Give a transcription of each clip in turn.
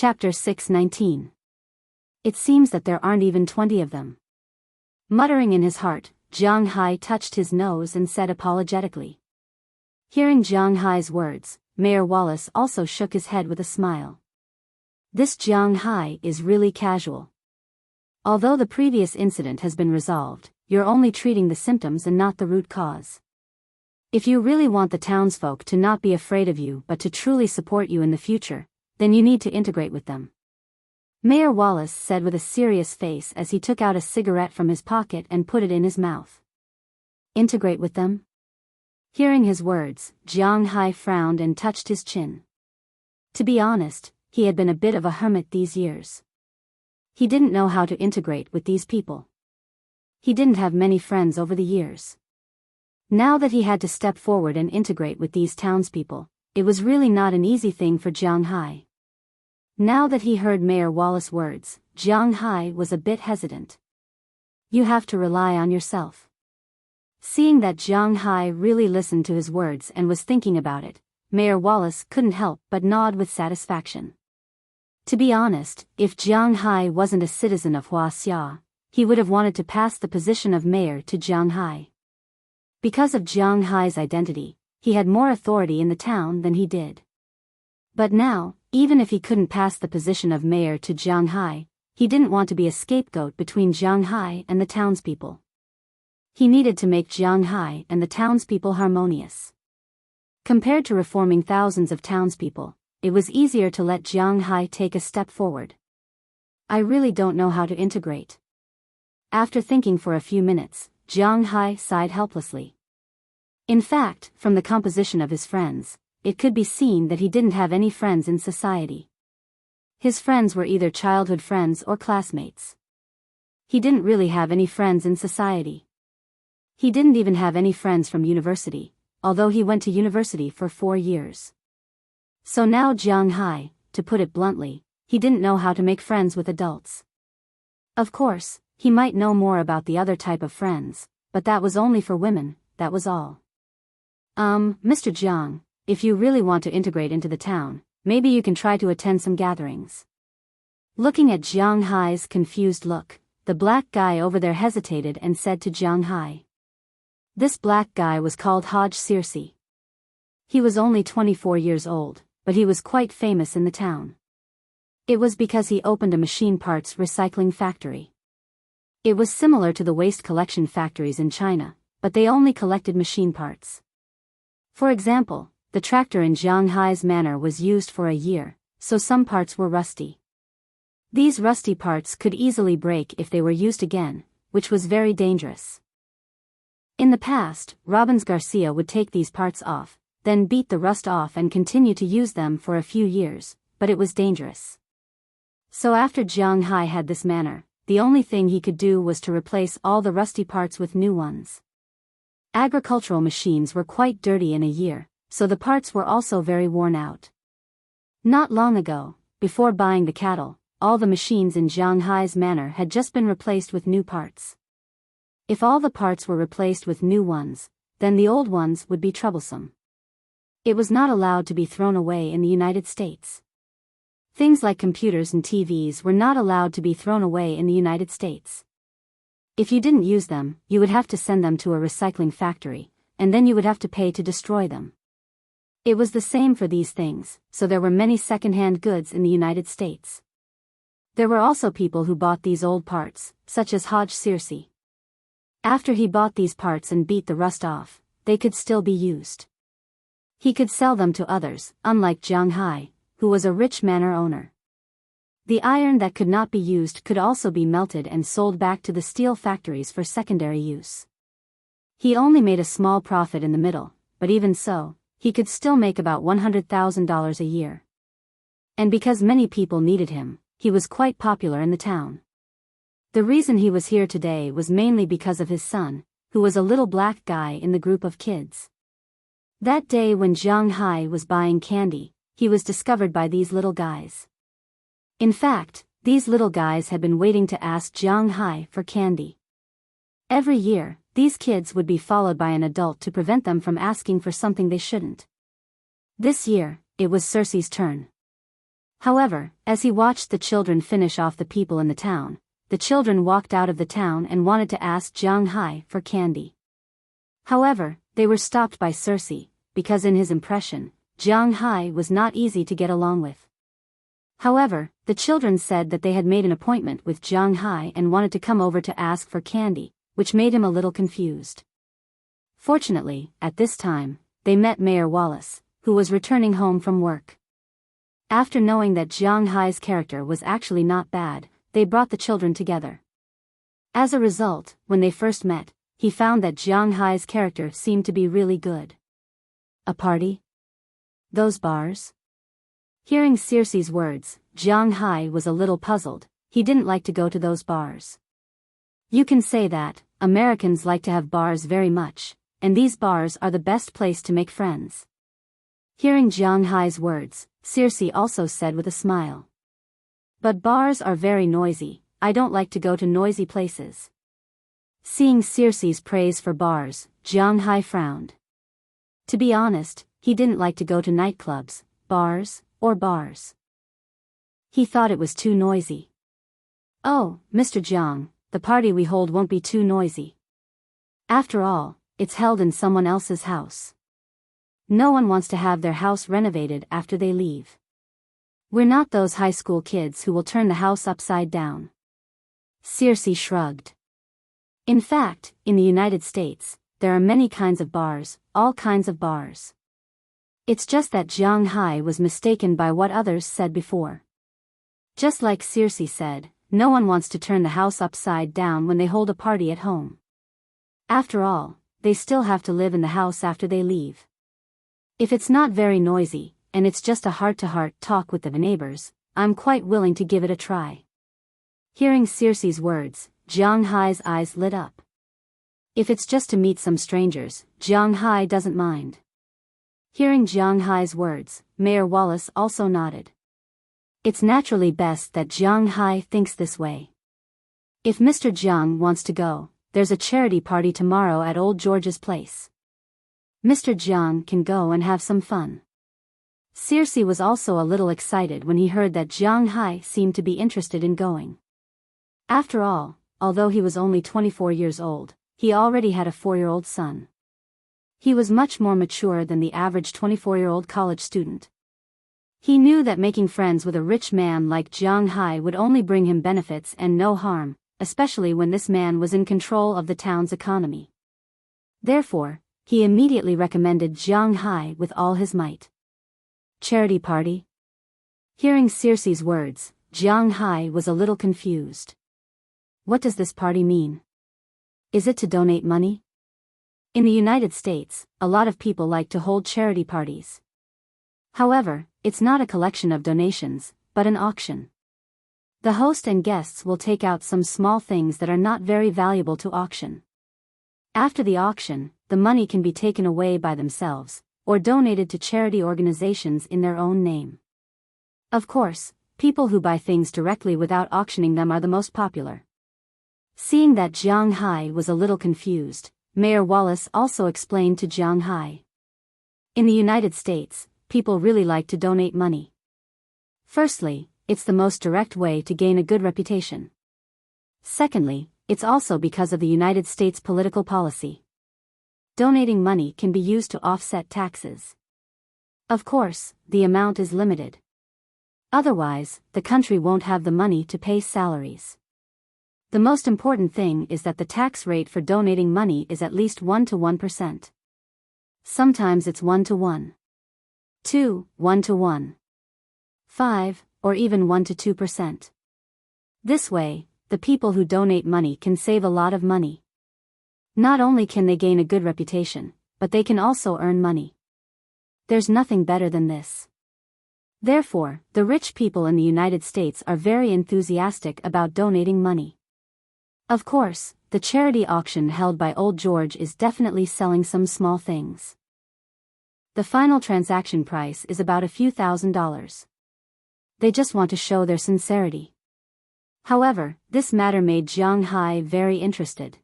Chapter 619. It seems that there aren't even 20 of them. Muttering in his heart, Jiang Hai touched his nose and said apologetically. Hearing Jiang Hai's words, Mayor Wallace also shook his head with a smile. This Jiang Hai is really casual. Although the previous incident has been resolved, you're only treating the symptoms and not the root cause. If you really want the townsfolk to not be afraid of you but to truly support you in the future, then you need to integrate with them. Mayor Wallace said with a serious face as he took out a cigarette from his pocket and put it in his mouth. Integrate with them? Hearing his words, Jiang Hai frowned and touched his chin. To be honest, he had been a bit of a hermit these years. He didn't know how to integrate with these people. He didn't have many friends over the years. Now that he had to step forward and integrate with these townspeople, it was really not an easy thing for Jiang Hai. Now that he heard Mayor Wallace's words, Jiang Hai was a bit hesitant. You have to rely on yourself. Seeing that Jiang Hai really listened to his words and was thinking about it, Mayor Wallace couldn't help but nod with satisfaction. To be honest, if Jiang Hai wasn't a citizen of Huaxia, he would have wanted to pass the position of mayor to Jiang Hai. Because of Jiang Hai's identity, he had more authority in the town than he did. But now, even if he couldn't pass the position of mayor to Jiang Hai, he didn't want to be a scapegoat between Jiang Hai and the townspeople. He needed to make Jiang Hai and the townspeople harmonious. Compared to reforming thousands of townspeople, it was easier to let Jiang Hai take a step forward. I really don't know how to integrate. After thinking for a few minutes, Jiang Hai sighed helplessly. In fact, from the composition of his friends, it could be seen that he didn't have any friends in society. His friends were either childhood friends or classmates. He didn't really have any friends in society. He didn't even have any friends from university, although he went to university for 4 years. So now Jiang Hai, to put it bluntly, he didn't know how to make friends with adults. Of course, he might know more about the other type of friends, but that was only for women, that was all. Mr. Jiang, if you really want to integrate into the town, maybe you can try to attend some gatherings. Looking at Jiang Hai's confused look, the black guy over there hesitated and said to Jiang Hai. This black guy was called Hodge Circe. He was only 24 years old, but he was quite famous in the town. It was because he opened a machine parts recycling factory. It was similar to the waste collection factories in China, but they only collected machine parts. For example, the tractor in Jiang Hai's manor was used for a year, so some parts were rusty. These rusty parts could easily break if they were used again, which was very dangerous. In the past, Robbins Garcia would take these parts off, then beat the rust off and continue to use them for a few years, but it was dangerous. So after Jiang Hai had this manor, the only thing he could do was to replace all the rusty parts with new ones. Agricultural machines were quite dirty in a year, so the parts were also very worn out. Not long ago, before buying the cattle, all the machines in Jiang Hai's manor had just been replaced with new parts. If all the parts were replaced with new ones, then the old ones would be troublesome. It was not allowed to be thrown away in the United States. Things like computers and TVs were not allowed to be thrown away in the United States. If you didn't use them, you would have to send them to a recycling factory, and then you would have to pay to destroy them. It was the same for these things, so there were many second-hand goods in the United States. There were also people who bought these old parts, such as Hodge Circe. After he bought these parts and beat the rust off, they could still be used. He could sell them to others, unlike Jiang Hai, who was a rich manor owner. The iron that could not be used could also be melted and sold back to the steel factories for secondary use. He only made a small profit in the middle, but even so, he could still make about $100,000 a year. And because many people needed him, he was quite popular in the town. The reason he was here today was mainly because of his son, who was a little black guy in the group of kids. That day when Jiang Hai was buying candy, he was discovered by these little guys. In fact, these little guys had been waiting to ask Jiang Hai for candy. Every year, these kids would be followed by an adult to prevent them from asking for something they shouldn't. This year, it was Circe's turn. However, as he watched the children finish off the people in the town, the children walked out of the town and wanted to ask Jiang Hai for candy. However, they were stopped by Circe, because in his impression, Jiang Hai was not easy to get along with. However, the children said that they had made an appointment with Jiang Hai and wanted to come over to ask for candy, which made him a little confused. Fortunately, at this time, they met Mayor Wallace, who was returning home from work. After knowing that Jiang Hai's character was actually not bad, they brought the children together. As a result, when they first met, he found that Jiang Hai's character seemed to be really good. A party? Those bars? Hearing Circe's words, Jiang Hai was a little puzzled. He didn't like to go to those bars. You can say that Americans like to have bars very much, and these bars are the best place to make friends. Hearing Jiang Hai's words, Circe also said with a smile. But bars are very noisy. I don't like to go to noisy places. Seeing Circe's praise for bars, Jiang Hai frowned. To be honest, he didn't like to go to nightclubs, bars, or bars. He thought it was too noisy. Oh, Mr. Jiang, the party we hold won't be too noisy. After all, it's held in someone else's house. No one wants to have their house renovated after they leave. We're not those high school kids who will turn the house upside down. Circe shrugged. In fact, in the United States, there are many kinds of bars, all kinds of bars. It's just that Jiang Hai was mistaken by what others said before. Just like Circe said, no one wants to turn the house upside down when they hold a party at home. After all, they still have to live in the house after they leave. If it's not very noisy, and it's just a heart-to-heart talk with the neighbors, I'm quite willing to give it a try. Hearing Circe's words, Jiang Hai's eyes lit up. If it's just to meet some strangers, Jiang Hai doesn't mind. Hearing Jiang Hai's words, Mayor Wallace also nodded. It's naturally best that Jiang Hai thinks this way. If Mr. Jiang wants to go, there's a charity party tomorrow at Old George's place. Mr. Jiang can go and have some fun. Circe was also a little excited when he heard that Jiang Hai seemed to be interested in going. After all, although he was only 24 years old, he already had a 4-year-old son. He was much more mature than the average 24-year-old college student. He knew that making friends with a rich man like Jiang Hai would only bring him benefits and no harm, especially when this man was in control of the town's economy. Therefore, he immediately recommended Jiang Hai with all his might. Charity party? Hearing Circe's words, Jiang Hai was a little confused. What does this party mean? Is it to donate money? In the United States, a lot of people like to hold charity parties. However, it's not a collection of donations, but an auction. The host and guests will take out some small things that are not very valuable to auction. After the auction, the money can be taken away by themselves, or donated to charity organizations in their own name. Of course, people who buy things directly without auctioning them are the most popular. Seeing that Jiang Hai was a little confused, Mayor Wallace also explained to Jiang Hai. In the United States, people really like to donate money. Firstly, it's the most direct way to gain a good reputation. Secondly, it's also because of the United States political policy. Donating money can be used to offset taxes. Of course, the amount is limited. Otherwise, the country won't have the money to pay salaries. The most important thing is that the tax rate for donating money is at least 1 to 1%. Sometimes it's 1 to 1. 2, 1 to 1. 5, or even 1 to 2%. This way, the people who donate money can save a lot of money. Not only can they gain a good reputation, but they can also earn money. There's nothing better than this. Therefore, the rich people in the United States are very enthusiastic about donating money. Of course, the charity auction held by Old George is definitely selling some small things. The final transaction price is about a few $1,000s. They just want to show their sincerity. However, this matter made Jiang Hai very interested.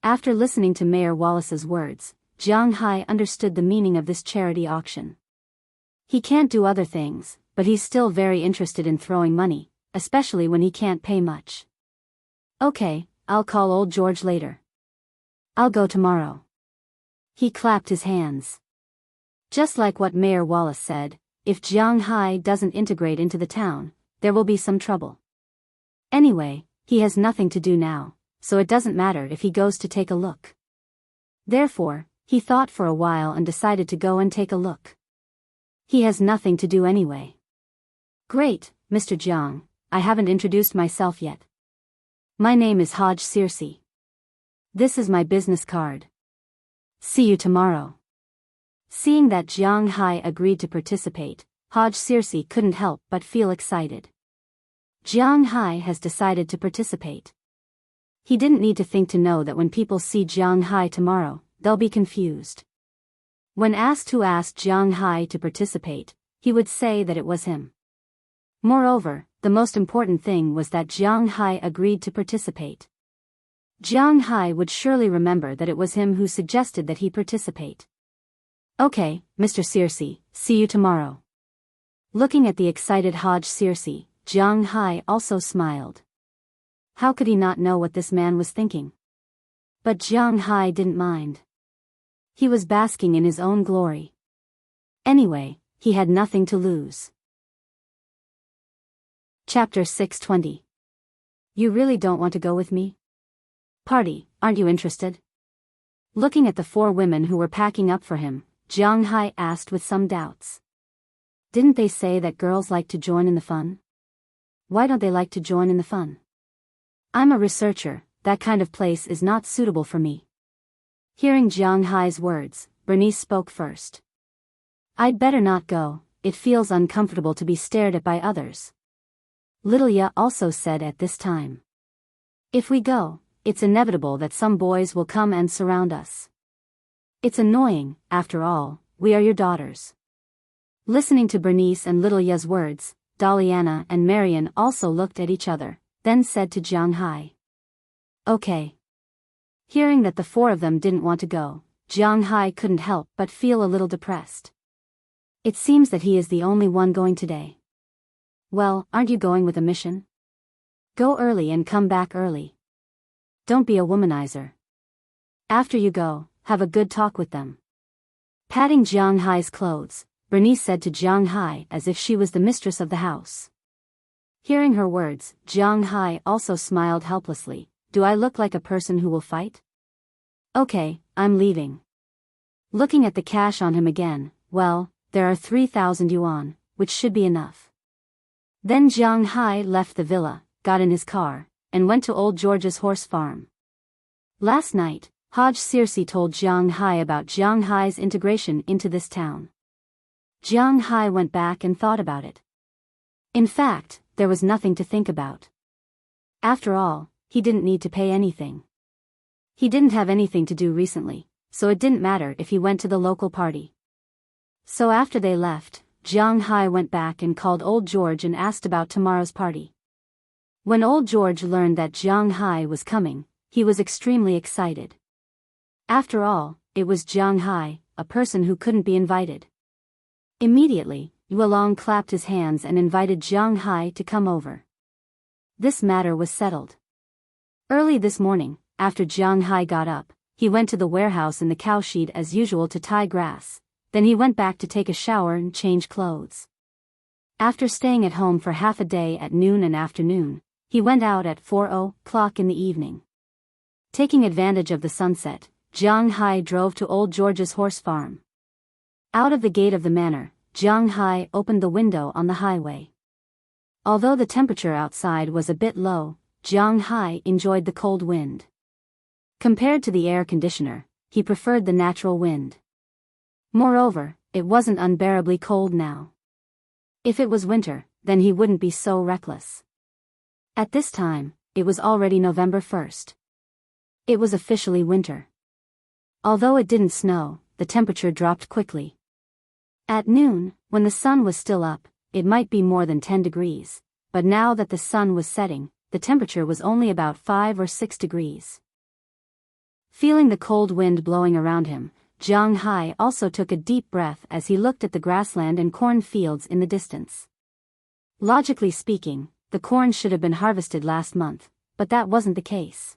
After listening to Mayor Wallace's words, Jiang Hai understood the meaning of this charity auction. He can't do other things, but he's still very interested in throwing money, especially when he can't pay much. Okay, I'll call old George later. I'll go tomorrow. He clapped his hands. Just like what Mayor Wallace said, if Jiang Hai doesn't integrate into the town, there will be some trouble. Anyway, he has nothing to do now, so it doesn't matter if he goes to take a look. Therefore, he thought for a while and decided to go and take a look. He has nothing to do anyway. Great, Mr. Jiang, I haven't introduced myself yet. My name is Hodge Circe. This is my business card. See you tomorrow. Seeing that Jiang Hai agreed to participate, Hodge Circe couldn't help but feel excited. Jiang Hai has decided to participate. He didn't need to think to know that when people see Jiang Hai tomorrow, they'll be confused. When asked who asked Jiang Hai to participate, he would say that it was him. Moreover, the most important thing was that Jiang Hai agreed to participate. Jiang Hai would surely remember that it was him who suggested that he participate. Okay, Mr. Circe, see you tomorrow. Looking at the excited Hodge Circe, Jiang Hai also smiled. How could he not know what this man was thinking? But Jiang Hai didn't mind. He was basking in his own glory. Anyway, he had nothing to lose. Chapter 620. You really don't want to go with me? Party, aren't you interested? Looking at the four women who were packing up for him, Jiang Hai asked with some doubts. Didn't they say that girls like to join in the fun? Why don't they like to join in the fun? I'm a researcher, that kind of place is not suitable for me. Hearing Jiang Hai's words, Bernice spoke first. I'd better not go, it feels uncomfortable to be stared at by others. Little Ya also said at this time. If we go, it's inevitable that some boys will come and surround us. It's annoying, after all, we are your daughters. Listening to Bernice and Little Ya's words, Daliana and Marian also looked at each other, then said to Jiang Hai. Okay. Hearing that the four of them didn't want to go, Jiang Hai couldn't help but feel a little depressed. It seems that he is the only one going today. Well, aren't you going with a mission? Go early and come back early. Don't be a womanizer. After you go, have a good talk with them. Patting Jiang Hai's clothes, Bernice said to Jiang Hai as if she was the mistress of the house. Hearing her words, Jiang Hai also smiled helplessly. Do I look like a person who will fight? Okay, I'm leaving. Looking at the cash on him again, well, there are 3,000 yuan, which should be enough. Then Jiang Hai left the villa, got in his car, and went to old George's horse farm. Last night, Hodge Circe told Jiang Hai about Jiang Hai's integration into this town. Jiang Hai went back and thought about it. In fact, there was nothing to think about. After all, he didn't need to pay anything. He didn't have anything to do recently, so it didn't matter if he went to the local party. So after they left, Jiang Hai went back and called old George and asked about tomorrow's party. When old George learned that Jiang Hai was coming, he was extremely excited. After all, it was Jiang Hai, a person who couldn't be invited. Immediately, Yuelong clapped his hands and invited Jiang Hai to come over. This matter was settled. Early this morning, after Jiang Hai got up, he went to the warehouse in the cowshed as usual to tie grass, then he went back to take a shower and change clothes. After staying at home for half a day at noon and afternoon, he went out at 4:00 in the evening. Taking advantage of the sunset, Jiang Hai drove to old George's horse farm. Out of the gate of the manor, Jiang Hai opened the window on the highway. Although the temperature outside was a bit low, Jiang Hai enjoyed the cold wind. Compared to the air conditioner, he preferred the natural wind. Moreover, it wasn't unbearably cold now. If it was winter, then he wouldn't be so reckless. At this time, it was already November 1st. It was officially winter. Although it didn't snow, the temperature dropped quickly. At noon, when the sun was still up, it might be more than 10 degrees, but now that the sun was setting, the temperature was only about 5 or 6 degrees. Feeling the cold wind blowing around him, Jiang Hai also took a deep breath as he looked at the grassland and corn fields in the distance. Logically speaking, the corn should have been harvested last month, but that wasn't the case.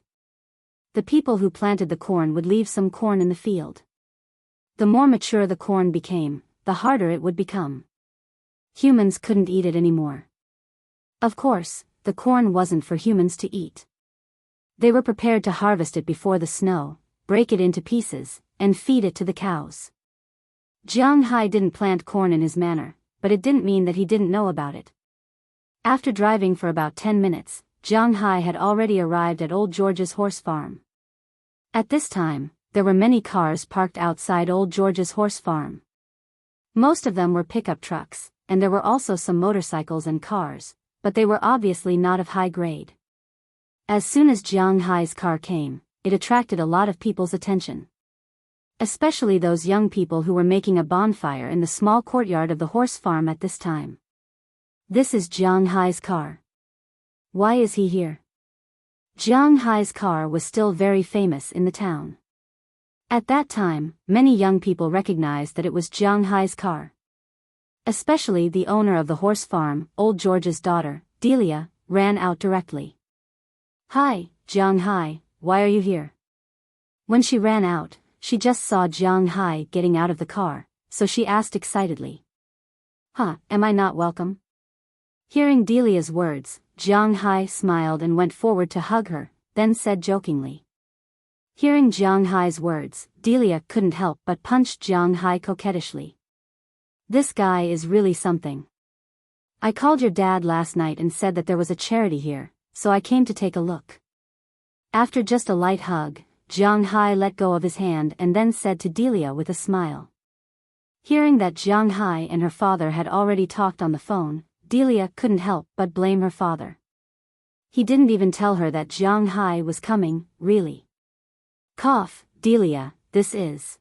The people who planted the corn would leave some corn in the field. The more mature the corn became, the harder it would become. Humans couldn't eat it anymore. Of course, the corn wasn't for humans to eat. They were prepared to harvest it before the snow, break it into pieces, and feed it to the cows. Jiang Hai didn't plant corn in his manor, but it didn't mean that he didn't know about it. After driving for about 10 minutes, Jiang Hai had already arrived at Old George's horse farm. At this time, there were many cars parked outside Old George's horse farm. Most of them were pickup trucks, and there were also some motorcycles and cars, but they were obviously not of high grade. As soon as Jiang Hai's car came, it attracted a lot of people's attention. Especially those young people who were making a bonfire in the small courtyard of the horse farm at this time. This is Jiang Hai's car. Why is he here? Jiang Hai's car was still very famous in the town. At that time, many young people recognized that it was Jiang Hai's car. Especially the owner of the horse farm, Old George's daughter, Delia, ran out directly. "Hi, Jiang Hai, why are you here?" When she ran out, she just saw Jiang Hai getting out of the car, so she asked excitedly. "Huh, am I not welcome?" Hearing Delia's words, Jiang Hai smiled and went forward to hug her, then said jokingly. Hearing Jiang Hai's words, Delia couldn't help but punch Jiang Hai coquettishly. "This guy is really something. I called your dad last night and said that there was a charity here, so I came to take a look." After just a light hug, Jiang Hai let go of his hand and then said to Delia with a smile. Hearing that Jiang Hai and her father had already talked on the phone, Delia couldn't help but blame her father. He didn't even tell her that Jiang Hai was coming, really. Cough, Delia, this is.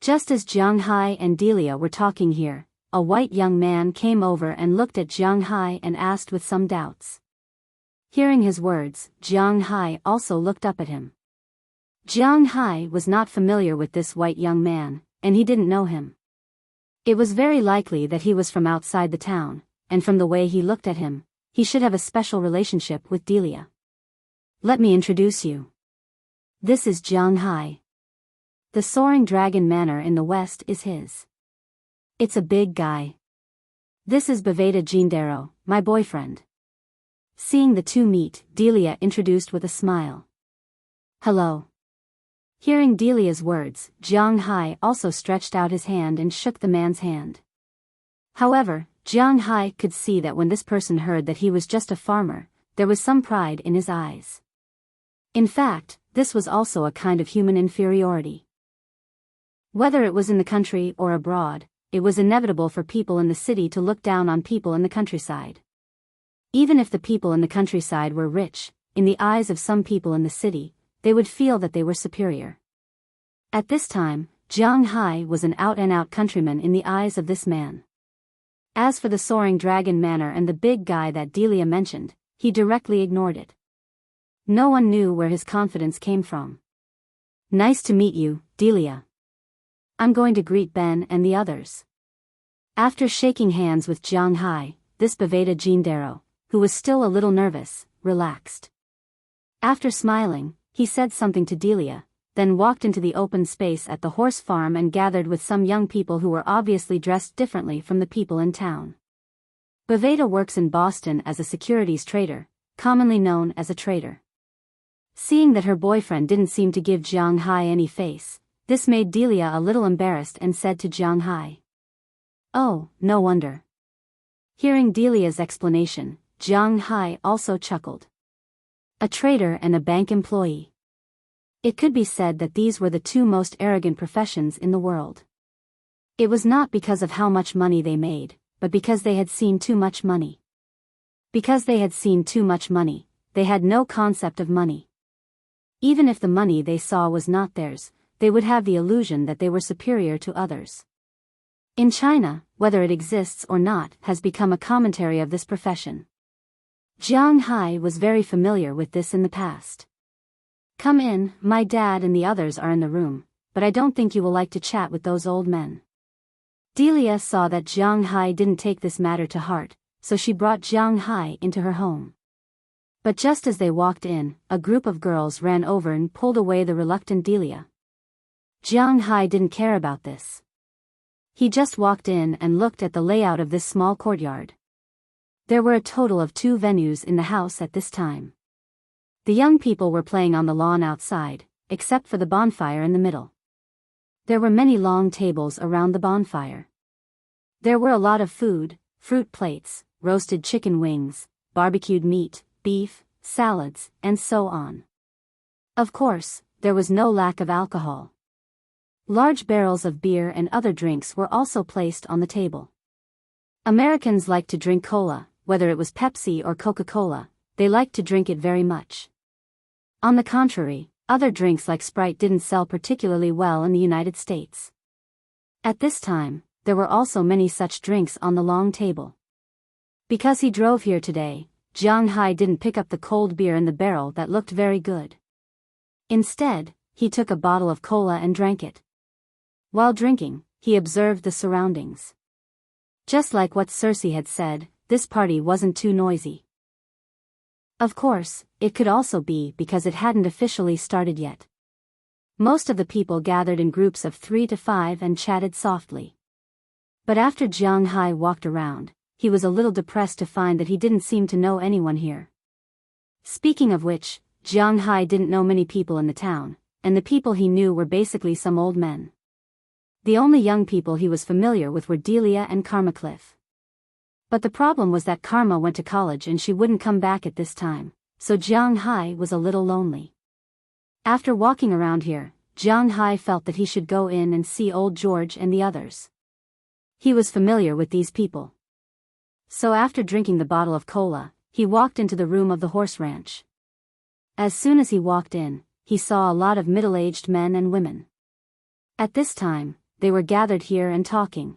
Just as Jiang Hai and Delia were talking here, a white young man came over and looked at Jiang Hai and asked with some doubts. Hearing his words, Jiang Hai also looked up at him. Jiang Hai was not familiar with this white young man, and he didn't know him. It was very likely that he was from outside the town, and from the way he looked at him, he should have a special relationship with Delia. "Let me introduce you. This is Jiang Hai. The Soaring Dragon Manor in the west is his. It's a big guy. This is Baveda Jindaro, my boyfriend." Seeing the two meet, Delia introduced with a smile. "Hello." Hearing Delia's words, Jiang Hai also stretched out his hand and shook the man's hand. However, Jiang Hai could see that when this person heard that he was just a farmer, there was some pride in his eyes. In fact, this was also a kind of human inferiority. Whether it was in the country or abroad, it was inevitable for people in the city to look down on people in the countryside. Even if the people in the countryside were rich, in the eyes of some people in the city, they would feel that they were superior. At this time, Jiang Hai was an out-and-out countryman in the eyes of this man. As for the Soaring Dragon Manor and the big guy that Delia mentioned, he directly ignored it. No one knew where his confidence came from. "Nice to meet you, Delia. I'm going to greet Ben and the others." After shaking hands with Jiang Hai, this Baveda Jindaro, who was still a little nervous, relaxed. After smiling, he said something to Delia, then walked into the open space at the horse farm and gathered with some young people who were obviously dressed differently from the people in town. Baveda works in Boston as a securities trader, commonly known as a trader. Seeing that her boyfriend didn't seem to give Jiang Hai any face, this made Delia a little embarrassed and said to Jiang Hai. "Oh, no wonder." Hearing Delia's explanation, Jiang Hai also chuckled. A trader and a bank employee. It could be said that these were the two most arrogant professions in the world. It was not because of how much money they made, but because they had seen too much money. Because they had seen too much money, they had no concept of money. Even if the money they saw was not theirs, they would have the illusion that they were superior to others. In China, whether it exists or not has become a commentary of this profession. Jiang Hai was very familiar with this in the past. "Come in, my dad and the others are in the room, but I don't think you will like to chat with those old men." Delia saw that Jiang Hai didn't take this matter to heart, so she brought Jiang Hai into her home. But just as they walked in, a group of girls ran over and pulled away the reluctant Delia. Jiang Hai didn't care about this. He just walked in and looked at the layout of this small courtyard. There were a total of 2 venues in the house at this time. The young people were playing on the lawn outside, except for the bonfire in the middle. There were many long tables around the bonfire. There were a lot of food, fruit plates, roasted chicken wings, barbecued meat, beef, salads, and so on. Of course, there was no lack of alcohol. Large barrels of beer and other drinks were also placed on the table. Americans liked to drink cola, whether it was Pepsi or Coca-Cola, they liked to drink it very much. On the contrary, other drinks like Sprite didn't sell particularly well in the United States. At this time, there were also many such drinks on the long table. Because he drove here today, Jiang Hai didn't pick up the cold beer in the barrel that looked very good. Instead, he took a bottle of cola and drank it. While drinking, he observed the surroundings. Just like what Cersei had said, this party wasn't too noisy. Of course, it could also be because it hadn't officially started yet. Most of the people gathered in groups of 3 to 5 and chatted softly. But after Jiang Hai walked around, he was a little depressed to find that he didn't seem to know anyone here. Speaking of which, Jiang Hai didn't know many people in the town, and the people he knew were basically some old men. The only young people he was familiar with were Delia and Karma Cliff. But the problem was that Karma went to college and she wouldn't come back at this time, so Jiang Hai was a little lonely. After walking around here, Jiang Hai felt that he should go in and see old George and the others. He was familiar with these people. So after drinking the bottle of cola, he walked into the room of the horse ranch. As soon as he walked in, he saw a lot of middle-aged men and women. At this time, they were gathered here and talking.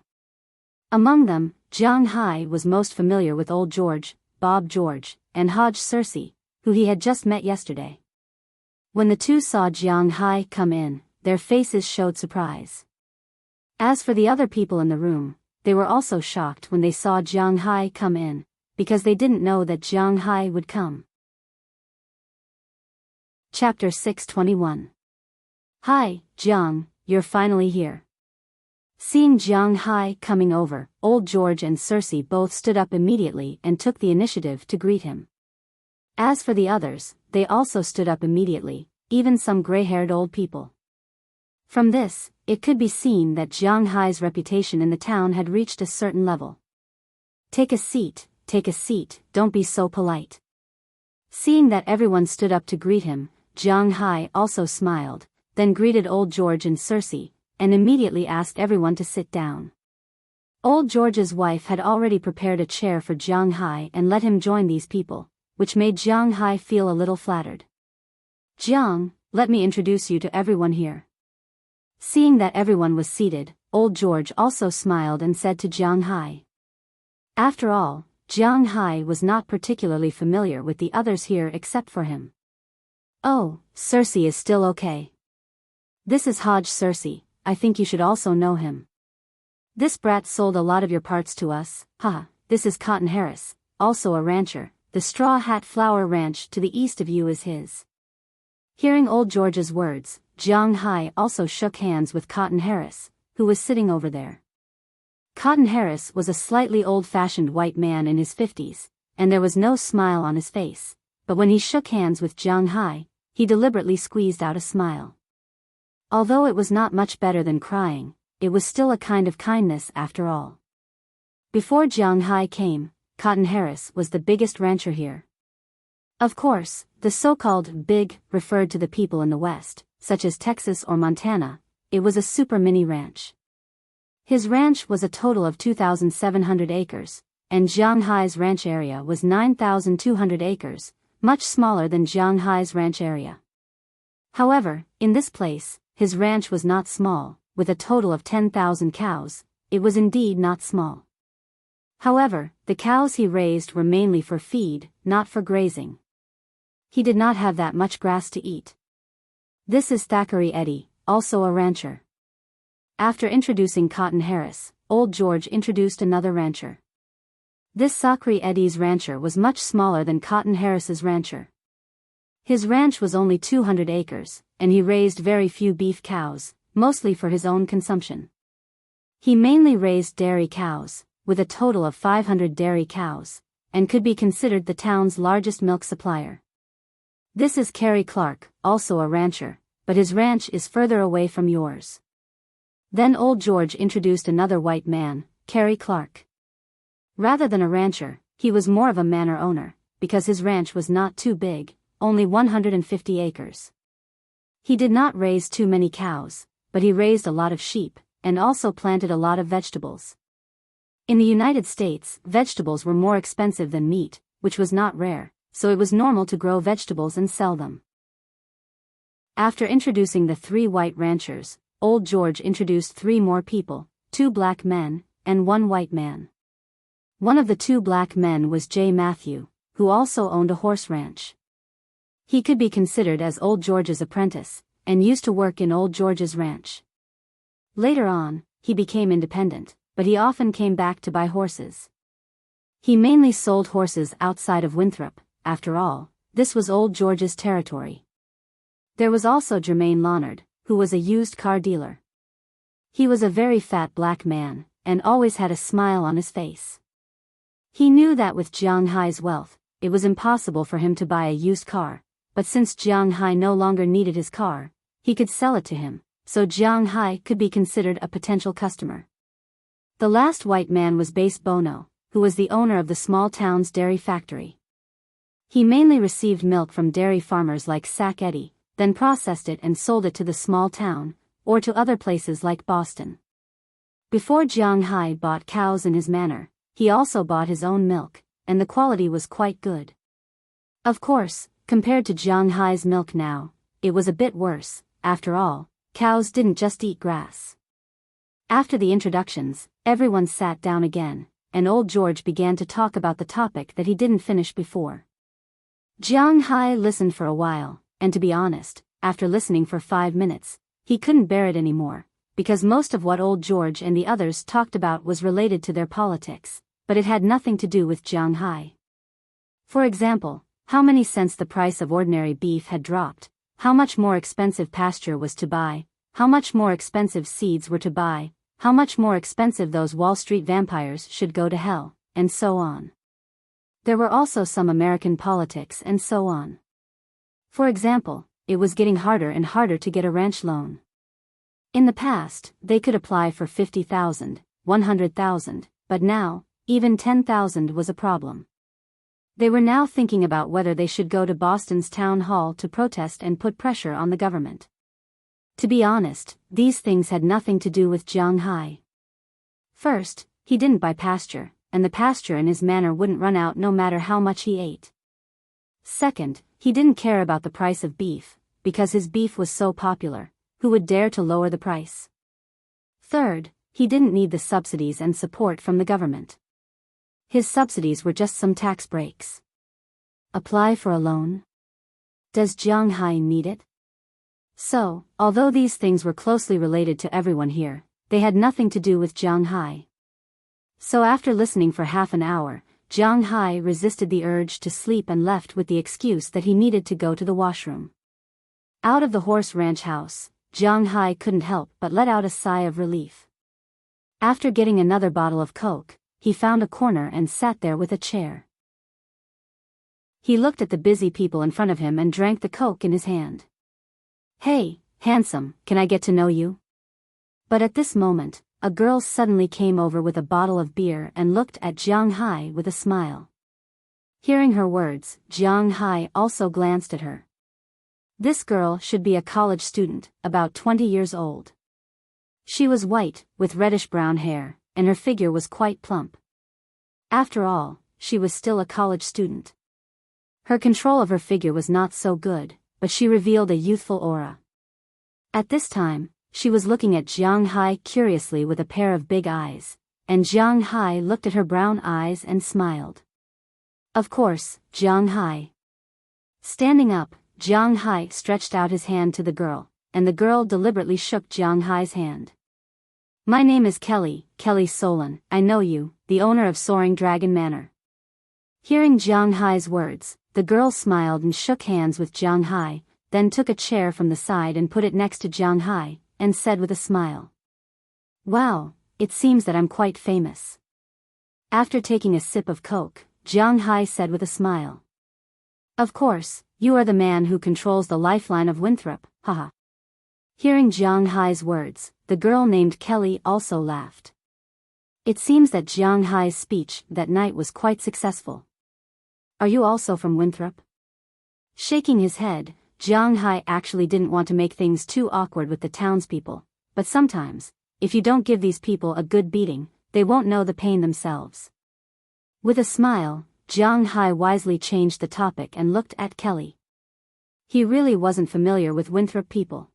Among them, Jiang Hai was most familiar with old George, Bob George, and Hodge Cersei, who he had just met yesterday. When the two saw Jiang Hai come in, their faces showed surprise. As for the other people in the room, they were also shocked when they saw Jiang Hai come in, because they didn't know that Jiang Hai would come. Chapter 621. Hi, Jiang, you're finally here. Seeing Jiang Hai coming over, old George and Cersei both stood up immediately and took the initiative to greet him. As for the others, they also stood up immediately, even some gray-haired old people. From this, it could be seen that Jiang Hai's reputation in the town had reached a certain level. Take a seat, don't be so polite. Seeing that everyone stood up to greet him, Jiang Hai also smiled, then greeted old George and Cersei, and immediately asked everyone to sit down. Old George's wife had already prepared a chair for Jiang Hai and let him join these people, which made Jiang Hai feel a little flattered. Jiang, let me introduce you to everyone here. Seeing that everyone was seated, old George also smiled and said to Jiang Hai. After all, Jiang Hai was not particularly familiar with the others here except for him. Oh, Cersei is still okay. This is Hodge Cersei, I think you should also know him. This brat sold a lot of your parts to us, haha. This is Cotton Harris, also a rancher, the Straw Hat Flower Ranch to the east of you is his. Hearing old George's words, Jiang Hai also shook hands with Cotton Harris, who was sitting over there. Cotton Harris was a slightly old-fashioned white man in his 50s, and there was no smile on his face, but when he shook hands with Jiang Hai, he deliberately squeezed out a smile. Although it was not much better than crying, it was still a kind of kindness after all. Before Jiang Hai came, Cotton Harris was the biggest rancher here. Of course, the so-called big referred to the people in the West, such as Texas or Montana. It was a super mini ranch. His ranch was a total of 2,700 acres, and Jiang Hai's ranch area was 9,200 acres, much smaller than Jiang Hai's ranch area. However, in this place, his ranch was not small, with a total of 10,000 cows. It was indeed not small. However, the cows he raised were mainly for feed, not for grazing. He did not have that much grass to eat. This is Thackeray Eddy, also a rancher. After introducing Cotton Harris, old George introduced another rancher. This Sakri Eddie's rancher was much smaller than Cotton Harris's rancher. His ranch was only 200 acres, and he raised very few beef cows, mostly for his own consumption. He mainly raised dairy cows, with a total of 500 dairy cows, and could be considered the town's largest milk supplier. This is Kerry Clark, also a rancher, but his ranch is further away from yours. Then old George introduced another white man, Kerry Clark. Rather than a rancher, he was more of a manor owner, because his ranch was not too big, only 150 acres. He did not raise too many cows, but he raised a lot of sheep, and also planted a lot of vegetables. In the United States, vegetables were more expensive than meat, which was not rare, so it was normal to grow vegetables and sell them. After introducing the 3 white ranchers, old George introduced 3 more people, 2 black men, and 1 white man. One of the 2 black men was J. Matthew, who also owned a horse ranch. He could be considered as old George's apprentice, and used to work in old George's ranch. Later on, he became independent, but he often came back to buy horses. He mainly sold horses outside of Winthrop. After all, this was old George's territory. There was also Jermaine Lohnard, who was a used car dealer. He was a very fat black man, and always had a smile on his face. He knew that with Jiang Hai's wealth, it was impossible for him to buy a used car, but since Jiang Hai no longer needed his car, he could sell it to him, so Jiang Hai could be considered a potential customer. The last white man was Base Bono, who was the owner of the small town's dairy factory. He mainly received milk from dairy farmers like Sac Eddie, then processed it and sold it to the small town, or to other places like Boston. Before Jiang Hai bought cows in his manor, he also bought his own milk, and the quality was quite good. Of course, compared to Jiang Hai's milk now, it was a bit worse. After all, cows didn't just eat grass. After the introductions, everyone sat down again, and old George began to talk about the topic that he didn't finish before. Jiang Hai listened for a while, and to be honest, after listening for 5 minutes, he couldn't bear it anymore, because most of what old George and the others talked about was related to their politics, but it had nothing to do with Jiang Hai. For example, how many cents the price of ordinary beef had dropped, how much more expensive pasture was to buy, how much more expensive seeds were to buy, how much more expensive those Wall Street vampires should go to hell, and so on. There were also some American politics and so on. For example, it was getting harder and harder to get a ranch loan. In the past, they could apply for $50,000, $100,000, but now, even $10,000 was a problem. They were now thinking about whether they should go to Boston's town hall to protest and put pressure on the government. To be honest, these things had nothing to do with Jiang Hai. First, he didn't buy pasture, and the pasture in his manor wouldn't run out no matter how much he ate. Second, he didn't care about the price of beef, because his beef was so popular, who would dare to lower the price? Third, he didn't need the subsidies and support from the government. His subsidies were just some tax breaks. Apply for a loan? Does Jiang Hai need it? So, although these things were closely related to everyone here, they had nothing to do with Jiang Hai. So after listening for half an hour, Jiang Hai resisted the urge to sleep and left with the excuse that he needed to go to the washroom. Out of the horse ranch house, Jiang Hai couldn't help but let out a sigh of relief. After getting another bottle of Coke, he found a corner and sat there with a chair. He looked at the busy people in front of him and drank the Coke in his hand. "Hey, handsome, can I get to know you?" But at this moment, a girl suddenly came over with a bottle of beer and looked at Jiang Hai with a smile. Hearing her words, Jiang Hai also glanced at her. This girl should be a college student, about 20 years old. She was white, with reddish-brown hair, and her figure was quite plump. After all, she was still a college student. Her control of her figure was not so good, but she revealed a youthful aura. At this time, she was looking at Jiang Hai curiously with a pair of big eyes, and Jiang Hai looked at her brown eyes and smiled. Of course, Jiang Hai. Standing up, Jiang Hai stretched out his hand to the girl, and the girl deliberately shook Jiang Hai's hand. My name is Kelly, Kelly Solon. I know you, the owner of Soaring Dragon Manor. Hearing Jiang Hai's words, the girl smiled and shook hands with Jiang Hai, then took a chair from the side and put it next to Jiang Hai, and said with a smile. Wow, it seems that I'm quite famous. After taking a sip of Coke, Jiang Hai said with a smile. Of course, you are the man who controls the lifeline of Winthrop, haha. Hearing Jiang Hai's words, the girl named Kelly also laughed. It seems that Jiang Hai's speech that night was quite successful. Are you also from Winthrop? Shaking his head, Jiang Hai actually didn't want to make things too awkward with the townspeople, but sometimes, if you don't give these people a good beating, they won't know the pain themselves. With a smile, Jiang Hai wisely changed the topic and looked at Kelly. He really wasn't familiar with Winthrop people.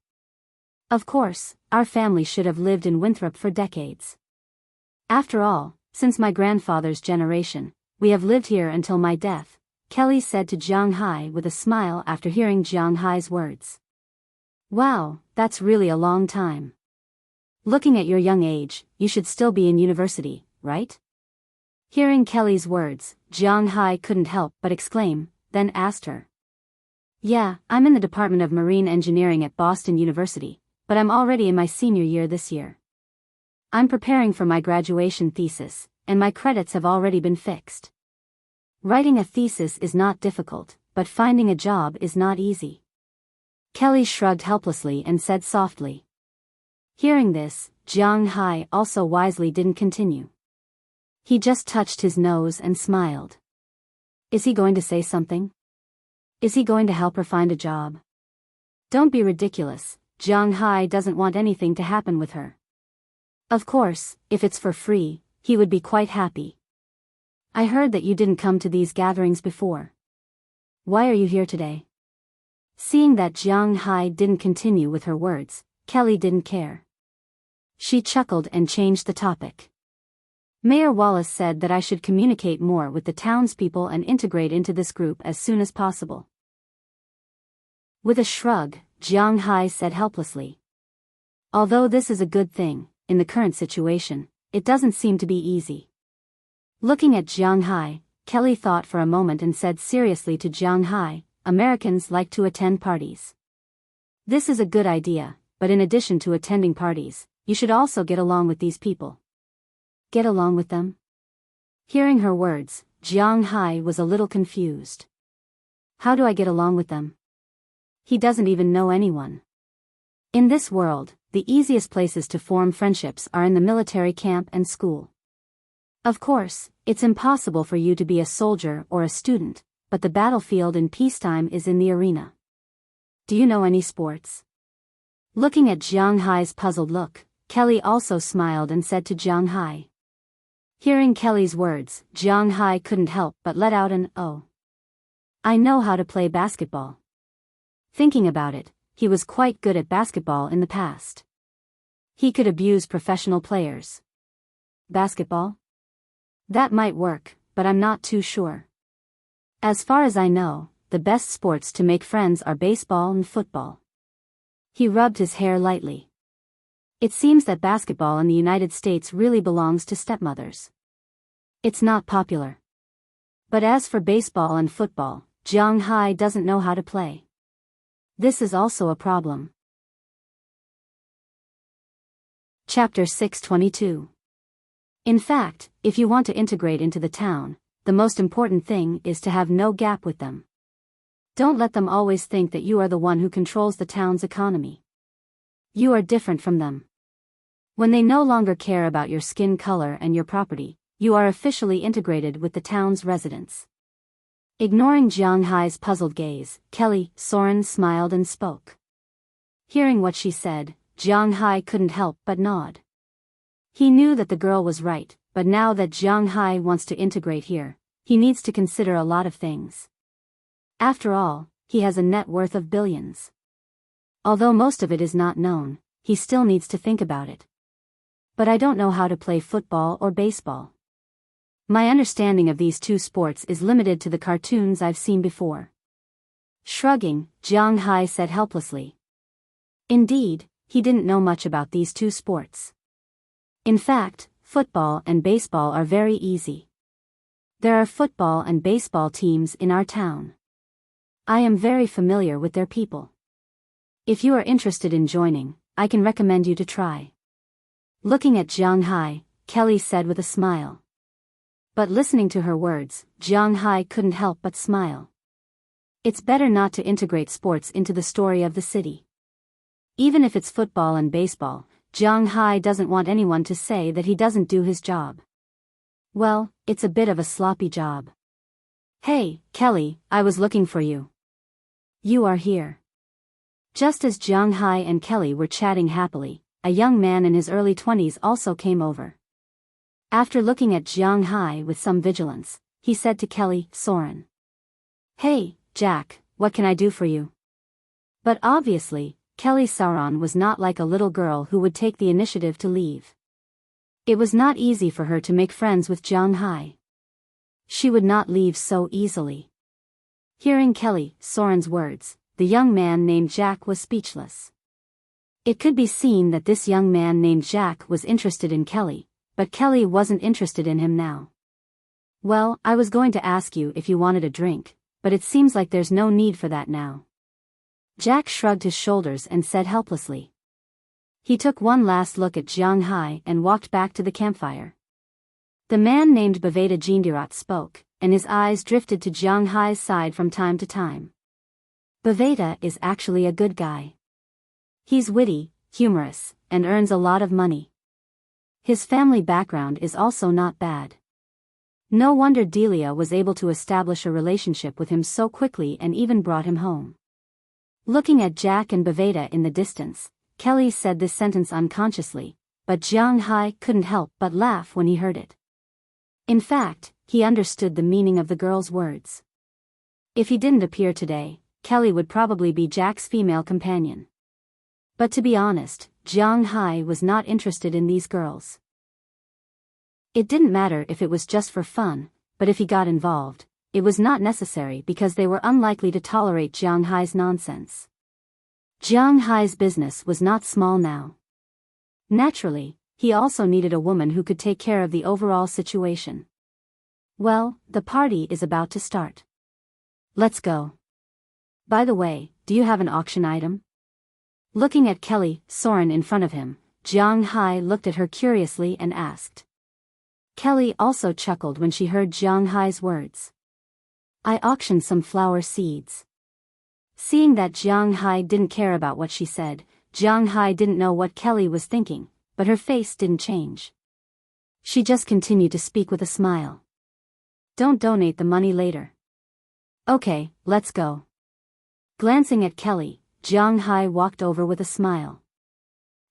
Of course, our family should have lived in Winthrop for decades. After all, since my grandfather's generation, we have lived here until my death, Kelly said to Jiang Hai with a smile after hearing Jiang Hai's words. Wow, that's really a long time. Looking at your young age, you should still be in university, right? Hearing Kelly's words, Jiang Hai couldn't help but exclaim, then asked her. Yeah, I'm in the Department of Marine Engineering at Boston University, but I'm already in my senior year this year. I'm preparing for my graduation thesis, and my credits have already been fixed. Writing a thesis is not difficult, but finding a job is not easy. Kelly shrugged helplessly and said softly. Hearing this, Jiang Hai also wisely didn't continue. He just touched his nose and smiled. Is he going to say something? Is he going to help her find a job? Don't be ridiculous, Jiang Hai doesn't want anything to happen with her. Of course, if it's for free, he would be quite happy. I heard that you didn't come to these gatherings before. Why are you here today? Seeing that Jiang Hai didn't continue with her words, Kelly didn't care. She chuckled and changed the topic. Mayor Wallace said that I should communicate more with the townspeople and integrate into this group as soon as possible. With a shrug, Jiang Hai said helplessly. Although this is a good thing, in the current situation, it doesn't seem to be easy. Looking at Jiang Hai, Kelly thought for a moment and said seriously to Jiang Hai, Americans like to attend parties. This is a good idea, but in addition to attending parties, you should also get along with these people. Get along with them? Hearing her words, Jiang Hai was a little confused. How do I get along with them? He doesn't even know anyone. In this world, the easiest places to form friendships are in the military camp and school. Of course, it's impossible for you to be a soldier or a student, but the battlefield in peacetime is in the arena. Do you know any sports? Looking at Jiang Hai's puzzled look, Kelly also smiled and said to Jiang Hai. Hearing Kelly's words, Jiang Hai couldn't help but let out an "oh." I know how to play basketball. Thinking about it, he was quite good at basketball in the past. He could abuse professional players. Basketball? That might work, but I'm not too sure. As far as I know, the best sports to make friends are baseball and football. He rubbed his hair lightly. It seems that basketball in the United States really belongs to stepmothers. It's not popular. But as for baseball and football, Jiang Hai doesn't know how to play. This is also a problem. Chapter 622. In fact, if you want to integrate into the town, the most important thing is to have no gap with them. Don't let them always think that you are the one who controls the town's economy. You are different from them. When they no longer care about your skin color and your property, you are officially integrated with the town's residents. Ignoring Jiang Hai's puzzled gaze, Kelly Soren smiled and spoke. Hearing what she said, Jiang Hai couldn't help but nod. He knew that the girl was right, but now that Jiang Hai wants to integrate here, he needs to consider a lot of things. After all, he has a net worth of billions. Although most of it is not known, he still needs to think about it. But I don't know how to play football or baseball. My understanding of these two sports is limited to the cartoons I've seen before. Shrugging, Jiang Hai said helplessly. Indeed, he didn't know much about these two sports. In fact, football and baseball are very easy. There are football and baseball teams in our town. I am very familiar with their people. If you are interested in joining, I can recommend you to try. Looking at Jiang Hai, Kelly said with a smile. But listening to her words, Jiang Hai couldn't help but smile. It's better not to integrate sports into the story of the city. Even if it's football and baseball, Jiang Hai doesn't want anyone to say that he doesn't do his job. Well, it's a bit of a sloppy job. Hey, Kelly, I was looking for you. You are here. Just as Jiang Hai and Kelly were chatting happily, a young man in his early 20s also came over. After looking at Jiang Hai with some vigilance, he said to Kelly, Soren. Hey, Jack, what can I do for you? But obviously, Kelly Sauron was not like a little girl who would take the initiative to leave. It was not easy for her to make friends with Jiang Hai. She would not leave so easily. Hearing Kelly Soren's words, the young man named Jack was speechless. It could be seen that this young man named Jack was interested in Kelly, but Kelly wasn't interested in him now. Well, I was going to ask you if you wanted a drink, but it seems like there's no need for that now. Jack shrugged his shoulders and said helplessly. He took one last look at Jiang Hai and walked back to the campfire. The man named Baveda Jindirat spoke, and his eyes drifted to Jiang Hai's side from time to time. Baveda is actually a good guy. He's witty, humorous, and earns a lot of money. His family background is also not bad. No wonder Delia was able to establish a relationship with him so quickly and even brought him home. Looking at Jack and Baveda in the distance, Kelly said this sentence unconsciously, but Jiang Hai couldn't help but laugh when he heard it. In fact, he understood the meaning of the girl's words. If he didn't appear today, Kelly would probably be Jack's female companion. But to be honest, Jiang Hai was not interested in these girls. It didn't matter if it was just for fun, but if he got involved, it was not necessary because they were unlikely to tolerate Jiang Hai's nonsense. Jiang Hai's business was not small now. Naturally, he also needed a woman who could take care of the overall situation. Well, the party is about to start. Let's go. By the way, do you have an auction item? Looking at Kelly Soren in front of him, Jiang Hai looked at her curiously and asked. Kelly also chuckled when she heard Jiang Hai's words. I auctioned some flower seeds. Seeing that Jiang Hai didn't care about what she said, Jiang Hai didn't know what Kelly was thinking, but her face didn't change. She just continued to speak with a smile. Don't donate the money later. Okay, let's go. Glancing at Kelly, Jiang Hai walked over with a smile.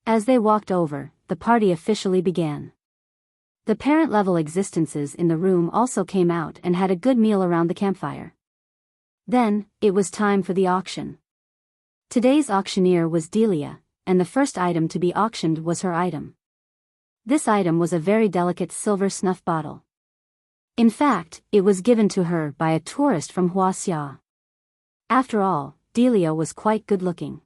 As they walked over, the party officially began. The parent-level existences in the room also came out and had a good meal around the campfire. Then, it was time for the auction. Today's auctioneer was Delia, and the first item to be auctioned was her item. This item was a very delicate silver snuff bottle. In fact, it was given to her by a tourist from Huaxia. After all, Delia was quite good-looking.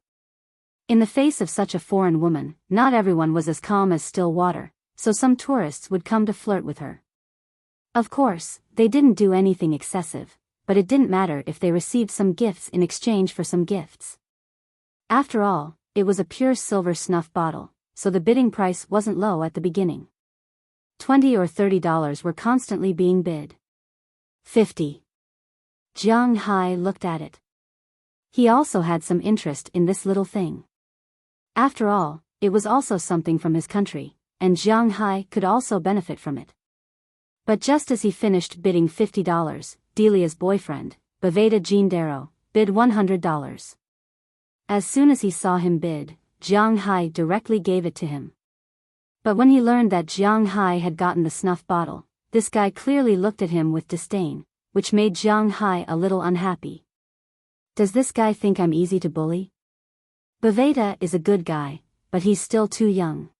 In the face of such a foreign woman, not everyone was as calm as still water, so some tourists would come to flirt with her. Of course, they didn't do anything excessive, but it didn't matter if they received some gifts in exchange for some gifts. After all, it was a pure silver snuff bottle, so the bidding price wasn't low at the beginning. $20 or $30 were constantly being bid. 50. Jiang Hai looked at it. He also had some interest in this little thing. After all, it was also something from his country, and Jiang Hai could also benefit from it. But just as he finished bidding $50, Delia's boyfriend, Baveda Jindaro, bid $100. As soon as he saw him bid, Jiang Hai directly gave it to him. But when he learned that Jiang Hai had gotten the snuff bottle, this guy clearly looked at him with disdain, which made Jiang Hai a little unhappy. Does this guy think I'm easy to bully? Baveda is a good guy, but he's still too young.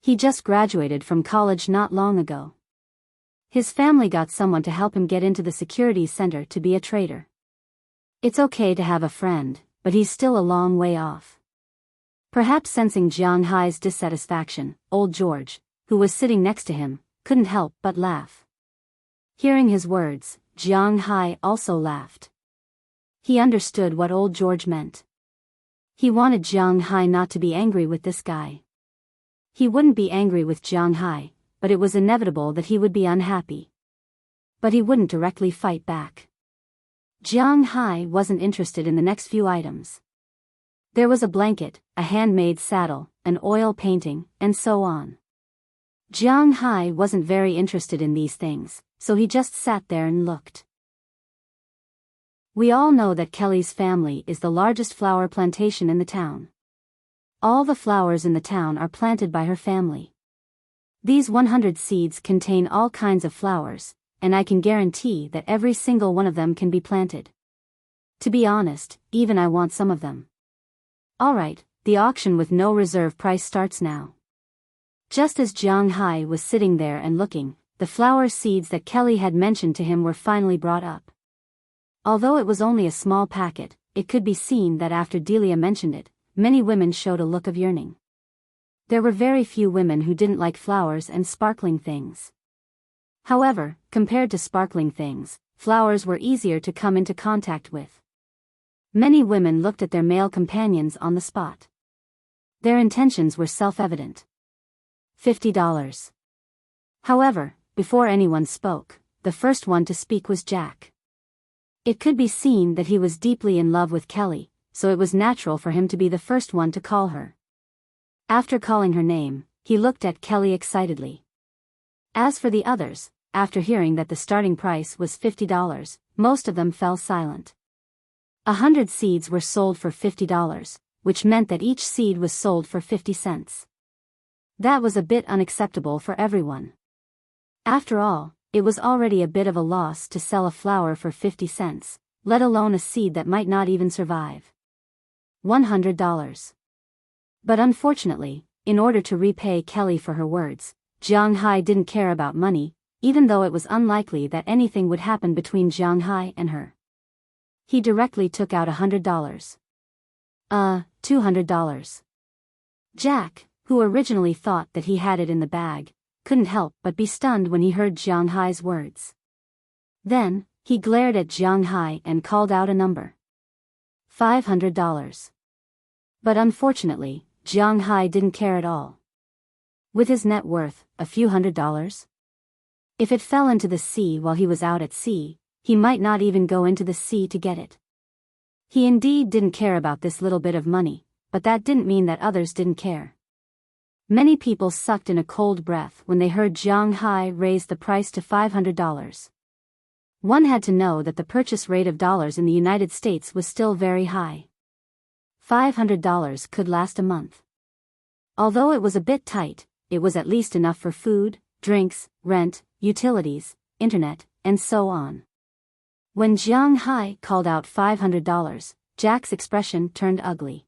He just graduated from college not long ago. His family got someone to help him get into the securities center to be a trader. It's okay to have a friend, but he's still a long way off. Perhaps sensing Jiang Hai's dissatisfaction, old George, who was sitting next to him, couldn't help but laugh. Hearing his words, Jiang Hai also laughed. He understood what old George meant. He wanted Jiang Hai not to be angry with this guy. He wouldn't be angry with Jiang Hai, but it was inevitable that he would be unhappy. But he wouldn't directly fight back. Jiang Hai wasn't interested in the next few items. There was a blanket, a handmade saddle, an oil painting, and so on. Jiang Hai wasn't very interested in these things, so he just sat there and looked. We all know that Kelly's family is the largest flower plantation in the town. All the flowers in the town are planted by her family. These 100 seeds contain all kinds of flowers, and I can guarantee that every single one of them can be planted. To be honest, even I want some of them. Alright, the auction with no reserve price starts now. Just as Jiang Hai was sitting there and looking, the flower seeds that Kelly had mentioned to him were finally brought up. Although it was only a small packet, it could be seen that after Delia mentioned it, many women showed a look of yearning. There were very few women who didn't like flowers and sparkling things. However, compared to sparkling things, flowers were easier to come into contact with. Many women looked at their male companions on the spot. Their intentions were self-evident. $50. However, before anyone spoke, the first one to speak was Jack. It could be seen that he was deeply in love with Kelly, so it was natural for him to be the first one to call her. After calling her name, he looked at Kelly excitedly. As for the others, after hearing that the starting price was $50, most of them fell silent. 100 seeds were sold for $50, which meant that each seed was sold for 50 cents. That was a bit unacceptable for everyone. After all, it was already a bit of a loss to sell a flower for 50 cents, let alone a seed that might not even survive. $100. But unfortunately, in order to repay Kelly for her words, Jiang Hai didn't care about money, even though it was unlikely that anything would happen between Jiang Hai and her. He directly took out $100. $200. Jack, who originally thought that he had it in the bag, couldn't help but be stunned when he heard Jiang Hai's words. Then, he glared at Jiang Hai and called out a number. $500. But unfortunately, Jiang Hai didn't care at all. With his net worth, a few $100? If it fell into the sea while he was out at sea, he might not even go into the sea to get it. He indeed didn't care about this little bit of money, but that didn't mean that others didn't care. Many people sucked in a cold breath when they heard Jiang Hai raise the price to $500. One had to know that the purchase rate of dollars in the United States was still very high. $500 could last a month. Although it was a bit tight, it was at least enough for food, drinks, rent, utilities, internet, and so on. When Jiang Hai called out $500, Jack's expression turned ugly.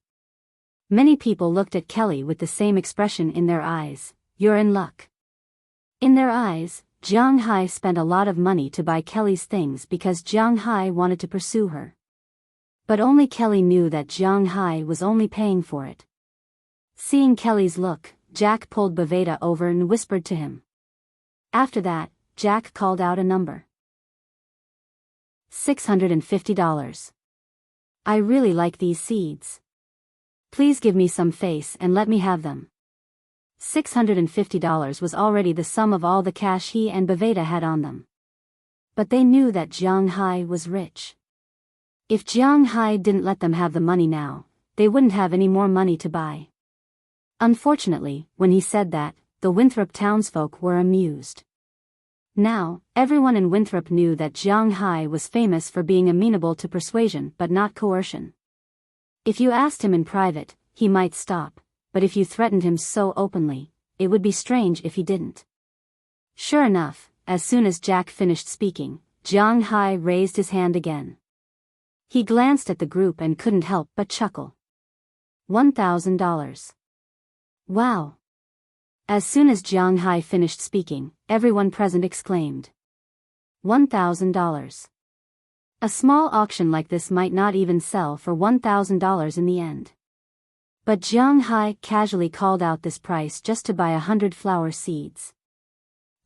Many people looked at Kelly with the same expression in their eyes. You're in luck. In their eyes, Jiang Hai spent a lot of money to buy Kelly's things because Jiang Hai wanted to pursue her. But only Kelly knew that Jiang Hai was only paying for it. Seeing Kelly's look, Jack pulled Baveda over and whispered to him. After that, Jack called out a number. $650. I really like these seeds. Please give me some face and let me have them. $650 was already the sum of all the cash he and Baveda had on them. But they knew that Jiang Hai was rich. If Jiang Hai didn't let them have the money now, they wouldn't have any more money to buy. Unfortunately, when he said that, the Winthrop townsfolk were amused. Now, everyone in Winthrop knew that Jiang Hai was famous for being amenable to persuasion but not coercion. If you asked him in private, he might stop, but if you threatened him so openly, it would be strange if he didn't. Sure enough, as soon as Jack finished speaking, Jiang Hai raised his hand again. He glanced at the group and couldn't help but chuckle. $1,000. Wow! As soon as Jiang Hai finished speaking, everyone present exclaimed. $1,000. A small auction like this might not even sell for $1,000 in the end. But Jiang Hai casually called out this price just to buy 100 flower seeds.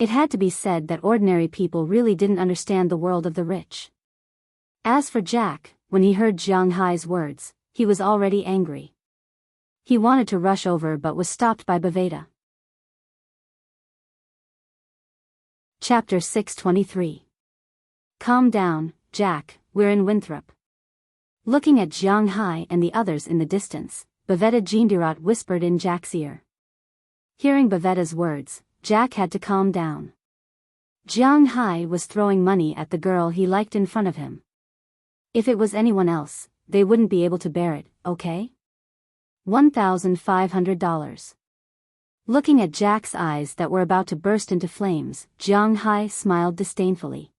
It had to be said that ordinary people really didn't understand the world of the rich. As for Jack, when he heard Jiang Hai's words, he was already angry. He wanted to rush over but was stopped by Baveda. Chapter 623. Calm down, Jack, we're in Winthrop. Looking at Jiang Hai and the others in the distance, Baveda Jindirat whispered in Jack's ear. Hearing Baveda's words, Jack had to calm down. Jiang Hai was throwing money at the girl he liked in front of him. If it was anyone else, they wouldn't be able to bear it, okay? $1,500. Looking at Jack's eyes that were about to burst into flames, Jiang Hai smiled disdainfully.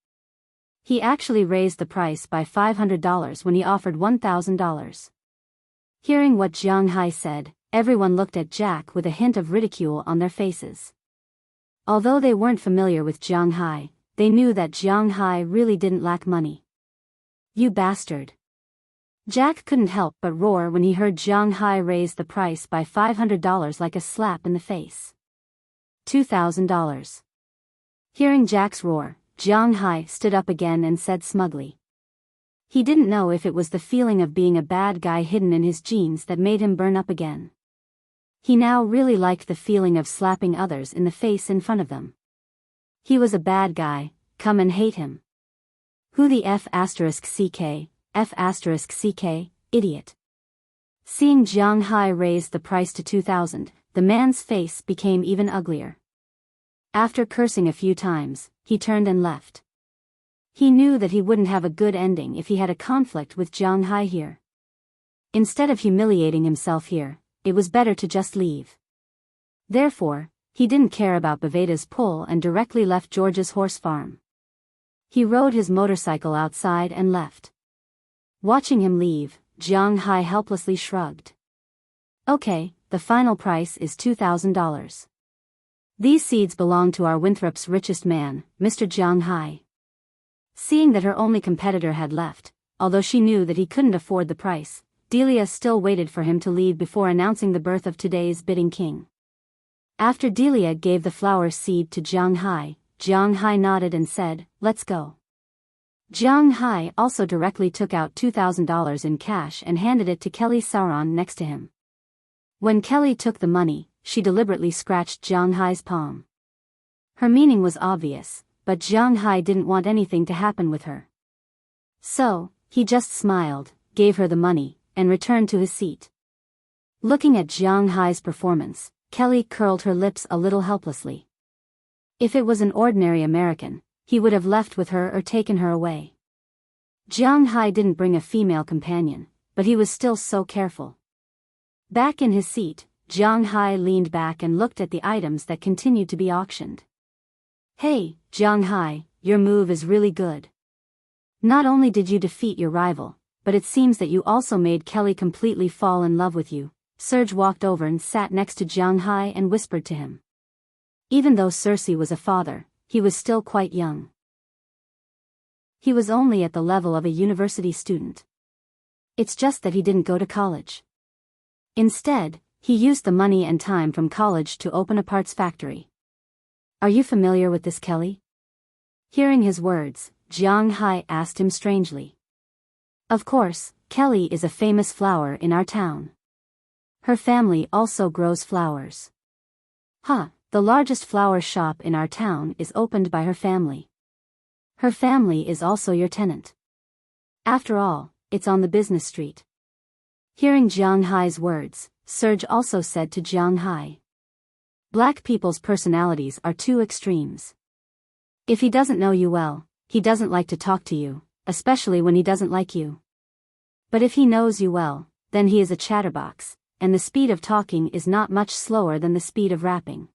He actually raised the price by $500 when he offered $1,000. Hearing what Jiang Hai said, everyone looked at Jack with a hint of ridicule on their faces. Although they weren't familiar with Jiang Hai, they knew that Jiang Hai really didn't lack money. You bastard! Jack couldn't help but roar when he heard Jiang Hai raise the price by $500 like a slap in the face. $2,000. Hearing Jack's roar, Jiang Hai stood up again and said smugly. He didn't know if it was the feeling of being a bad guy hidden in his genes that made him burn up again. He now really liked the feeling of slapping others in the face in front of them. He was a bad guy, come and hate him. Who the F***CK, idiot. Seeing Jiang Hai raise the price to $2,000, the man's face became even uglier. After cursing a few times, he turned and left. He knew that he wouldn't have a good ending if he had a conflict with Jiang Hai here. Instead of humiliating himself here, it was better to just leave. Therefore, he didn't care about Baveda's pull and directly left George's horse farm. He rode his motorcycle outside and left. Watching him leave, Jiang Hai helplessly shrugged. Okay, the final price is $2,000. These seeds belong to our Winthrop's richest man, Mr. Jiang Hai. Seeing that her only competitor had left, although she knew that he couldn't afford the price, Delia still waited for him to leave before announcing the birth of today's bidding king. After Delia gave the flower seed to Jiang Hai nodded and said, "Let's go." Jiang Hai also directly took out $2,000 in cash and handed it to Kelly Sauron next to him. When Kelly took the money, she deliberately scratched Jiang Hai's palm. Her meaning was obvious, but Jiang Hai didn't want anything to happen with her. So, he just smiled, gave her the money, and returned to his seat. Looking at Jiang Hai's performance, Kelly curled her lips a little helplessly. If it was an ordinary American, he would have left with her or taken her away. Jiang Hai didn't bring a female companion, but he was still so careful. Back in his seat, Jiang Hai leaned back and looked at the items that continued to be auctioned. Hey, Jiang Hai, your move is really good. Not only did you defeat your rival, but it seems that you also made Kelly completely fall in love with you. Serge walked over and sat next to Jiang Hai and whispered to him. Even though Cersei was a father, he was still quite young. He was only at the level of a university student. It's just that he didn't go to college. Instead, he used the money and time from college to open a parts factory. Are you familiar with this Kelly? Hearing his words, Jiang Hai asked him strangely. Of course, Kelly is a famous flower in our town. Her family also grows flowers. The largest flower shop in our town is opened by her family. Her family is also your tenant. After all, it's on the business street. Hearing Jiang Hai's words, Serge also said to Jiang Hai. Black people's personalities are two extremes. If he doesn't know you well, he doesn't like to talk to you, especially when he doesn't like you. But if he knows you well, then he is a chatterbox, and the speed of talking is not much slower than the speed of rapping.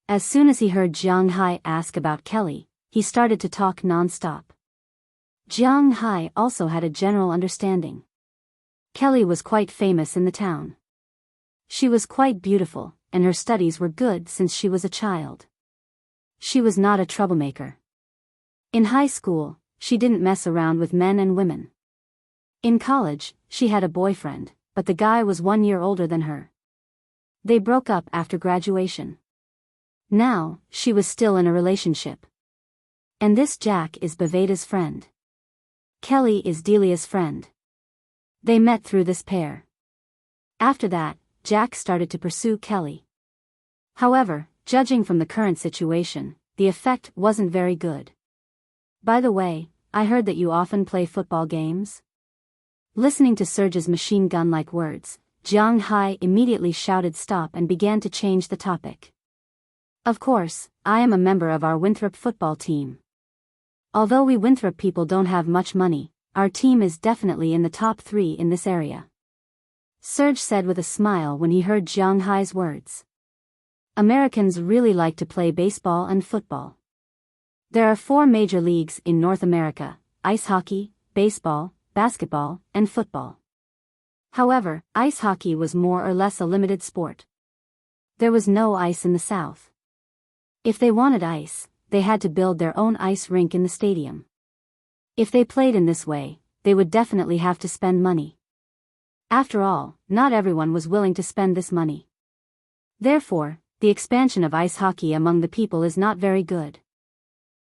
As soon as he heard Jiang Hai ask about Kelly, he started to talk non-stop. Jiang Hai also had a general understanding. Kelly was quite famous in the town. She was quite beautiful, and her studies were good since she was a child. She was not a troublemaker. In high school, she didn't mess around with men and women. In college, she had a boyfriend, but the guy was 1 year older than her. They broke up after graduation. Now, she was still in a relationship. And this Jack is Bavada's friend. Kelly is Delia's friend. They met through this pair. After that, Jack started to pursue Kelly. However, judging from the current situation, the effect wasn't very good. By the way, I heard that you often play football games? Listening to Serge's machine gun-like words, Jiang Hai immediately shouted stop and began to change the topic. Of course, I am a member of our Winthrop football team. Although we Winthrop people don't have much money, our team is definitely in the top 3 in this area. Serge said with a smile when he heard Jiang Hai's words. Americans really like to play baseball and football. There are 4 major leagues in North America: ice hockey, baseball, basketball, and football. However, ice hockey was more or less a limited sport. There was no ice in the South. If they wanted ice, they had to build their own ice rink in the stadium. If they played in this way, they would definitely have to spend money. After all, not everyone was willing to spend this money. Therefore, the expansion of ice hockey among the people is not very good.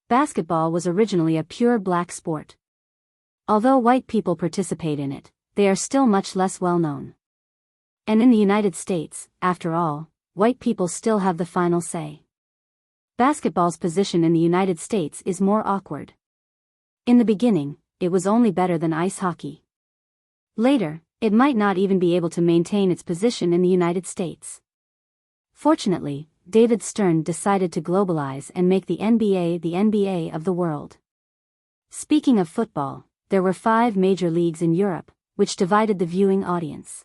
Basketball was originally a pure black sport. Although white people participate in it, they are still much less well known. And in the United States, after all, white people still have the final say. Basketball's position in the United States is more awkward. In the beginning, it was only better than ice hockey. Later, it might not even be able to maintain its position in the United States. Fortunately, David Stern decided to globalize and make the NBA of the world. Speaking of football, there were 5 major leagues in Europe, which divided the viewing audience.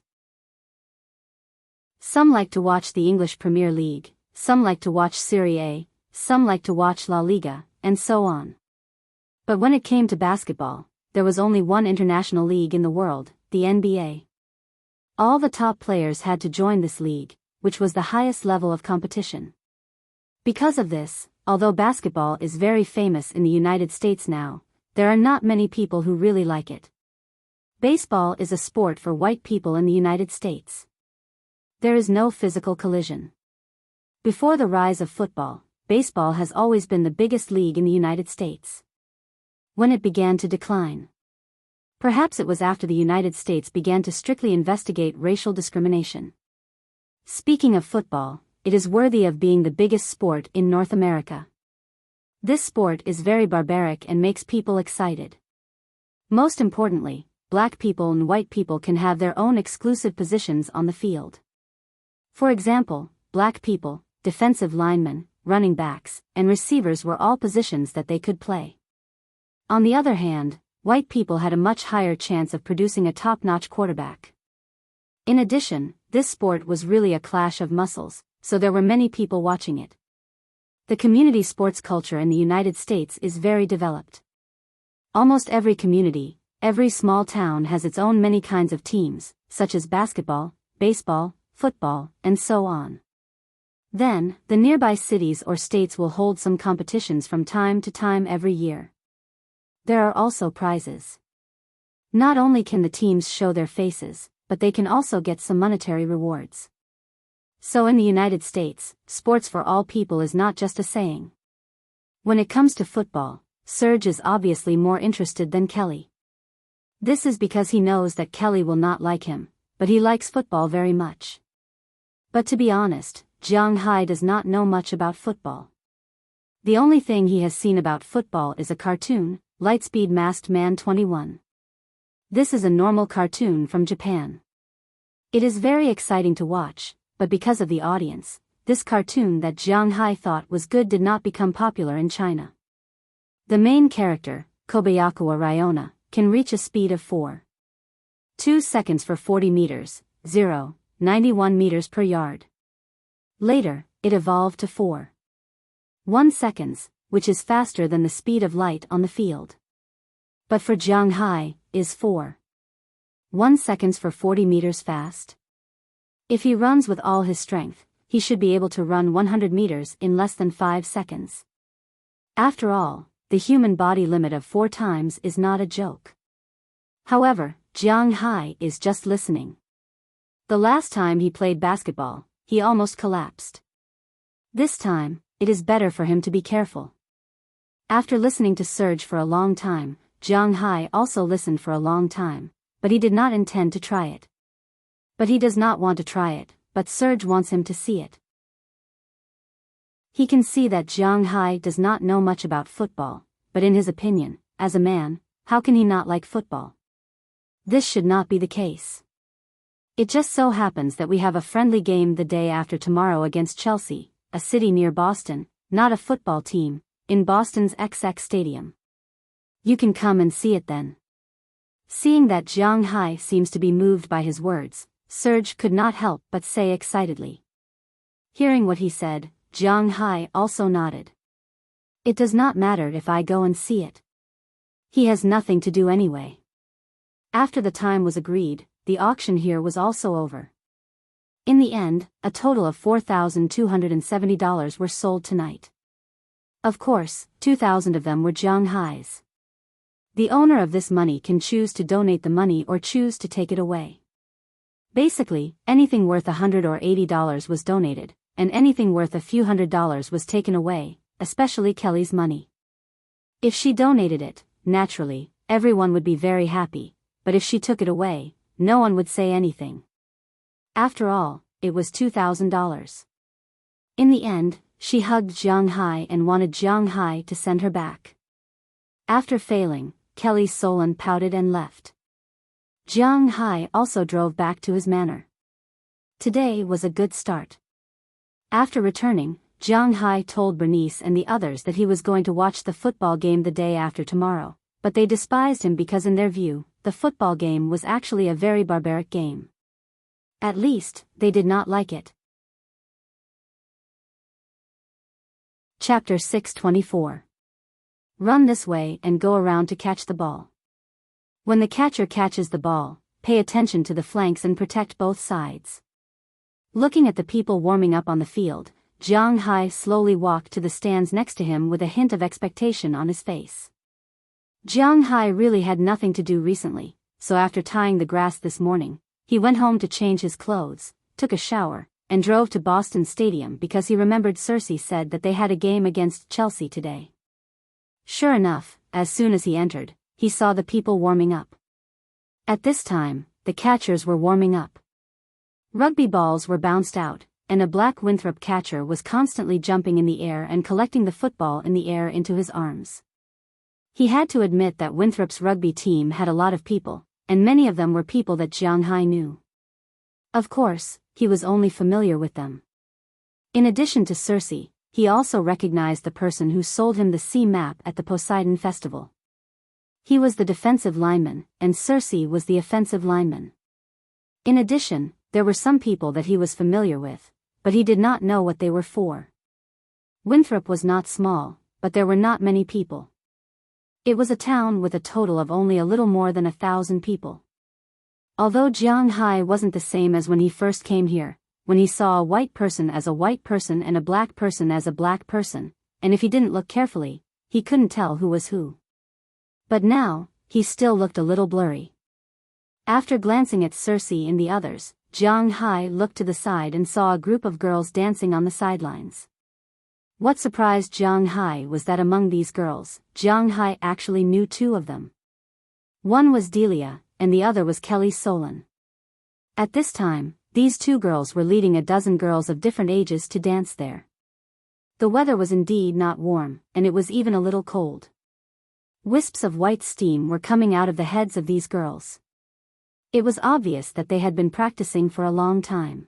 Some like to watch the English Premier League, some like to watch Serie A, some like to watch La Liga, and so on. But when it came to basketball, there was only one international league in the world, the NBA. All the top players had to join this league, which was the highest level of competition. Because of this, although basketball is very famous in the United States now, there are not many people who really like it. Baseball is a sport for white people in the United States. There is no physical collision. Before the rise of football, baseball has always been the biggest league in the United States. When it began to decline. Perhaps it was after the United States began to strictly investigate racial discrimination. Speaking of football, it is worthy of being the biggest sport in North America. This sport is very barbaric and makes people excited. Most importantly, black people and white people can have their own exclusive positions on the field. For example, black people, defensive linemen, running backs, and receivers were all positions that they could play. On the other hand, white people had a much higher chance of producing a top-notch quarterback. In addition, this sport was really a clash of muscles, so there were many people watching it. The community sports culture in the United States is very developed. Almost every community, every small town has its own many kinds of teams, such as basketball, baseball, football, and so on. Then, the nearby cities or states will hold some competitions from time to time every year. There are also prizes. Not only can the teams show their faces, but they can also get some monetary rewards. So in the United States, sports for all people is not just a saying. When it comes to football, Serge is obviously more interested than Kelly. This is because he knows that Kelly will not like him, but he likes football very much. But to be honest, Jiang Hai does not know much about football. The only thing he has seen about football is a cartoon, Lightspeed Masked Man 21. This is a normal cartoon from Japan. It is very exciting to watch, but because of the audience, this cartoon that Jiang Hai thought was good did not become popular in China. The main character, Kobayakawa Ryona, can reach a speed of 4.2 seconds for 40 meters, 0.91 meters per yard. Later, it evolved to 4.1 seconds, which is faster than the speed of light on the field. But for Jiang Hai, is 4.1 seconds for 40 meters fast? If he runs with all his strength, he should be able to run 100 meters in less than 5 seconds. After all, the human body limit of 4 times is not a joke. However, Jiang Hai is just listening. The last time he played basketball, he almost collapsed. This time, it is better for him to be careful. After listening to Surge for a long time, Jiang Hai also listened for a long time, but he did not intend to try it. But he does not want to try it, but Surge wants him to see it. He can see that Jiang Hai does not know much about football, but in his opinion, as a man, how can he not like football? This should not be the case. It just so happens that we have a friendly game the day after tomorrow against Chelsea, a city near Boston, not a football team, in Boston's XX Stadium. You can come and see it then. Seeing that Jiang Hai seems to be moved by his words, Surge could not help but say excitedly. Hearing what he said, Jiang Hai also nodded. It does not matter if I go and see it. He has nothing to do anyway. After the time was agreed, the auction here was also over. In the end, a total of $4,270 were sold tonight. Of course, 2,000 of them were Jiang Hai's. The owner of this money can choose to donate the money or choose to take it away. Basically, anything worth $100 or $80 was donated, and anything worth a few $100s was taken away, especially Kelly's money. If she donated it, naturally, everyone would be very happy, but if she took it away, no one would say anything. After all, it was $2,000. In the end, she hugged Jiang Hai and wanted Jiang Hai to send her back. After failing, Kelly Solon pouted and left. Jiang Hai also drove back to his manor. Today was a good start. After returning, Jiang Hai told Bernice and the others that he was going to watch the football game the day after tomorrow, but they despised him because in their view, the football game was actually a very barbaric game. At least, they did not like it. Chapter 624. Run this way and go around to catch the ball. When the catcher catches the ball, pay attention to the flanks and protect both sides. Looking at the people warming up on the field, Jiang Hai slowly walked to the stands next to him with a hint of expectation on his face. Jiang Hai really had nothing to do recently, so after tying the grass this morning, he went home to change his clothes, took a shower, and drove to Boston Stadium because he remembered Cersei said that they had a game against Chelsea today. Sure enough, as soon as he entered, he saw the people warming up. At this time, the catchers were warming up. Rugby balls were bounced out, and a black Winthrop catcher was constantly jumping in the air and collecting the football in the air into his arms. He had to admit that Winthrop's rugby team had a lot of people, and many of them were people that Jiang Hai knew. Of course, he was only familiar with them. In addition to Cersei, he also recognized the person who sold him the sea map at the Poseidon Festival. He was the defensive lineman, and Cersei was the offensive lineman. In addition, there were some people that he was familiar with, but he did not know what they were for. Winthrop was not small, but there were not many people. It was a town with a total of only a little more than 1,000 people. Although Jiang Hai wasn't the same as when he first came here, when he saw a white person as a white person and a black person as a black person, and if he didn't look carefully, he couldn't tell who was who. But now, he still looked a little blurry. After glancing at Cersei and the others, Jiang Hai looked to the side and saw a group of girls dancing on the sidelines. What surprised Jiang Hai was that among these girls, Jiang Hai actually knew two of them. One was Delia, and the other was Kelly Solon. At this time, these two girls were leading a dozen girls of different ages to dance there. The weather was indeed not warm, and it was even a little cold. Wisps of white steam were coming out of the heads of these girls. It was obvious that they had been practicing for a long time.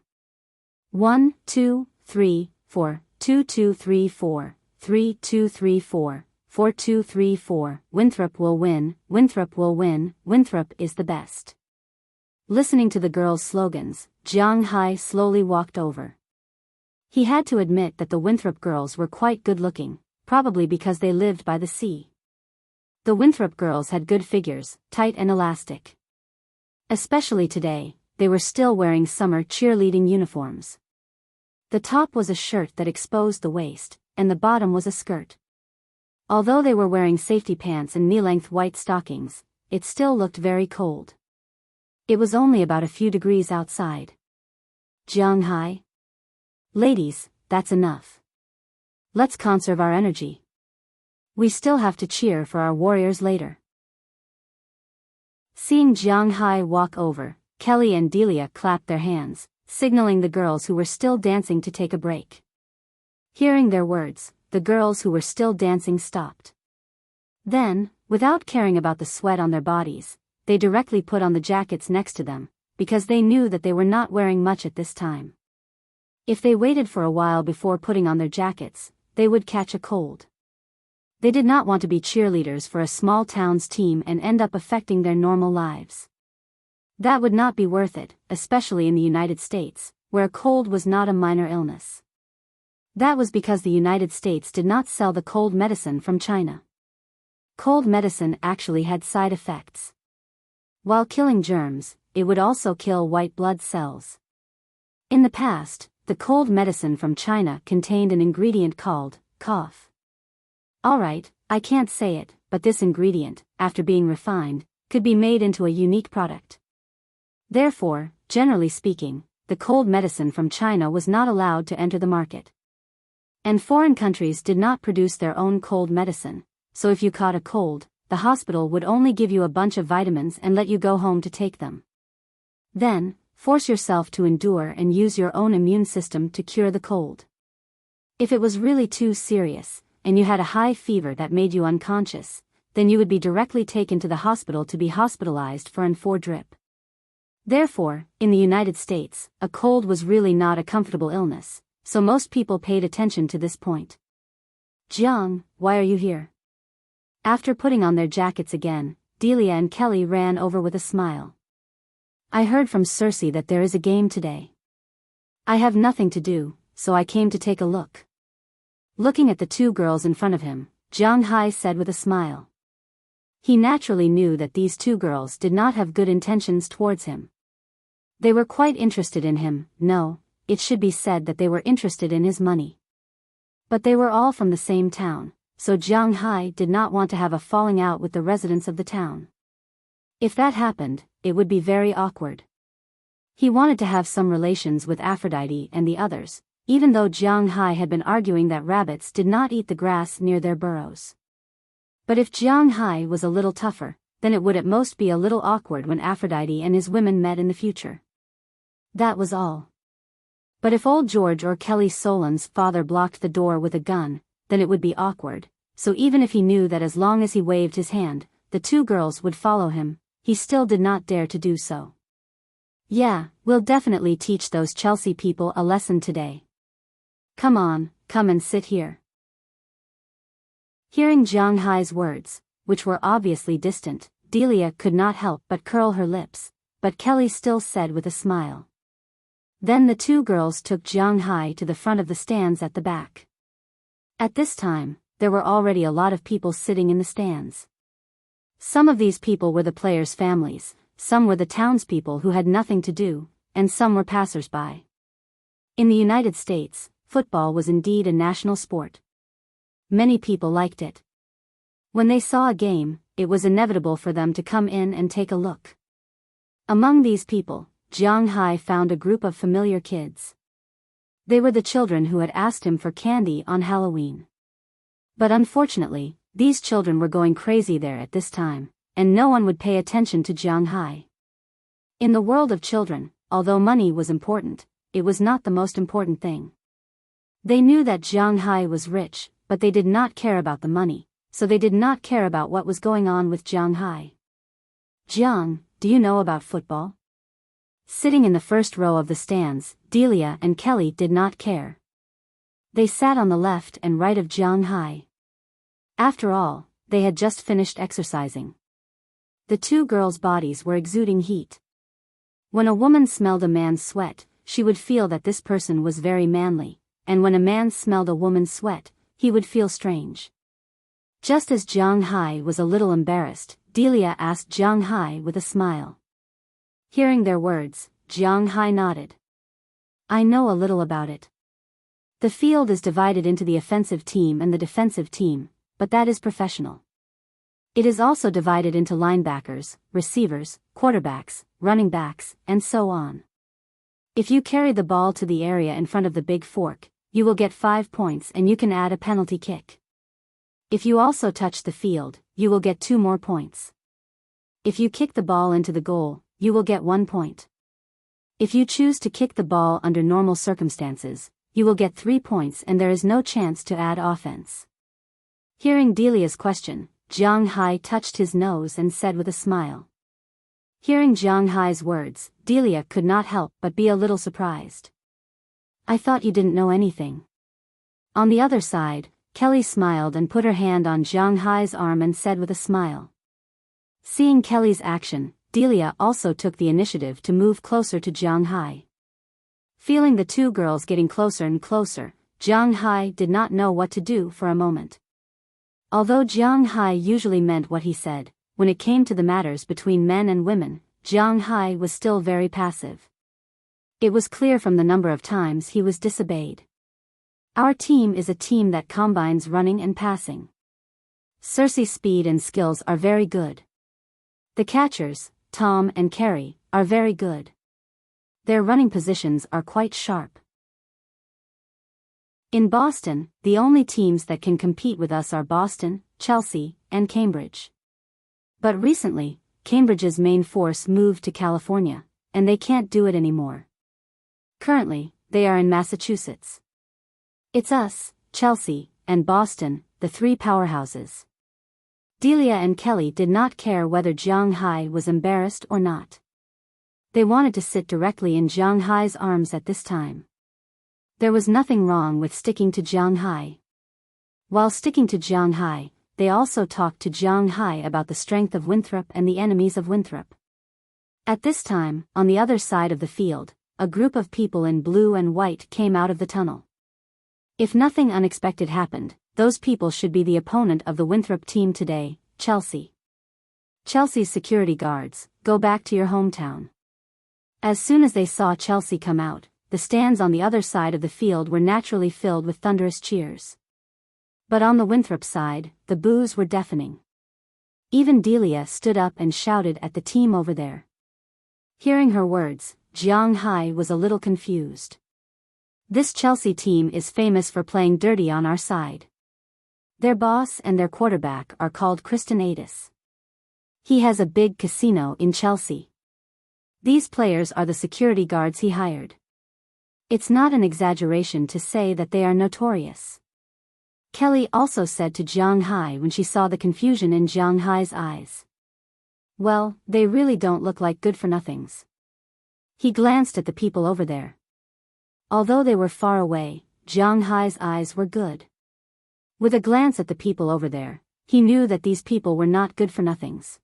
1, 2, 3, 4, 2, 2, 3, 4, 3, 2, 3, 4, 4, 2, 3, 4, Winthrop will win, Winthrop will win, Winthrop is the best. Listening to the girls' slogans, Jiang Hai slowly walked over. He had to admit that the Winthrop girls were quite good-looking, probably because they lived by the sea. The Winthrop girls had good figures, tight and elastic. Especially today, they were still wearing summer cheerleading uniforms. The top was a shirt that exposed the waist, and the bottom was a skirt. Although they were wearing safety pants and knee-length white stockings, it still looked very cold. It was only about a few degrees outside. Jiang Hai. Ladies, that's enough. Let's conserve our energy. We still have to cheer for our warriors later. Seeing Jiang Hai walk over, Kelly and Delia clapped their hands, signaling the girls who were still dancing to take a break. Hearing their words, the girls who were still dancing stopped. Then, without caring about the sweat on their bodies, they directly put on the jackets next to them, because they knew that they were not wearing much at this time. If they waited for a while before putting on their jackets, they would catch a cold. They did not want to be cheerleaders for a small town's team and end up affecting their normal lives. That would not be worth it, especially in the United States, where a cold was not a minor illness. That was because the United States did not sell the cold medicine from China. Cold medicine actually had side effects. While killing germs, it would also kill white blood cells. In the past, the cold medicine from China contained an ingredient called cough. Alright, I can't say it, but this ingredient, after being refined, could be made into a unique product. Therefore, generally speaking, the cold medicine from China was not allowed to enter the market. And foreign countries did not produce their own cold medicine, so if you caught a cold, the hospital would only give you a bunch of vitamins and let you go home to take them. Then, force yourself to endure and use your own immune system to cure the cold. If it was really too serious, and you had a high fever that made you unconscious, then you would be directly taken to the hospital to be hospitalized for an 4 drip. Therefore, in the United States, a cold was really not a comfortable illness, so most people paid attention to this point. Jiang, why are you here? After putting on their jackets again, Delia and Kelly ran over with a smile. I heard from Cersei that there is a game today. I have nothing to do, so I came to take a look. Looking at the 2 girls in front of him, Jiang Hai said with a smile. He naturally knew that these 2 girls did not have good intentions towards him. They were quite interested in him, no, it should be said that they were interested in his money. But they were all from the same town, so Jiang Hai did not want to have a falling out with the residents of the town. If that happened, it would be very awkward. He wanted to have some relations with Aphrodite and the others, even though Jiang Hai had been arguing that rabbits did not eat the grass near their burrows. But if Jiang Hai was a little tougher, then it would at most be a little awkward when Aphrodite and his women met in the future. That was all. But if old George or Kelly Solon's father blocked the door with a gun, then it would be awkward, so even if he knew that as long as he waved his hand, the 2 girls would follow him, he still did not dare to do so. Yeah, we'll definitely teach those Chelsea people a lesson today. Come on, come and sit here. Hearing Jiang Hai's words, which were obviously distant, Delia could not help but curl her lips, but Kelly still said with a smile. Then the 2 girls took Jiang Hai to the front of the stands at the back. At this time, there were already a lot of people sitting in the stands. Some of these people were the players' families, some were the townspeople who had nothing to do, and some were passers-by. In the United States, football was indeed a national sport. Many people liked it. When they saw a game, it was inevitable for them to come in and take a look. Among these people, Jiang Hai found a group of familiar kids. They were the children who had asked him for candy on Halloween. But unfortunately, these children were going crazy there at this time, and no one would pay attention to Jiang Hai. In the world of children, although money was important, it was not the most important thing. They knew that Jiang Hai was rich, but they did not care about the money, so they did not care about what was going on with Jiang Hai. Jiang, do you know about football? Sitting in the first row of the stands, Delia and Kelly did not care. They sat on the left and right of Jiang Hai. After all, they had just finished exercising. The 2 girls' bodies were exuding heat. When a woman smelled a man's sweat, she would feel that this person was very manly, and when a man smelled a woman's sweat, he would feel strange. Just as Jiang Hai was a little embarrassed, Delia asked Jiang Hai with a smile. Hearing their words, Jiang Hai nodded. I know a little about it. The field is divided into the offensive team and the defensive team, but that is professional. It is also divided into linebackers, receivers, quarterbacks, running backs, and so on. If you carry the ball to the area in front of the big fork, you will get 5 points and you can add a penalty kick. If you also touch the field, you will get 2 more points. If you kick the ball into the goal, you will get 1 point. If you choose to kick the ball under normal circumstances, you will get 3 points and there is no chance to add offense. Hearing Delia's question, Jiang Hai touched his nose and said with a smile. Hearing Jiang Hai's words, Delia could not help but be a little surprised. I thought you didn't know anything. On the other side, Kelly smiled and put her hand on Jiang Hai's arm and said with a smile. Seeing Kelly's action, Delia also took the initiative to move closer to Jiang Hai. Feeling the two girls getting closer and closer, Jiang Hai did not know what to do for a moment. Although Jiang Hai usually meant what he said, when it came to the matters between men and women, Jiang Hai was still very passive. It was clear from the number of times he was disobeyed. Our team is a team that combines running and passing. Cersei's speed and skills are very good. The catchers, Tom and Carrie, are very good. Their running positions are quite sharp. In Boston, the only teams that can compete with us are Boston, Chelsea, and Cambridge. But recently, Cambridge's main force moved to California, and they can't do it anymore. Currently, they are in Massachusetts. It's us, Chelsea, and Boston, the three powerhouses. Delia and Kelly did not care whether Jiang Hai was embarrassed or not. They wanted to sit directly in Jiang Hai's arms at this time. There was nothing wrong with sticking to Jiang Hai. While sticking to Jiang Hai, they also talked to Jiang Hai about the strength of Winthrop and the enemies of Winthrop. At this time, on the other side of the field, a group of people in blue and white came out of the tunnel. If nothing unexpected happened, those people should be the opponent of the Winthrop team today, Chelsea. Chelsea's security guards, go back to your hometown. As soon as they saw Chelsea come out, the stands on the other side of the field were naturally filled with thunderous cheers. But on the Winthrop side, the boos were deafening. Even Delia stood up and shouted at the team over there. Hearing her words, Jiang Hai was a little confused. This Chelsea team is famous for playing dirty on our side. Their boss and their quarterback are called Kristen Atis. He has a big casino in Chelsea. These players are the security guards he hired. It's not an exaggeration to say that they are notorious. Kelly also said to Jiang Hai when she saw the confusion in Jiang Hai's eyes. Well, they really don't look like good-for-nothings. He glanced at the people over there. Although they were far away, Jiang Hai's eyes were good. With a glance at the people over there, he knew that these people were not good-for-nothings.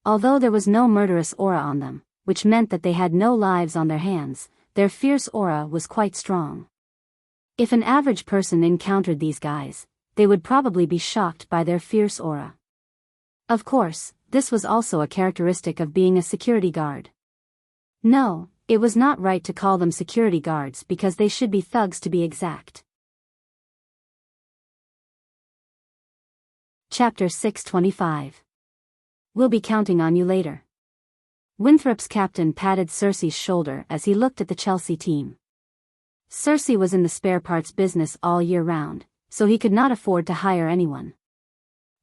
Although there was no murderous aura on them, which meant that they had no lives on their hands, their fierce aura was quite strong. If an average person encountered these guys, they would probably be shocked by their fierce aura. Of course, this was also a characteristic of being a security guard. No, it was not right to call them security guards because they should be thugs to be exact. Chapter 625. We'll be counting on you later. Winthrop's captain patted Cersei's shoulder as he looked at the Chelsea team. Cersei was in the spare parts business all year round, so he could not afford to hire anyone.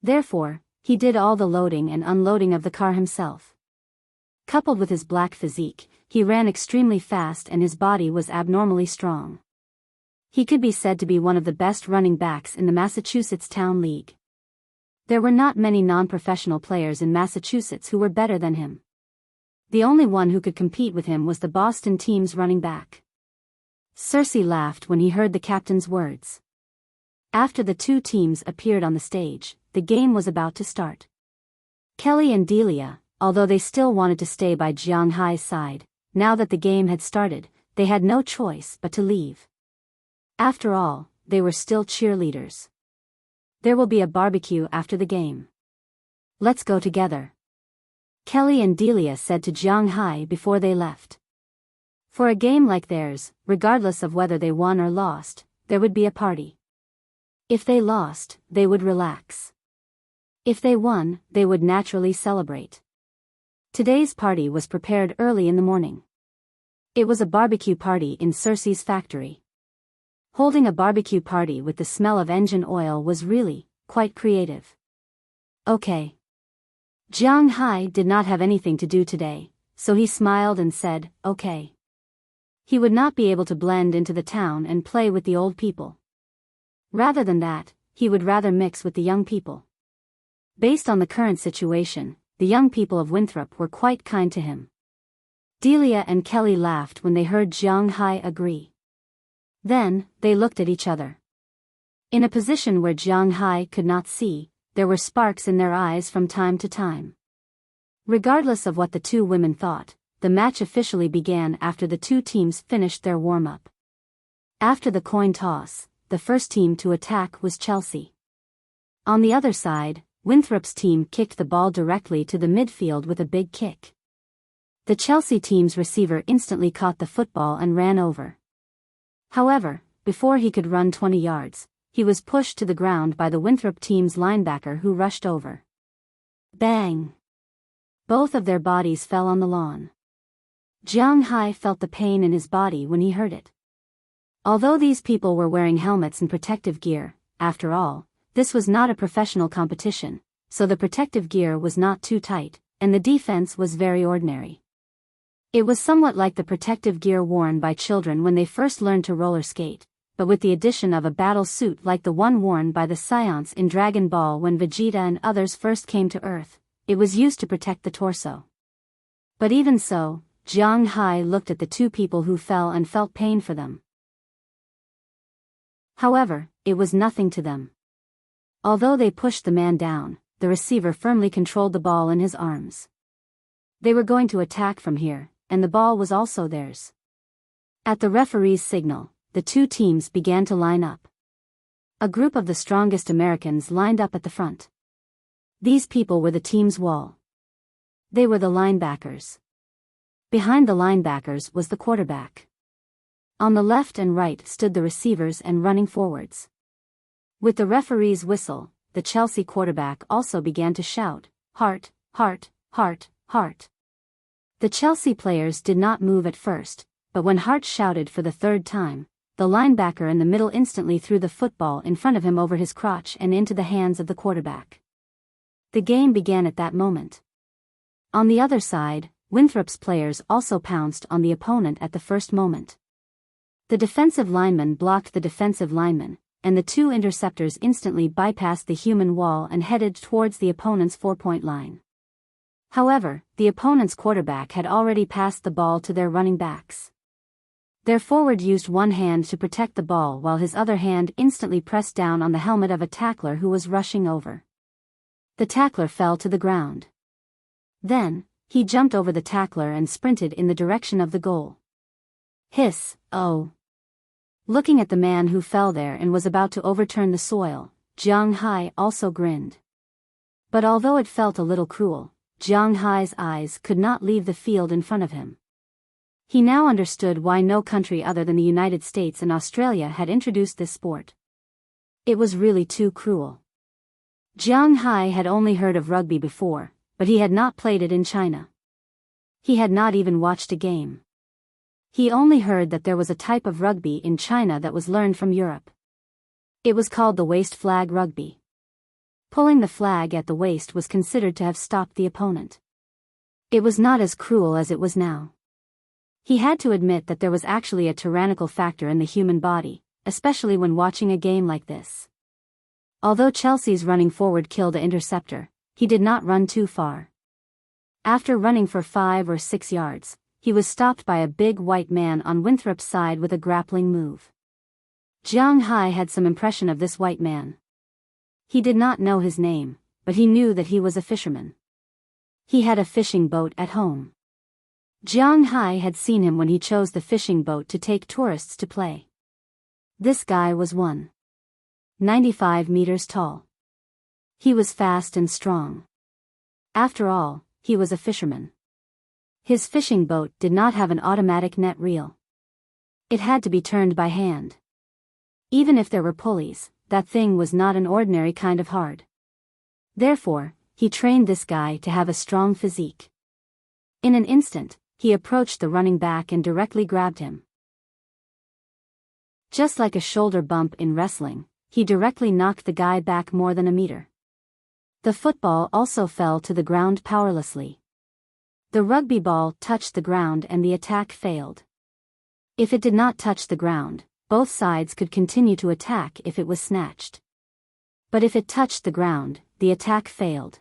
Therefore, he did all the loading and unloading of the car himself. Coupled with his black physique, he ran extremely fast and his body was abnormally strong. He could be said to be one of the best running backs in the Massachusetts Town League. There were not many non-professional players in Massachusetts who were better than him. The only one who could compete with him was the Boston team's running back. Cersei laughed when he heard the captain's words. After the two teams appeared on the stage, the game was about to start. Kelly and Delia, although they still wanted to stay by Jiang Hai's side, now that the game had started, they had no choice but to leave. After all, they were still cheerleaders. There will be a barbecue after the game. Let's go together, Kelly and Delia said to Jiang Hai before they left. For a game like theirs, regardless of whether they won or lost, there would be a party. If they lost, they would relax. If they won, they would naturally celebrate. Today's party was prepared early in the morning. It was a barbecue party in Circe's factory. Holding a barbecue party with the smell of engine oil was really quite creative. Okay. Jiang Hai did not have anything to do today, so he smiled and said, okay. He would not be able to blend into the town and play with the old people. Rather than that, he would rather mix with the young people. Based on the current situation, the young people of Winthrop were quite kind to him. Delia and Kelly laughed when they heard Jiang Hai agree. Then, they looked at each other. In a position where Jiang Hai could not see, there were sparks in their eyes from time to time. Regardless of what the two women thought, the match officially began after the two teams finished their warm-up. After the coin toss, the first team to attack was Chelsea. On the other side, Winthrop's team kicked the ball directly to the midfield with a big kick. The Chelsea team's receiver instantly caught the football and ran over. However, before he could run 20 yards, he was pushed to the ground by the Winthrop team's linebacker who rushed over. Bang! Both of their bodies fell on the lawn. Jiang Hai felt the pain in his body when he heard it. Although these people were wearing helmets and protective gear, after all, this was not a professional competition, so the protective gear was not too tight, and the defense was very ordinary. It was somewhat like the protective gear worn by children when they first learned to roller skate, but with the addition of a battle suit like the one worn by the Scions in Dragon Ball when Vegeta and others first came to Earth. It was used to protect the torso. But even so, Jiang Hai looked at the two people who fell and felt pain for them. However, it was nothing to them. Although they pushed the man down, the receiver firmly controlled the ball in his arms. They were going to attack from here, and the ball was also theirs. At the referee's signal, the two teams began to line up. A group of the strongest Americans lined up at the front. These people were the team's wall. They were the linebackers. Behind the linebackers was the quarterback. On the left and right stood the receivers and running forwards. With the referee's whistle, the Chelsea quarterback also began to shout, "Heart, heart, heart, heart." The Chelsea players did not move at first, but when Hart shouted for the third time, the linebacker in the middle instantly threw the football in front of him over his crotch and into the hands of the quarterback. The game began at that moment. On the other side, Winthrop's players also pounced on the opponent at the first moment. The defensive lineman blocked the defensive lineman, and the two interceptors instantly bypassed the human wall and headed towards the opponent's 4-point line. However, the opponent's quarterback had already passed the ball to their running backs. Their forward used one hand to protect the ball while his other hand instantly pressed down on the helmet of a tackler who was rushing over. The tackler fell to the ground. Then, he jumped over the tackler and sprinted in the direction of the goal. Hiss, oh! Looking at the man who fell there and was about to overturn the soil, Jiang Hai also grinned. But although it felt a little cruel, Jiang Hai's eyes could not leave the field in front of him. He now understood why no country other than the United States and Australia had introduced this sport. It was really too cruel. Jiang Hai had only heard of rugby before, but he had not played it in China. He had not even watched a game. He only heard that there was a type of rugby in China that was learned from Europe. It was called the waist flag rugby. Pulling the flag at the waist was considered to have stopped the opponent. It was not as cruel as it was now. He had to admit that there was actually a tyrannical factor in the human body, especially when watching a game like this. Although Chelsea's running forward killed the interceptor, he did not run too far. After running for 5 or 6 yards, he was stopped by a big white man on Winthrop's side with a grappling move. Jiang Hai had some impression of this white man. He did not know his name, but he knew that he was a fisherman. He had a fishing boat at home. Jiang Hai had seen him when he chose the fishing boat to take tourists to play. This guy was 1.95 meters tall. He was fast and strong. After all, he was a fisherman. His fishing boat did not have an automatic net reel. It had to be turned by hand. Even if there were pulleys, that thing was not an ordinary kind of hard. Therefore, he trained this guy to have a strong physique. In an instant, he approached the running back and directly grabbed him. Just like a shoulder bump in wrestling, he directly knocked the guy back more than a meter. The football also fell to the ground powerlessly. The rugby ball touched the ground and the attack failed. If it did not touch the ground, both sides could continue to attack if it was snatched. But if it touched the ground, the attack failed.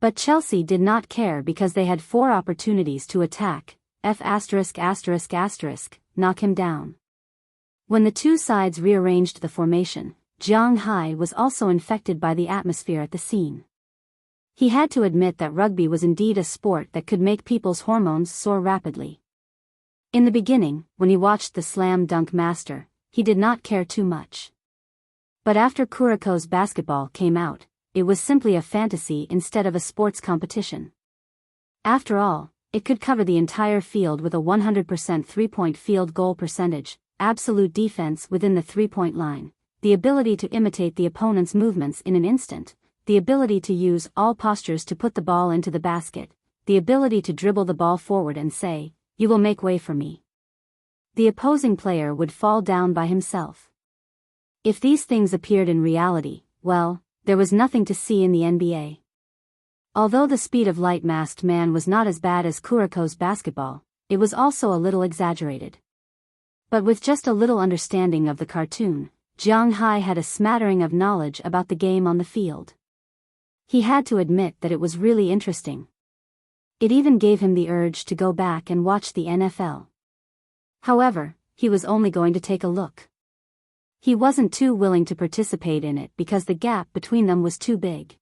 But Chelsea did not care because they had 4 opportunities to attack, knock him down. When the two sides rearranged the formation, Jiang Hai was also infected by the atmosphere at the scene. He had to admit that rugby was indeed a sport that could make people's hormones soar rapidly. In the beginning, when he watched the slam dunk master, he did not care too much. But after Kuriko's basketball came out, it was simply a fantasy instead of a sports competition. After all, it could cover the entire field with a 100% three-point field goal percentage, absolute defense within the three-point line, the ability to imitate the opponent's movements in an instant, the ability to use all postures to put the ball into the basket, the ability to dribble the ball forward and say, "You will make way for me." The opposing player would fall down by himself. If these things appeared in reality, well, there was nothing to see in the NBA. Although the speed of light masked man was not as bad as Kuriko's basketball, it was also a little exaggerated. But with just a little understanding of the cartoon, Jiang Hai had a smattering of knowledge about the game on the field. He had to admit that it was really interesting. It even gave him the urge to go back and watch the NFL. However, he was only going to take a look. He wasn't too willing to participate in it because the gap between them was too big.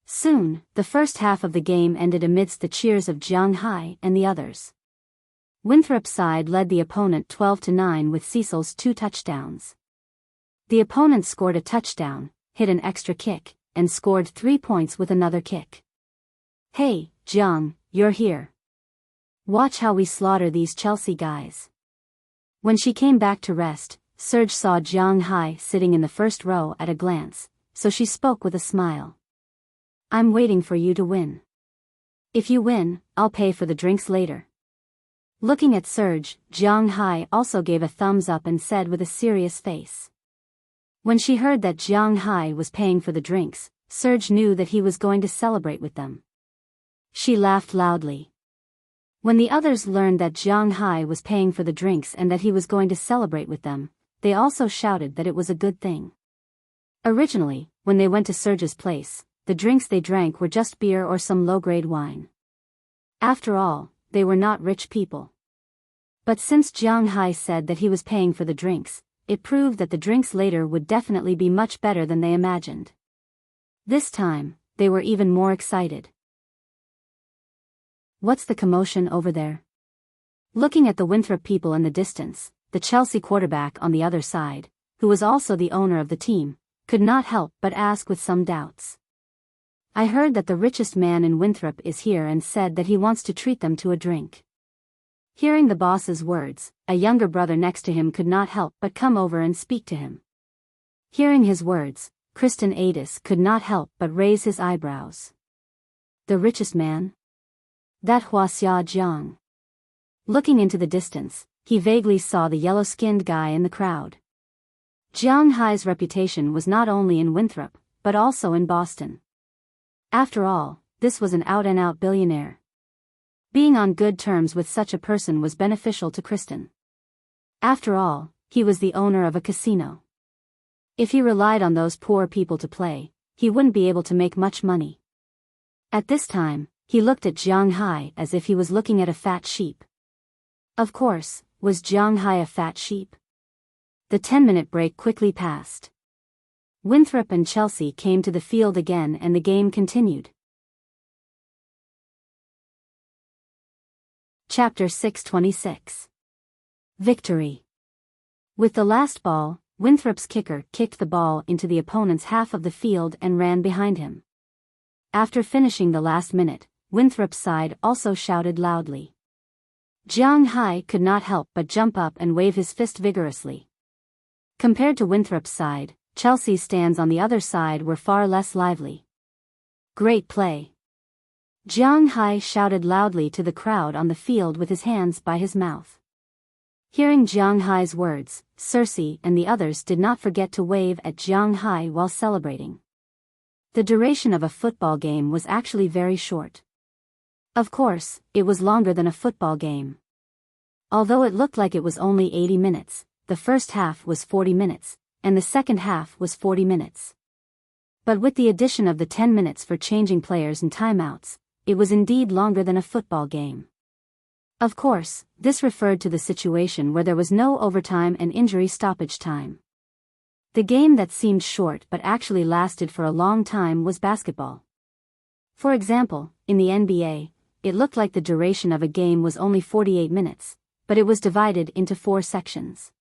Soon, the first half of the game ended amidst the cheers of Jiang Hai and the others. Winthrop's side led the opponent 12-9 with Cecil's 2 touchdowns. The opponent scored a touchdown, hit an extra kick, and scored 3 points with another kick. "Hey, Jiang, you're here. Watch how we slaughter these Chelsea guys." When she came back to rest, Serge saw Jiang Hai sitting in the first row at a glance, so she spoke with a smile. "I'm waiting for you to win. If you win, I'll pay for the drinks later." Looking at Serge, Jiang Hai also gave a thumbs up and said with a serious face. When she heard that Jiang Hai was paying for the drinks, Serge knew that he was going to celebrate with them. She laughed loudly. When the others learned that Jiang Hai was paying for the drinks and that he was going to celebrate with them, they also shouted that it was a good thing. Originally, when they went to Serge's place, the drinks they drank were just beer or some low-grade wine. After all, they were not rich people. But since Jiang Hai said that he was paying for the drinks, it proved that the drinks later would definitely be much better than they imagined. This time, they were even more excited. "What's the commotion over there?" Looking at the Winthrop people in the distance, the Chelsea quarterback on the other side, who was also the owner of the team, could not help but ask with some doubts. "I heard that the richest man in Winthrop is here and said that he wants to treat them to a drink." Hearing the boss's words, a younger brother next to him could not help but come over and speak to him. Hearing his words, Kristen Adis could not help but raise his eyebrows. "The richest man? That Huaxia Jiang." Looking into the distance, he vaguely saw the yellow-skinned guy in the crowd. Jiang Hai's reputation was not only in Winthrop, but also in Boston. After all, this was an out-and-out billionaire. Being on good terms with such a person was beneficial to Kristen. After all, he was the owner of a casino. If he relied on those poor people to play, he wouldn't be able to make much money. At this time, he looked at Jiang Hai as if he was looking at a fat sheep. Of course, was Jiang Hai a fat sheep? The 10-minute break quickly passed. Winthrop and Chelsea came to the field again and the game continued. Chapter 626. Victory. With the last ball, Winthrop's kicker kicked the ball into the opponent's half of the field and ran behind him. After finishing the last minute, Winthrop's side also shouted loudly. Jiang Hai could not help but jump up and wave his fist vigorously. Compared to Winthrop's side, Chelsea's stands on the other side were far less lively. "Great play. Jiang Hai shouted loudly to the crowd on the field with his hands by his mouth. Hearing Jiang Hai's words, Cersei and the others did not forget to wave at Jiang Hai while celebrating. The duration of a football game was actually very short. Of course, it was longer than a football game. Although it looked like it was only 80 minutes, the first half was 40 minutes, and the second half was 40 minutes. But with the addition of the 10 minutes for changing players and timeouts, it was indeed longer than a football game. Of course, this referred to the situation where there was no overtime and injury stoppage time. The game that seemed short but actually lasted for a long time was basketball. For example, in the NBA, it looked like the duration of a game was only 48 minutes, but it was divided into 4 sections.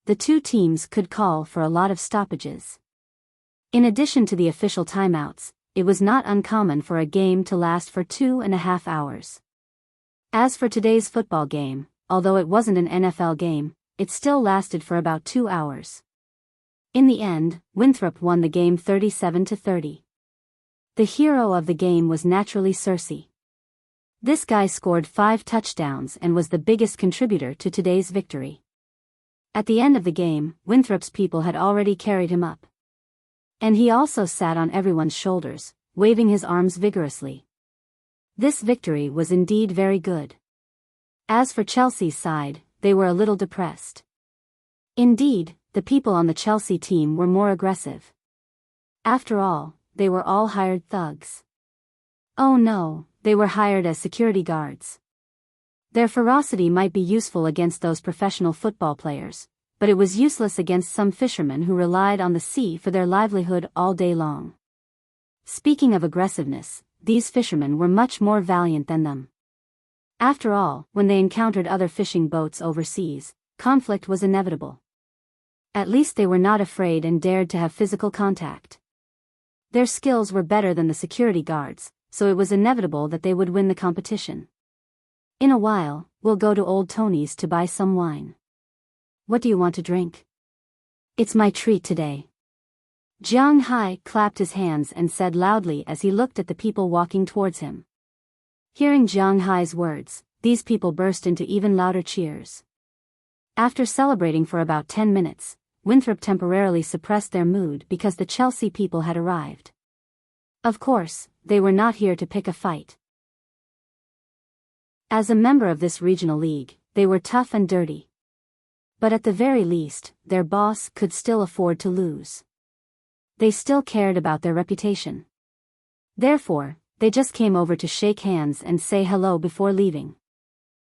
The two teams could call for a lot of stoppages. In addition to the official timeouts, it was not uncommon for a game to last for 2.5 hours. As for today's football game, although it wasn't an NFL game, it still lasted for about 2 hours. In the end, Winthrop won the game 37-30. The hero of the game was naturally Cersei. This guy scored 5 touchdowns and was the biggest contributor to today's victory. At the end of the game, Winthrop's people had already carried him up. And he also sat on everyone's shoulders, waving his arms vigorously. This victory was indeed very good. As for Chelsea's side, they were a little depressed. Indeed, the people on the Chelsea team were more aggressive. After all, they were all hired thugs. Oh no, they were hired as security guards. Their ferocity might be useful against those professional football players, but it was useless against some fishermen who relied on the sea for their livelihood all day long. Speaking of aggressiveness, these fishermen were much more valiant than them. After all, when they encountered other fishing boats overseas, conflict was inevitable. At least they were not afraid and dared to have physical contact. Their skills were better than the security guards, so it was inevitable that they would win the competition. In a while, we'll go to Old Tony's to buy some wine. What do you want to drink? It's my treat today. Jiang Hai clapped his hands and said loudly as he looked at the people walking towards him. Hearing Jiang Hai's words, these people burst into even louder cheers. After celebrating for about 10 minutes, Winthrop temporarily suppressed their mood because the Chelsea people had arrived. Of course, they were not here to pick a fight. As a member of this regional league, they were tough and dirty. But at the very least, their boss could still afford to lose. They still cared about their reputation. Therefore, they just came over to shake hands and say hello before leaving.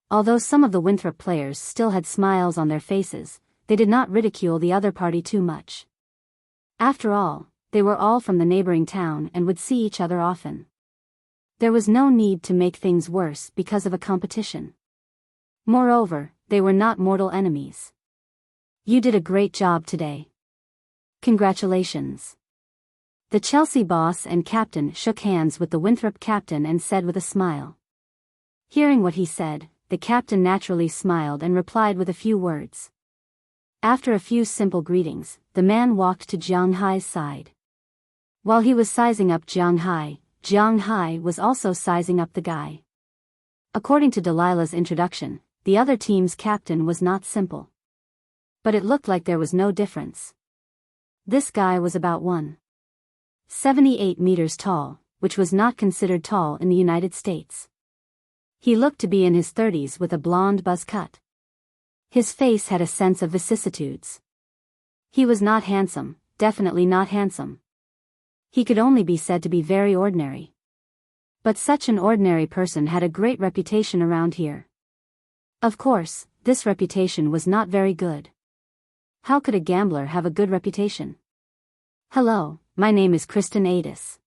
Although some of the Winthrop players still had smiles on their faces, they did not ridicule the other party too much. After all, they were all from the neighboring town and would see each other often. There was no need to make things worse because of a competition. Moreover, they were not mortal enemies. You did a great job today. Congratulations. The Chelsea boss and captain shook hands with the Winthrop captain and said with a smile. Hearing what he said, the captain naturally smiled and replied with a few words. After a few simple greetings, the man walked to Jiang Hai's side. While he was sizing up Jiang Hai was also sizing up the guy. According to Delilah's introduction, the other team's captain was not simple. But it looked like there was no difference. This guy was about 1.78 meters tall, which was not considered tall in the United States. He looked to be in his 30s with a blonde buzz cut. His face had a sense of vicissitudes. He was not handsome, definitely not handsome. He could only be said to be very ordinary. But such an ordinary person had a great reputation around here. Of course, this reputation was not very good. How could a gambler have a good reputation? Hello, my name is Kristen Adis.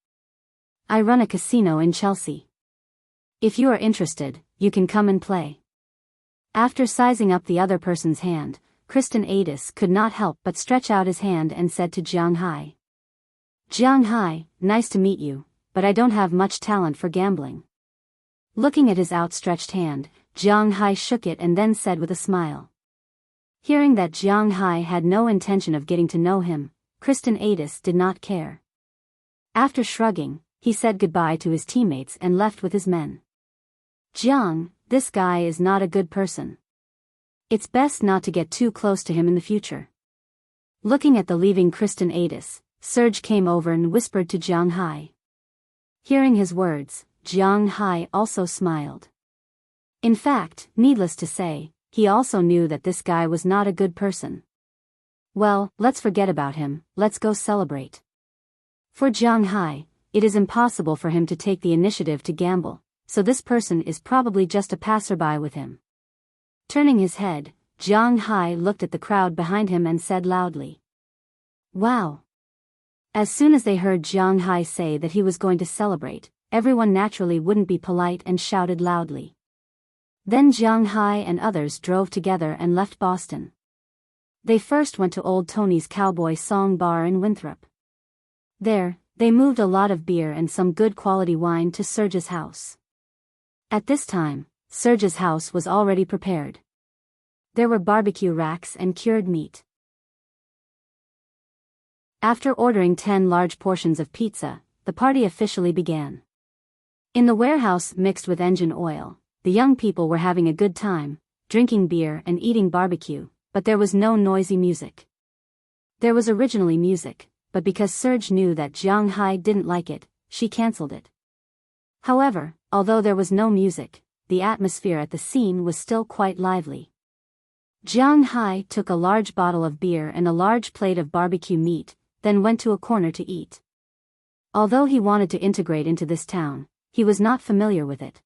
I run a casino in Chelsea. If you are interested, you can come and play. After sizing up the other person's hand, Kristen Adis could not help but stretch out his hand and said to Jiang Hai. Jiang Hai, nice to meet you, but I don't have much talent for gambling. Looking at his outstretched hand, Jiang Hai shook it and then said with a smile. Hearing that Jiang Hai had no intention of getting to know him, Kristen Adis did not care. After shrugging, he said goodbye to his teammates and left with his men. Jiang, this guy is not a good person. It's best not to get too close to him in the future. Looking at the leaving Kristen Adis, Serge came over and whispered to Jiang Hai. Hearing his words, Jiang Hai also smiled. In fact, needless to say, he also knew that this guy was not a good person. Well, let's forget about him, let's go celebrate. For Jiang Hai, it is impossible for him to take the initiative to gamble, so this person is probably just a passerby with him. Turning his head, Jiang Hai looked at the crowd behind him and said loudly, "Wow." As soon as they heard Jiang Hai say that he was going to celebrate, everyone naturally wouldn't be polite and shouted loudly. Then Jiang Hai and others drove together and left Boston. They first went to Old Tony's Cowboy Song Bar in Winthrop. There, they moved a lot of beer and some good quality wine to Serge's house. At this time, Serge's house was already prepared. There were barbecue racks and cured meat. After ordering 10 large portions of pizza, the party officially began. In the warehouse mixed with engine oil, the young people were having a good time, drinking beer and eating barbecue, but there was no noisy music. There was originally music, but because Serge knew that Jiang Hai didn't like it, she cancelled it. However, although there was no music, the atmosphere at the scene was still quite lively. Jiang Hai took a large bottle of beer and a large plate of barbecue meat, then went to a corner to eat. Although he wanted to integrate into this town, he was not familiar with it.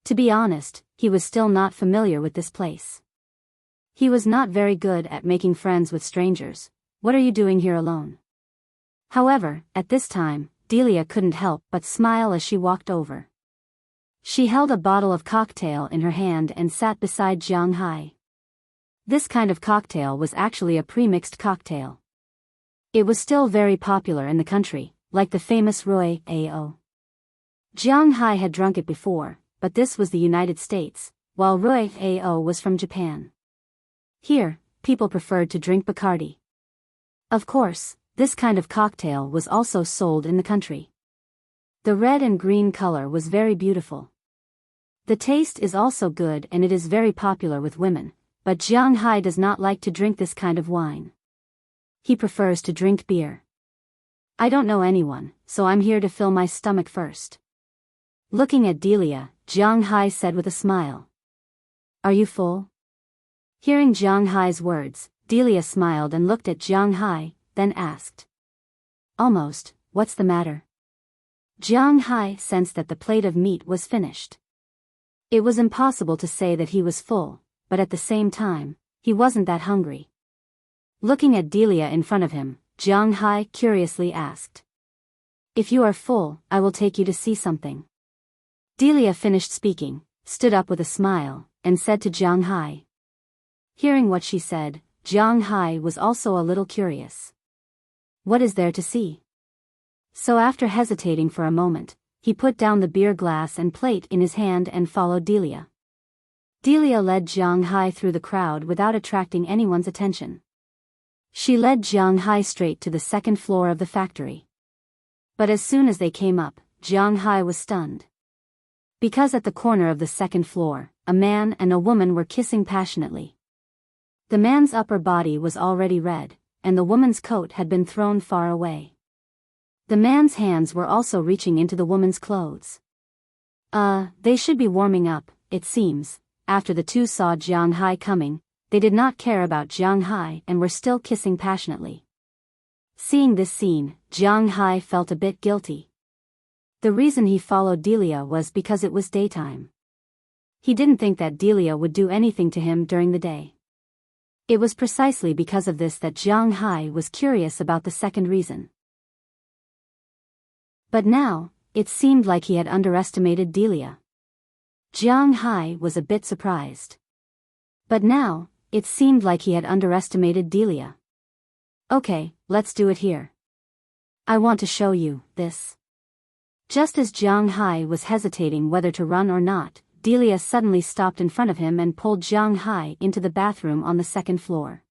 To be honest, he was still not familiar with this place. He was not very good at making friends with strangers. What are you doing here alone? However, at this time, Delia couldn't help but smile as she walked over. She held a bottle of cocktail in her hand and sat beside Jiang Hai. This kind of cocktail was actually a pre-mixed cocktail. It was still very popular in the country, like the famous Roy A.O. Jiang Hai had drunk it before, but this was the United States, while Roy A.O. was from Japan. Here, people preferred to drink Bacardi. Of course, this kind of cocktail was also sold in the country. The red and green color was very beautiful. The taste is also good and it is very popular with women, but Jiang Hai does not like to drink this kind of wine. He prefers to drink beer. I don't know anyone, so I'm here to fill my stomach first. Looking at Delia, Jiang Hai said with a smile. Are you full? Hearing Jiang Hai's words, Delia smiled and looked at Jiang Hai, then asked. Almost, what's the matter? Jiang Hai sensed that the plate of meat was finished. It was impossible to say that he was full, but at the same time, he wasn't that hungry. Looking at Delia in front of him, Jiang Hai curiously asked. If you are full, I will take you to see something. Delia finished speaking, stood up with a smile, and said to Jiang Hai. Hearing what she said, Jiang Hai was also a little curious. What is there to see? So after hesitating for a moment, he put down the beer glass and plate in his hand and followed Delia. Delia led Jiang Hai through the crowd without attracting anyone's attention. She led Jiang Hai straight to the second floor of the factory. But as soon as they came up, Jiang Hai was stunned. Because at the corner of the second floor, a man and a woman were kissing passionately. The man's upper body was already red, and the woman's coat had been thrown far away. The man's hands were also reaching into the woman's clothes. They should be warming up, it seems. After the two saw Jiang Hai coming, they did not care about Jiang Hai and were still kissing passionately. Seeing this scene, Jiang Hai felt a bit guilty. The reason he followed Delia was because it was daytime. He didn't think that Delia would do anything to him during the day. It was precisely because of this that Jiang Hai was curious about the second reason. But now, it seemed like he had underestimated Delia. Jiang Hai was a bit surprised. But now, it seemed like he had underestimated Delia. Okay, let's do it here. I want to show you this. Just as Jiang Hai was hesitating whether to run or not, Delia suddenly stopped in front of him and pulled Jiang Hai into the bathroom on the second floor.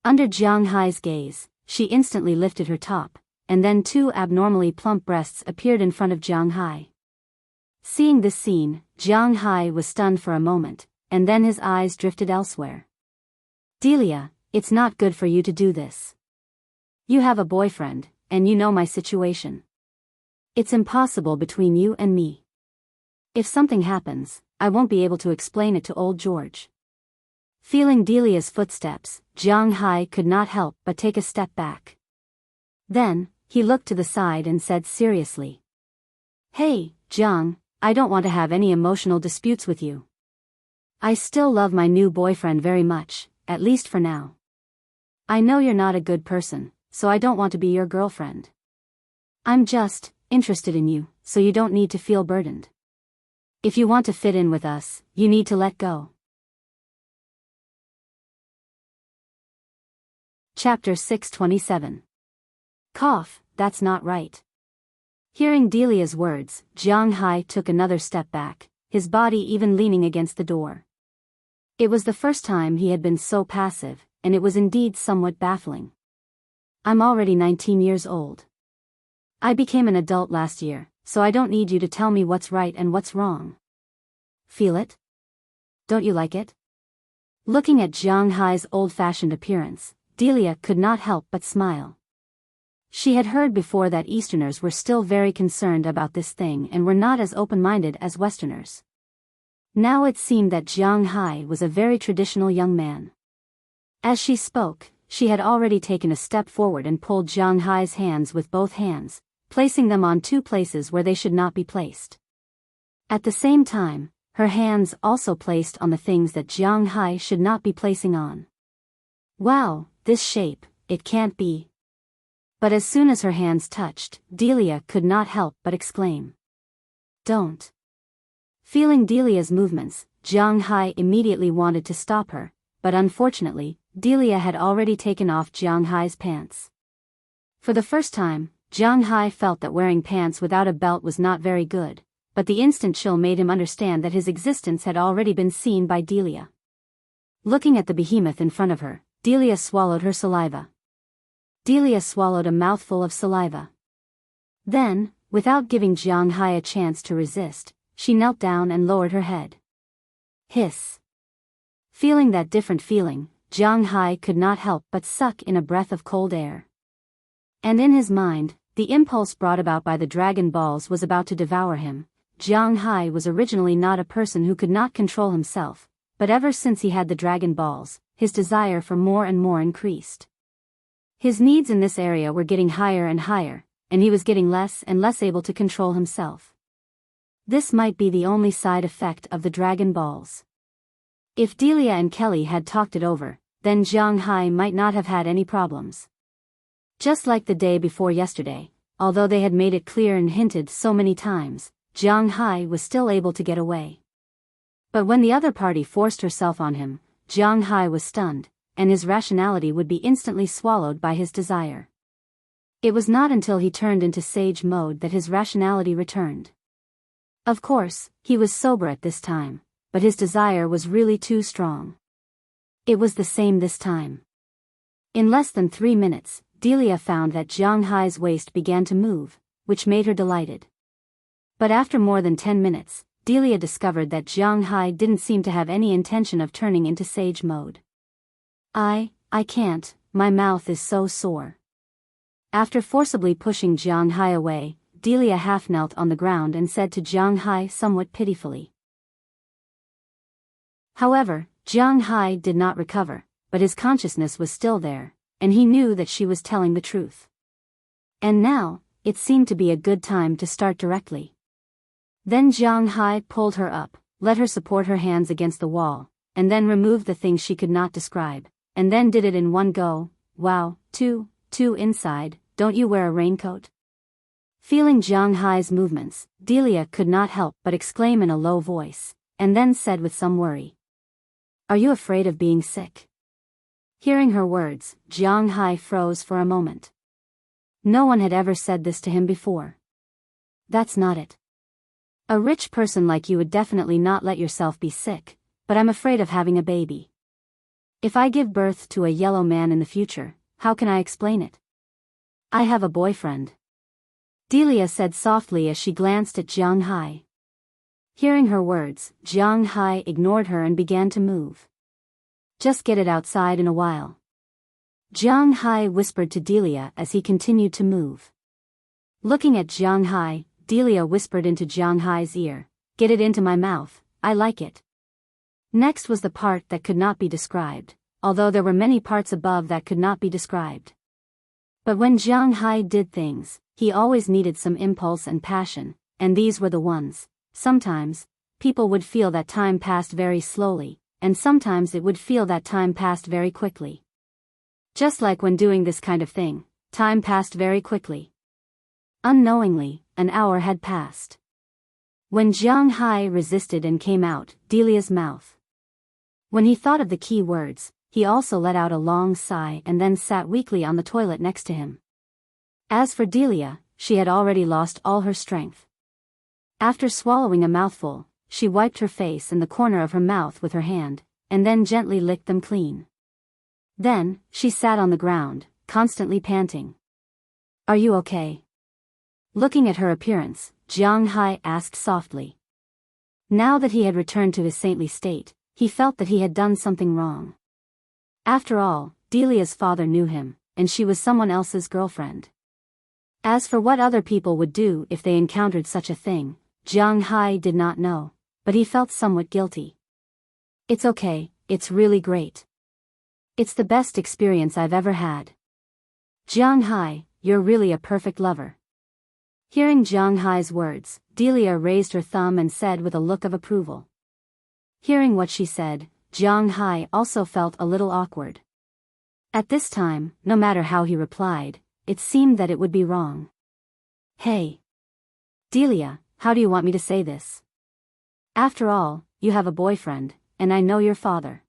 Under Jiang Hai's gaze, she instantly lifted her top, and then two abnormally plump breasts appeared in front of Jiang Hai. Seeing this scene, Jiang Hai was stunned for a moment, and then his eyes drifted elsewhere. Delia, it's not good for you to do this. You have a boyfriend, and you know my situation. It's impossible between you and me. If something happens, I won't be able to explain it to old George. Feeling Delia's footsteps, Jiang Hai could not help but take a step back. Then, he looked to the side and said seriously. Hey, Jiang, I don't want to have any emotional disputes with you. I still love my new boyfriend very much, at least for now. I know you're not a good person, so I don't want to be your girlfriend. I'm just interested in you, so you don't need to feel burdened. If you want to fit in with us, you need to let go. Chapter 627. Cough, that's not right. Hearing Delia's words, Jiang Hai took another step back, his body even leaning against the door. It was the first time he had been so passive, and it was indeed somewhat baffling. I'm already 19 years old. I became an adult last year, so I don't need you to tell me what's right and what's wrong. Feel it? Don't you like it? Looking at Jiang Hai's old-fashioned appearance, Delia could not help but smile. She had heard before that Easterners were still very concerned about this thing and were not as open-minded as Westerners. Now it seemed that Jiang Hai was a very traditional young man. As she spoke, she had already taken a step forward and pulled Jiang Hai's hands with both hands, placing them on two places where they should not be placed. At the same time, her hands also placed on the things that Jiang Hai should not be placing on. Wow, this shape, it can't be. But as soon as her hands touched, Delia could not help but exclaim. Don't. Feeling Delia's movements, Jiang Hai immediately wanted to stop her, but unfortunately, Delia had already taken off Jiang Hai's pants. For the first time, Jiang Hai felt that wearing pants without a belt was not very good, but the instant chill made him understand that his existence had already been seen by Delia. Looking at the behemoth in front of her, Delia swallowed her saliva. Delia swallowed a mouthful of saliva. Then, without giving Jiang Hai a chance to resist, she knelt down and lowered her head. Hiss. Feeling that different feeling, Jiang Hai could not help but suck in a breath of cold air. And in his mind, the impulse brought about by the dragon balls was about to devour him. Jiang Hai was originally not a person who could not control himself, but ever since he had the dragon balls, his desire for more and more increased. His needs in this area were getting higher and higher, and he was getting less and less able to control himself. This might be the only side effect of the dragon balls. If Delia and Kelly had talked it over, then Jiang Hai might not have had any problems. Just like the day before yesterday, although they had made it clear and hinted so many times, Jiang Hai was still able to get away. But when the other party forced herself on him, Jiang Hai was stunned, and his rationality would be instantly swallowed by his desire. It was not until he turned into sage mode that his rationality returned. Of course, he was sober at this time, but his desire was really too strong. It was the same this time. In less than 3 minutes, Delia found that Jiang Hai's waist began to move, which made her delighted. But after more than 10 minutes, Delia discovered that Jiang Hai didn't seem to have any intention of turning into sage mode. I can't, my mouth is so sore. After forcibly pushing Jiang Hai away, Delia half knelt on the ground and said to Jiang Hai somewhat pitifully. However, Jiang Hai did not recover, but his consciousness was still there, and he knew that she was telling the truth. And now, it seemed to be a good time to start directly. Then Jiang Hai pulled her up, let her support her hands against the wall, and then removed the things she could not describe, and then did it in one go. Wow, two inside, don't you wear a raincoat? Feeling Jiang Hai's movements, Delia could not help but exclaim in a low voice, and then said with some worry. Are you afraid of being sick? Hearing her words, Jiang Hai froze for a moment. No one had ever said this to him before. That's not it. A rich person like you would definitely not let yourself be sick, but I'm afraid of having a baby. If I give birth to a yellow man in the future, how can I explain it? I have a boyfriend, Delia said softly as she glanced at Jiang Hai. Hearing her words, Jiang Hai ignored her and began to move. Just get it outside in a while, Jiang Hai whispered to Delia as he continued to move. Looking at Jiang Hai, Delia whispered into Jiang Hai's ear, get it into my mouth, I like it. Next was the part that could not be described, although there were many parts above that could not be described. But when Jiang Hai did things, he always needed some impulse and passion, and these were the ones. Sometimes, people would feel that time passed very slowly, and sometimes it would feel that time passed very quickly. Just like when doing this kind of thing, time passed very quickly. Unknowingly, an hour had passed. When Jiang Hai resisted and came out, Delia's mouth. When he thought of the key words, he also let out a long sigh and then sat weakly on the toilet next to him. As for Delia, she had already lost all her strength. After swallowing a mouthful, she wiped her face and the corner of her mouth with her hand, and then gently licked them clean. Then, she sat on the ground, constantly panting. Are you okay? Looking at her appearance, Jiang Hai asked softly. Now that he had returned to his saintly state, he felt that he had done something wrong. After all, Delia's father knew him, and she was someone else's girlfriend. As for what other people would do if they encountered such a thing, Jiang Hai did not know, but he felt somewhat guilty. It's okay, it's really great. It's the best experience I've ever had. Jiang Hai, you're really a perfect lover. Hearing Jiang Hai's words, Delia raised her thumb and said with a look of approval. Hearing what she said, Jiang Hai also felt a little awkward. At this time, no matter how he replied, it seemed that it would be wrong. Hey, Delia, how do you want me to say this? After all, you have a boyfriend, and I know your father.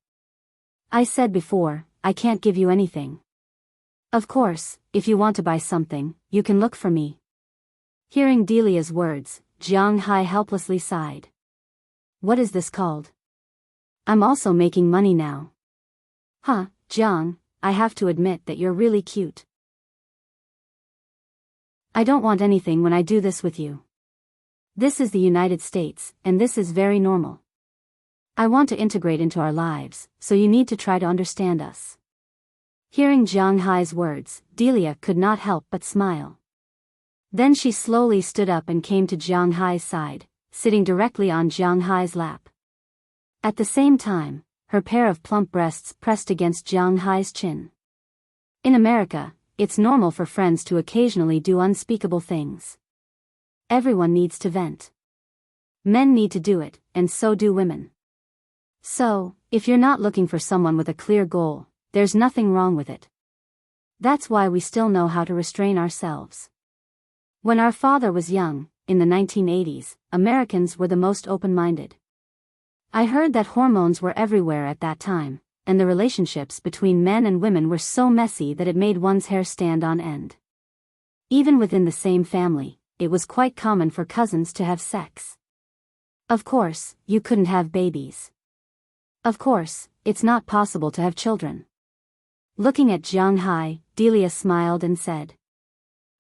I said before, I can't give you anything. Of course, if you want to buy something, you can look for me. Hearing Delia's words, Jiang Hai helplessly sighed. What is this called? I'm also making money now. Huh, Jiang, I have to admit that you're really cute. I don't want anything when I do this with you. This is the United States, and this is very normal. I want to integrate into our lives, so you need to try to understand us. Hearing Jiang Hai's words, Delia could not help but smile. Then she slowly stood up and came to Jiang Hai's side, sitting directly on Jiang Hai's lap. At the same time, her pair of plump breasts pressed against Jiang Hai's chin. In America, it's normal for friends to occasionally do unspeakable things. Everyone needs to vent. Men need to do it, and so do women. So, if you're not looking for someone with a clear goal, there's nothing wrong with it. That's why we still know how to restrain ourselves. When our father was young, in the 1980s, Americans were the most open-minded. I heard that hormones were everywhere at that time, and the relationships between men and women were so messy that it made one's hair stand on end. Even within the same family, it was quite common for cousins to have sex. Of course, you couldn't have babies. Of course, it's not possible to have children. Looking at Jiang Hai, Delia smiled and said.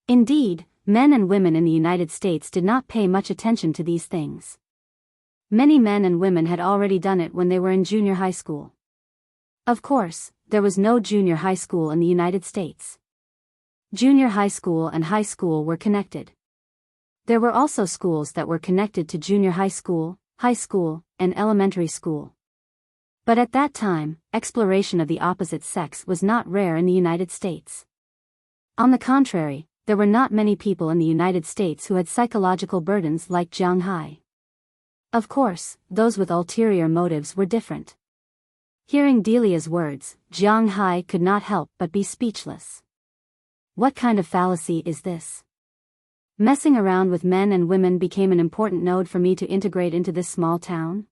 Indeed, men and women in the United States did not pay much attention to these things. Many men and women had already done it when they were in junior high school. Of course, there was no junior high school in the United States. Junior high school and high school were connected. There were also schools that were connected to junior high school, and elementary school. But at that time, exploration of the opposite sex was not rare in the United States. On the contrary, there were not many people in the United States who had psychological burdens like Jiang Hai. Of course, those with ulterior motives were different. Hearing Delia's words, Jiang Hai could not help but be speechless. What kind of fallacy is this? Messing around with men and women became an important node for me to integrate into this small town?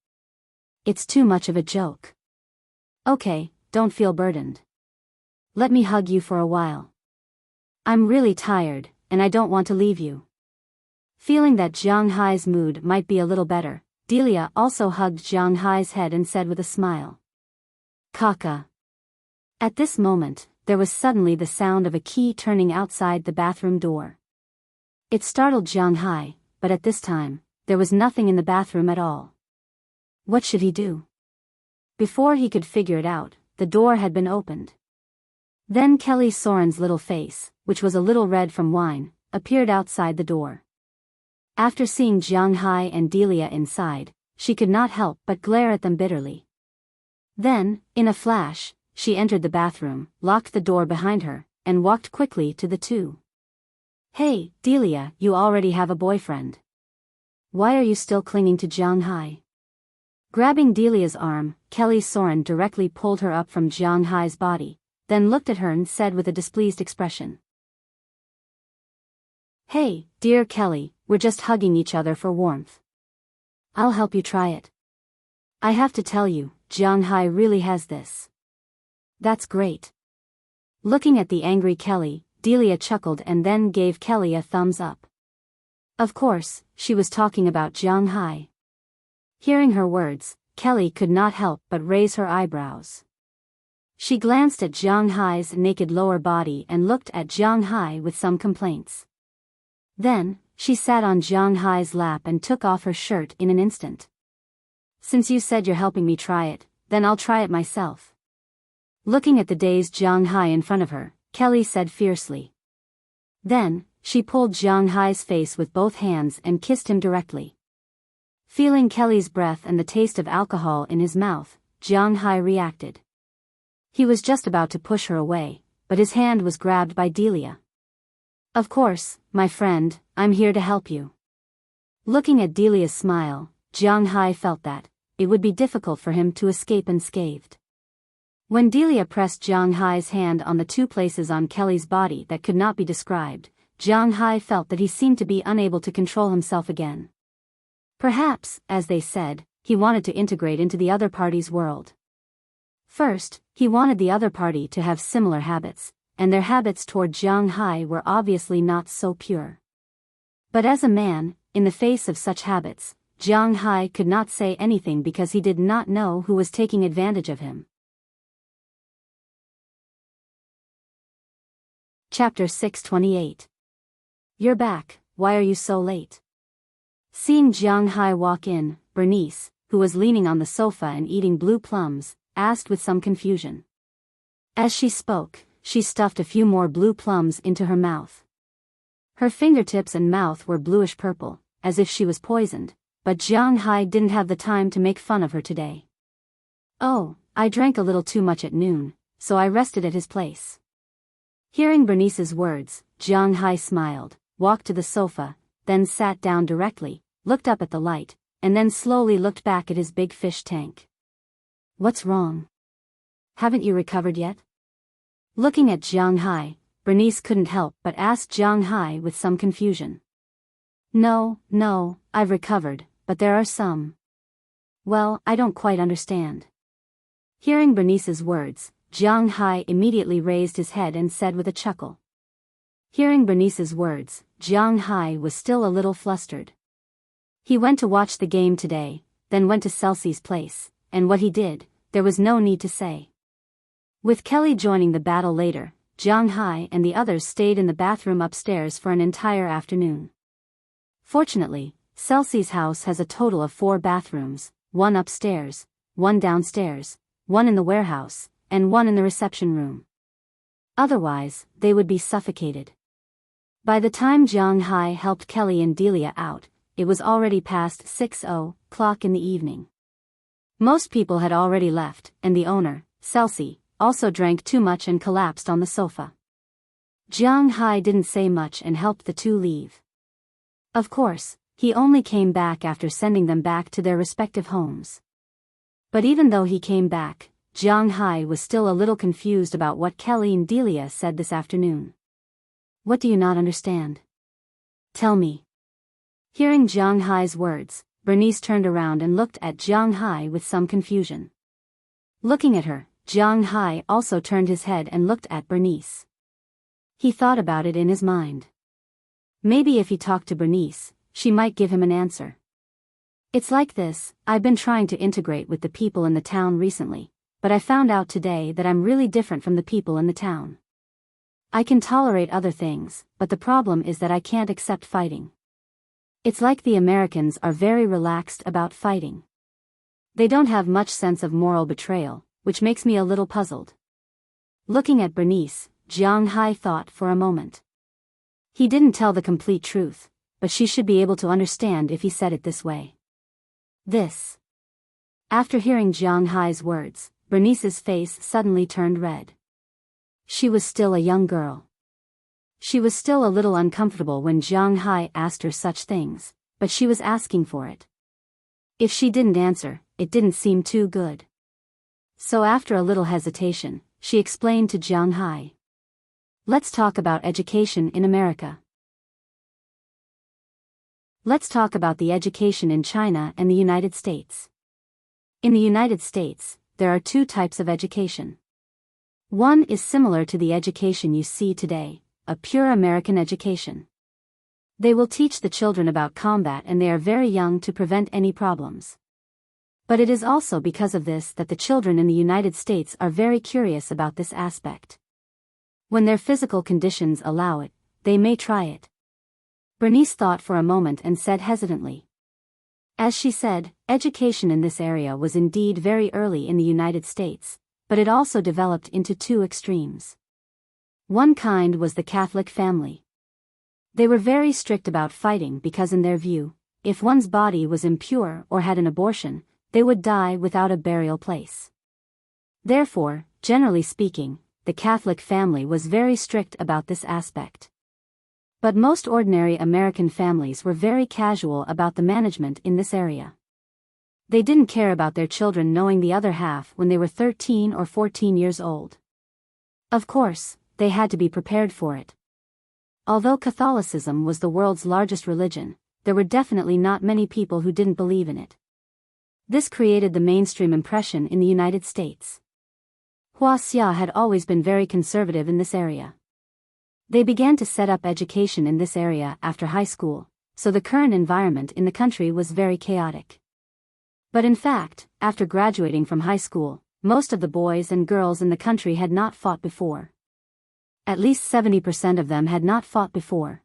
It's too much of a joke. Okay, don't feel burdened. Let me hug you for a while. I'm really tired, and I don't want to leave you. Feeling that Jiang Hai's mood might be a little better, Delia also hugged Jiang Hai's head and said with a smile. Kaka. At this moment, there was suddenly the sound of a key turning outside the bathroom door. It startled Jiang Hai, but at this time, there was nothing in the bathroom at all. What should he do? Before he could figure it out, the door had been opened. Then Kelly Soren's little face, which was a little red from wine, appeared outside the door. After seeing Jiang Hai and Delia inside, she could not help but glare at them bitterly. Then, in a flash, she entered the bathroom, locked the door behind her, and walked quickly to the two. "Hey, Delia, you already have a boyfriend. Why are you still clinging to Jiang Hai?" Grabbing Delia's arm, Kelly Soren directly pulled her up from Jiang Hai's body, then looked at her and said with a displeased expression. "Hey, dear Kelly, we're just hugging each other for warmth. I'll help you try it. I have to tell you, Jiang Hai really has this." "That's great." Looking at the angry Kelly, Delia chuckled and then gave Kelly a thumbs up. Of course, she was talking about Jiang Hai. Hearing her words, Kelly could not help but raise her eyebrows. She glanced at Jiang Hai's naked lower body and looked at Jiang Hai with some complaints. Then, she sat on Jiang Hai's lap and took off her shirt in an instant. "Since you said you're helping me try it, then I'll try it myself." Looking at the dazed Jiang Hai in front of her, Kelly said fiercely. Then, she pulled Jiang Hai's face with both hands and kissed him directly. Feeling Kelly's breath and the taste of alcohol in his mouth, Jiang Hai reacted. He was just about to push her away, but his hand was grabbed by Delia. "Of course, my friend, I'm here to help you." Looking at Delia's smile, Jiang Hai felt that it would be difficult for him to escape unscathed. When Delia pressed Jiang Hai's hand on the two places on Kelly's body that could not be described, Jiang Hai felt that he seemed to be unable to control himself again. Perhaps, as they said, he wanted to integrate into the other party's world. First, he wanted the other party to have similar habits, and their habits toward Jiang Hai were obviously not so pure. But as a man, in the face of such habits, Jiang Hai could not say anything because he did not know who was taking advantage of him. Chapter 628. "You're back, why are you so late?" Seeing Jiang Hai walk in, Bernice, who was leaning on the sofa and eating blue plums, asked with some confusion. As she spoke, she stuffed a few more blue plums into her mouth. Her fingertips and mouth were bluish purple, as if she was poisoned, but Jiang Hai didn't have the time to make fun of her today. "Oh, I drank a little too much at noon, so I rested at his place." Hearing Bernice's words, Jiang Hai smiled, walked to the sofa, then sat down directly, looked up at the light, and then slowly looked back at his big fish tank. "What's wrong? Haven't you recovered yet?" Looking at Jiang Hai, Bernice couldn't help but ask Jiang Hai with some confusion. No, I've recovered, but there are some. Well, I don't quite understand." Hearing Bernice's words, Jiang Hai immediately raised his head and said with a chuckle. Hearing Bernice's words, Jiang Hai was still a little flustered. He went to watch the game today, then went to Chelsea's place, and what he did, there was no need to say. With Kelly joining the battle later, Jiang Hai and the others stayed in the bathroom upstairs for an entire afternoon. Fortunately, Chelsea's house has a total of 4 bathrooms, 1 upstairs, 1 downstairs, 1 in the warehouse, and 1 in the reception room. Otherwise, they would be suffocated. By the time Jiang Hai helped Kelly and Delia out, it was already past 6:00 in the evening. Most people had already left, and the owner, Chelsea, also drank too much and collapsed on the sofa. Jiang Hai didn't say much and helped the two leave. Of course, he only came back after sending them back to their respective homes. But even though he came back, Jiang Hai was still a little confused about what Kelly and Delia said this afternoon. "What do you not understand? Tell me." Hearing Jiang Hai's words, Bernice turned around and looked at Jiang Hai with some confusion. Looking at her, Jiang Hai also turned his head and looked at Bernice. He thought about it in his mind. Maybe if he talked to Bernice, she might give him an answer. "It's like this, I've been trying to integrate with the people in the town recently, but I found out today that I'm really different from the people in the town. I can tolerate other things, but the problem is that I can't accept fighting. It's like the Americans are very relaxed about fighting. They don't have much sense of moral betrayal, which makes me a little puzzled." Looking at Bernice, Jiang Hai thought for a moment. He didn't tell the complete truth, but she should be able to understand if he said it this way. This. After hearing Jiang Hai's words, Bernice's face suddenly turned red. She was still a young girl. She was still a little uncomfortable when Jiang Hai asked her such things, but she was asking for it. If she didn't answer, it didn't seem too good. So after a little hesitation, she explained to Jiang Hai. "Let's talk about education in America. Let's talk about the education in China and the United States. In the United States, there are two types of education. One is similar to the education you see today, a pure American education. They will teach the children about combat and they are very young to prevent any problems. But it is also because of this that the children in the United States are very curious about this aspect. When their physical conditions allow it, they may try it." Bernice thought for a moment and said hesitantly. As she said, education in this area was indeed very early in the United States, but it also developed into two extremes. One kind was the Catholic family. They were very strict about fighting because in their view, if one's body was impure or had an abortion, they would die without a burial place. Therefore, generally speaking, the Catholic family was very strict about this aspect. But most ordinary American families were very casual about the management in this area. They didn't care about their children knowing the other half when they were 13 or 14 years old. Of course, they had to be prepared for it. Although Catholicism was the world's largest religion, there were definitely not many people who didn't believe in it. This created the mainstream impression in the United States. Huaxia had always been very conservative in this area. They began to set up education in this area after high school, so the current environment in the country was very chaotic. But in fact, after graduating from high school, most of the boys and girls in the country had not fought before. At least 70% of them had not fought before.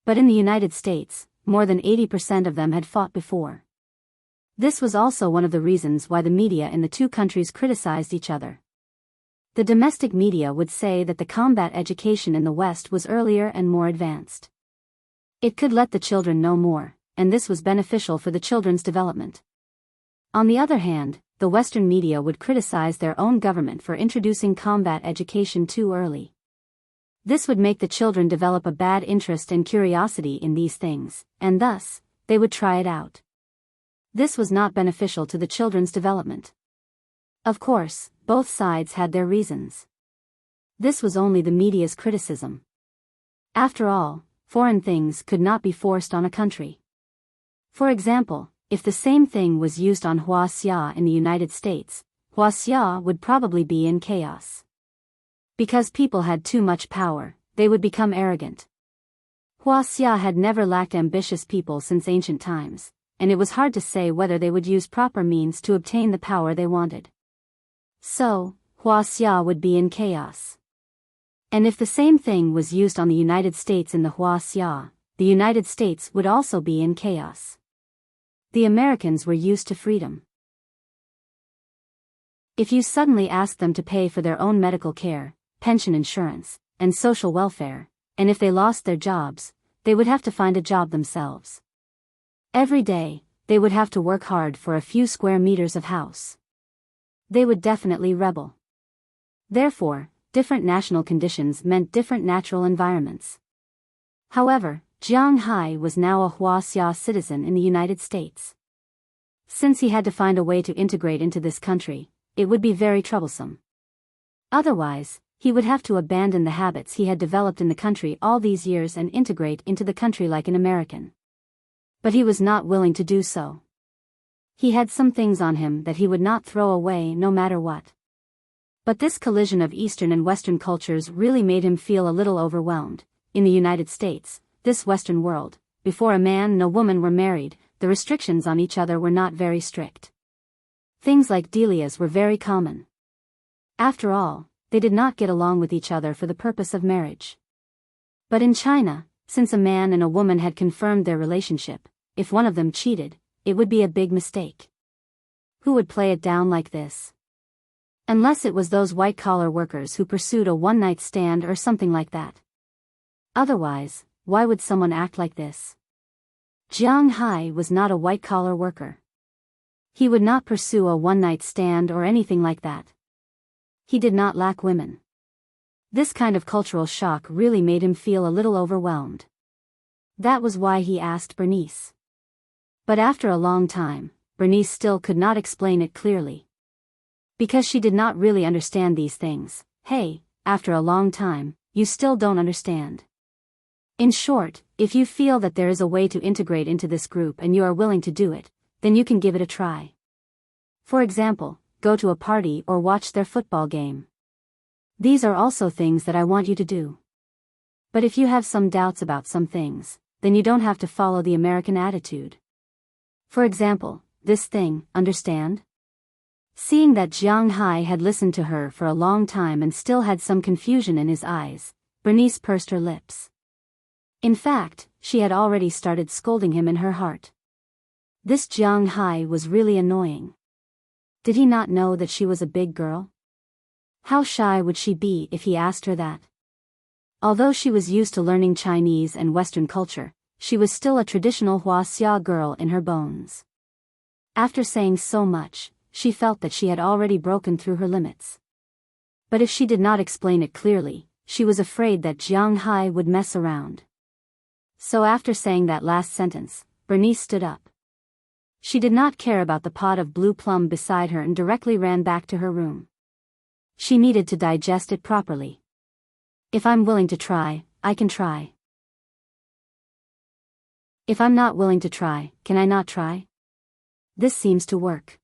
But in the United States, more than 80% of them had fought before. This was also one of the reasons why the media in the two countries criticized each other. The domestic media would say that the combat education in the West was earlier and more advanced. It could let the children know more, and this was beneficial for the children's development. On the other hand, the Western media would criticize their own government for introducing combat education too early. This would make the children develop a bad interest and curiosity in these things, and thus, they would try it out. This was not beneficial to the children's development. Of course, both sides had their reasons. This was only the media's criticism. After all, foreign things could not be forced on a country. For example, if the same thing was used on Huaxia in the United States, Huaxia would probably be in chaos. Because people had too much power, they would become arrogant. Huaxia had never lacked ambitious people since ancient times, and it was hard to say whether they would use proper means to obtain the power they wanted. So, Huaxia would be in chaos. And if the same thing was used on the United States in the Huaxia, the United States would also be in chaos. The Americans were used to freedom. If you suddenly asked them to pay for their own medical care, pension insurance, and social welfare, and if they lost their jobs, they would have to find a job themselves. Every day, they would have to work hard for a few square meters of house. They would definitely rebel. Therefore, different national conditions meant different natural environments. However, Jiang Hai was now a Huaxia citizen in the United States. Since he had to find a way to integrate into this country, it would be very troublesome. Otherwise, he would have to abandon the habits he had developed in the country all these years and integrate into the country like an American. But he was not willing to do so. He had some things on him that he would not throw away no matter what. But this collision of Eastern and Western cultures really made him feel a little overwhelmed. In the United States, this Western world, before a man and a woman were married, the restrictions on each other were not very strict. Things like delias were very common. After all, they did not get along with each other for the purpose of marriage. But in China, since a man and a woman had confirmed their relationship, if one of them cheated, it would be a big mistake. Who would play it down like this? Unless it was those white-collar workers who pursued a one-night stand or something like that. Otherwise, why would someone act like this? Jiang Hai was not a white-collar worker. He would not pursue a one-night stand or anything like that. He did not lack women. This kind of cultural shock really made him feel a little overwhelmed. That was why he asked Bernice. But after a long time, Bernice still could not explain it clearly. Because she did not really understand these things. Hey, after a long time, you still don't understand. In short, if you feel that there is a way to integrate into this group and you are willing to do it, then you can give it a try. For example, go to a party or watch their football game. These are also things that I want you to do. But if you have some doubts about some things, then you don't have to follow the American attitude. For example, this thing, understand? Seeing that Jiang Hai had listened to her for a long time and still had some confusion in his eyes, Bernice pursed her lips. In fact, she had already started scolding him in her heart. This Jiang Hai was really annoying. Did he not know that she was a big girl? How shy would she be if he asked her that? Although she was used to learning Chinese and Western culture, she was still a traditional Huaxia girl in her bones. After saying so much, she felt that she had already broken through her limits. But if she did not explain it clearly, she was afraid that Jiang Hai would mess around. So after saying that last sentence, Bernice stood up. She did not care about the pot of blue plum beside her and directly ran back to her room. She needed to digest it properly. If I'm willing to try, I can try. If I'm not willing to try, can I not try? This seems to work.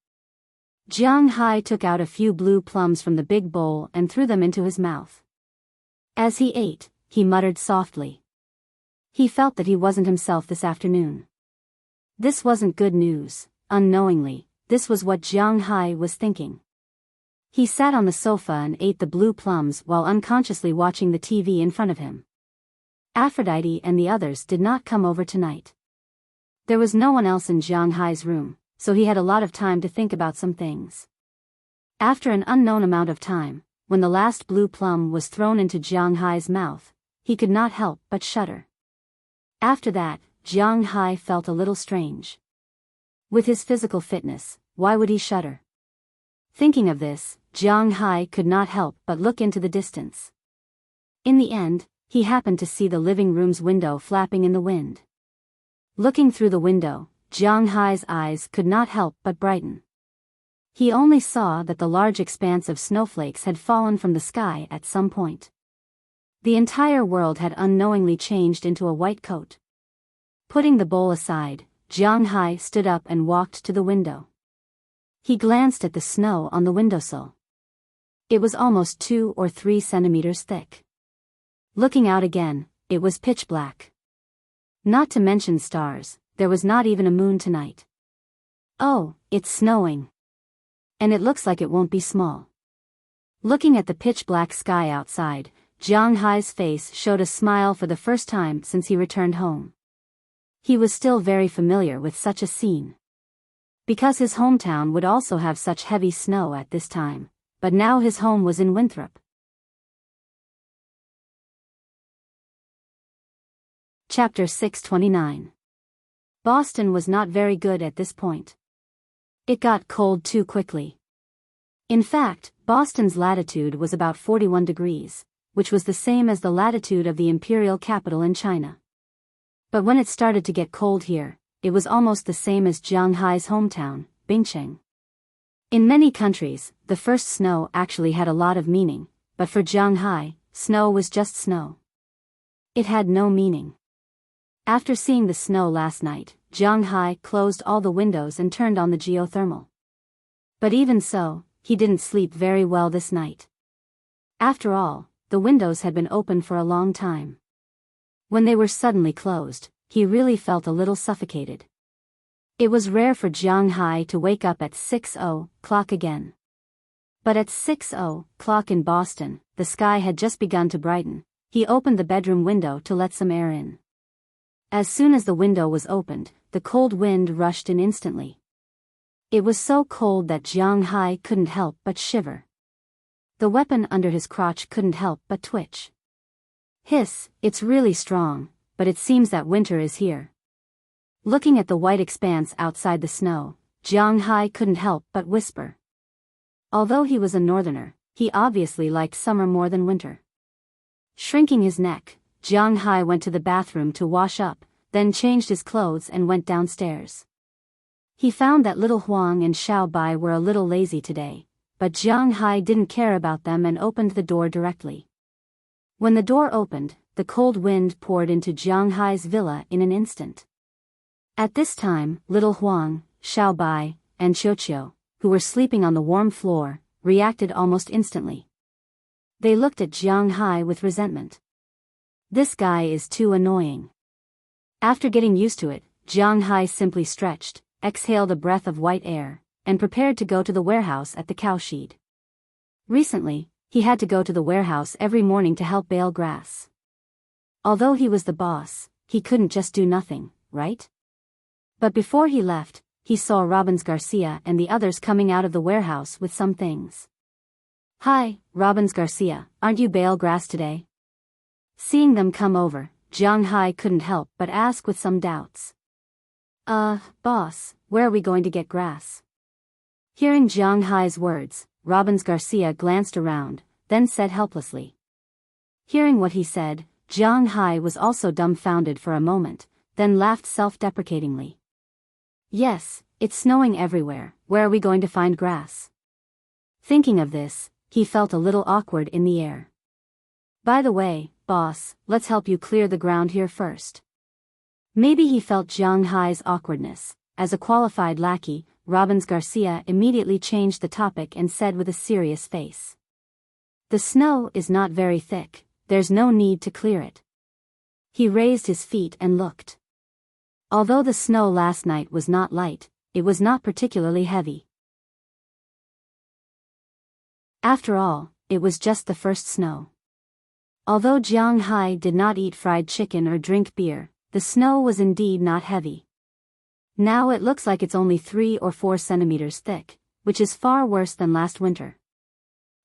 Jiang Hai took out a few blue plums from the big bowl and threw them into his mouth. As he ate, he muttered softly. He felt that he wasn't himself this afternoon. This wasn't good news. Unknowingly, this was what Jiang Hai was thinking. He sat on the sofa and ate the blue plums while unconsciously watching the TV in front of him. Aphrodite and the others did not come over tonight. There was no one else in Jiang Hai's room, so he had a lot of time to think about some things. After an unknown amount of time, when the last blue plum was thrown into Jiang Hai's mouth, he could not help but shudder. After that, Jiang Hai felt a little strange. With his physical fitness, why would he shudder? Thinking of this, Jiang Hai could not help but look into the distance. In the end, he happened to see the living room's window flapping in the wind. Looking through the window, Jiang Hai's eyes could not help but brighten. He only saw that the large expanse of snowflakes had fallen from the sky at some point. The entire world had unknowingly changed into a white coat. Putting the bowl aside, Jiang Hai stood up and walked to the window. He glanced at the snow on the windowsill. It was almost 2 or 3 centimeters thick. Looking out again, it was pitch black. Not to mention stars, there was not even a moon tonight. Oh, it's snowing. And it looks like it won't be small. Looking at the pitch black sky outside, Jiang Hai's face showed a smile for the first time since he returned home. He was still very familiar with such a scene. Because his hometown would also have such heavy snow at this time, but now his home was in Winthrop. Chapter 629. Boston was not very good at this point. It got cold too quickly. In fact, Boston's latitude was about 41 degrees, which was the same as the latitude of the imperial capital in China. But when it started to get cold here, it was almost the same as Jiang Hai's hometown, Bingcheng. In many countries, the first snow actually had a lot of meaning, but for Jiang Hai, snow was just snow. It had no meaning. After seeing the snow last night, Jiang Hai closed all the windows and turned on the geothermal. But even so, he didn't sleep very well this night. After all, the windows had been open for a long time. When they were suddenly closed, he really felt a little suffocated. It was rare for Jiang Hai to wake up at 6 o'clock again. But at 6:00 in Boston, the sky had just begun to brighten. He opened the bedroom window to let some air in. As soon as the window was opened, the cold wind rushed in instantly. It was so cold that Jiang Hai couldn't help but shiver. The weapon under his crotch couldn't help but twitch. Hiss, it's really strong, but it seems that winter is here. Looking at the white expanse outside the snow, Jiang Hai couldn't help but whisper. Although he was a northerner, he obviously liked summer more than winter. Shrinking his neck, Jiang Hai went to the bathroom to wash up, then changed his clothes and went downstairs. He found that little Huang and Xiao Bai were a little lazy today, but Jiang Hai didn't care about them and opened the door directly. When the door opened, the cold wind poured into Jiang Hai's villa in an instant. At this time, little Huang, Xiao Bai, and Qiuqiu, who were sleeping on the warm floor, reacted almost instantly. They looked at Jiang Hai with resentment. This guy is too annoying. After getting used to it, Jiang Hai simply stretched, exhaled a breath of white air, and prepared to go to the warehouse at the cowshed. Recently, he had to go to the warehouse every morning to help bale grass. Although he was the boss, he couldn't just do nothing, right? But before he left, he saw Robbins Garcia and the others coming out of the warehouse with some things. Hi, Robbins Garcia, aren't you bale grass today? Seeing them come over, Jiang Hai couldn't help but ask with some doubts. Boss, where are we going to get grass? Hearing Jiang Hai's words, Robbins Garcia glanced around, then said helplessly. Hearing what he said, Jiang Hai was also dumbfounded for a moment, then laughed self-deprecatingly. Yes, it's snowing everywhere, where are we going to find grass? Thinking of this, he felt a little awkward in the air. By the way, boss, let's help you clear the ground here first. Maybe he felt Jiang Hai's awkwardness. As a qualified lackey, Robbins Garcia immediately changed the topic and said with a serious face. The snow is not very thick, there's no need to clear it. He raised his feet and looked. Although the snow last night was not light, it was not particularly heavy. After all, it was just the first snow. Although Jiang Hai did not eat fried chicken or drink beer, the snow was indeed not heavy. Now it looks like it's only 3 or 4 centimeters thick, which is far worse than last winter.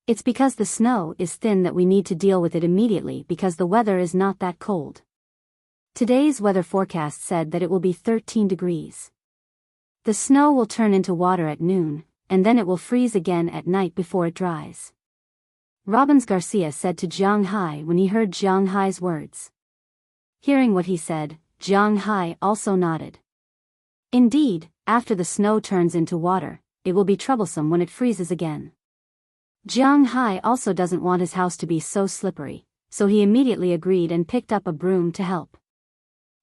It's because the snow is thin that we need to deal with it immediately because the weather is not that cold. Today's weather forecast said that it will be 13 degrees. The snow will turn into water at noon, and then it will freeze again at night before it dries. Robbins Garcia said to Jiang Hai when he heard Jiang Hai's words. Hearing what he said, Jiang Hai also nodded. Indeed, after the snow turns into water, it will be troublesome when it freezes again. Jiang Hai also doesn't want his house to be so slippery, so he immediately agreed and picked up a broom to help.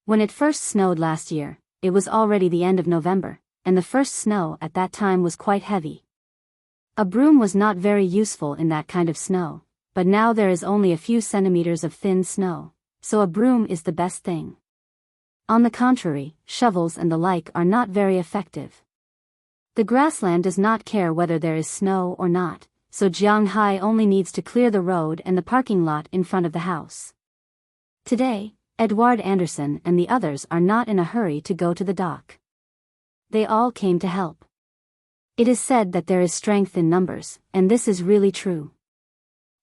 When it first snowed last year, it was already the end of November, and the first snow at that time was quite heavy. A broom was not very useful in that kind of snow, but now there is only a few centimeters of thin snow, so a broom is the best thing. On the contrary, shovels and the like are not very effective. The grassland does not care whether there is snow or not, so Jiang Hai only needs to clear the road and the parking lot in front of the house. Today, Edward Anderson and the others are not in a hurry to go to the dock. They all came to help. It is said that there is strength in numbers, and this is really true.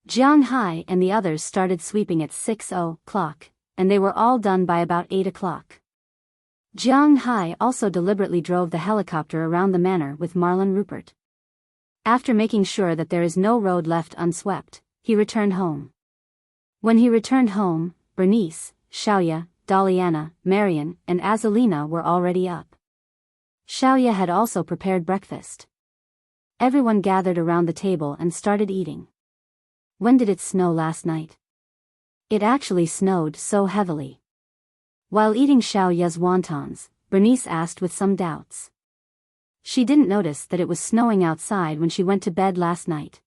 Jiang Hai and the others started sweeping at 6:00, and they were all done by about 8:00. Jiang Hai also deliberately drove the helicopter around the manor with Marlon Rupert. After making sure that there is no road left unswept, he returned home. When he returned home, Bernice, Xiaoya, Daliana, Marian, and Azalina were already up. Xiaoya had also prepared breakfast. Everyone gathered around the table and started eating. When did it snow last night? It actually snowed so heavily. While eating Xiaoya's wontons, Bernice asked with some doubts. She didn't notice that it was snowing outside when she went to bed last night.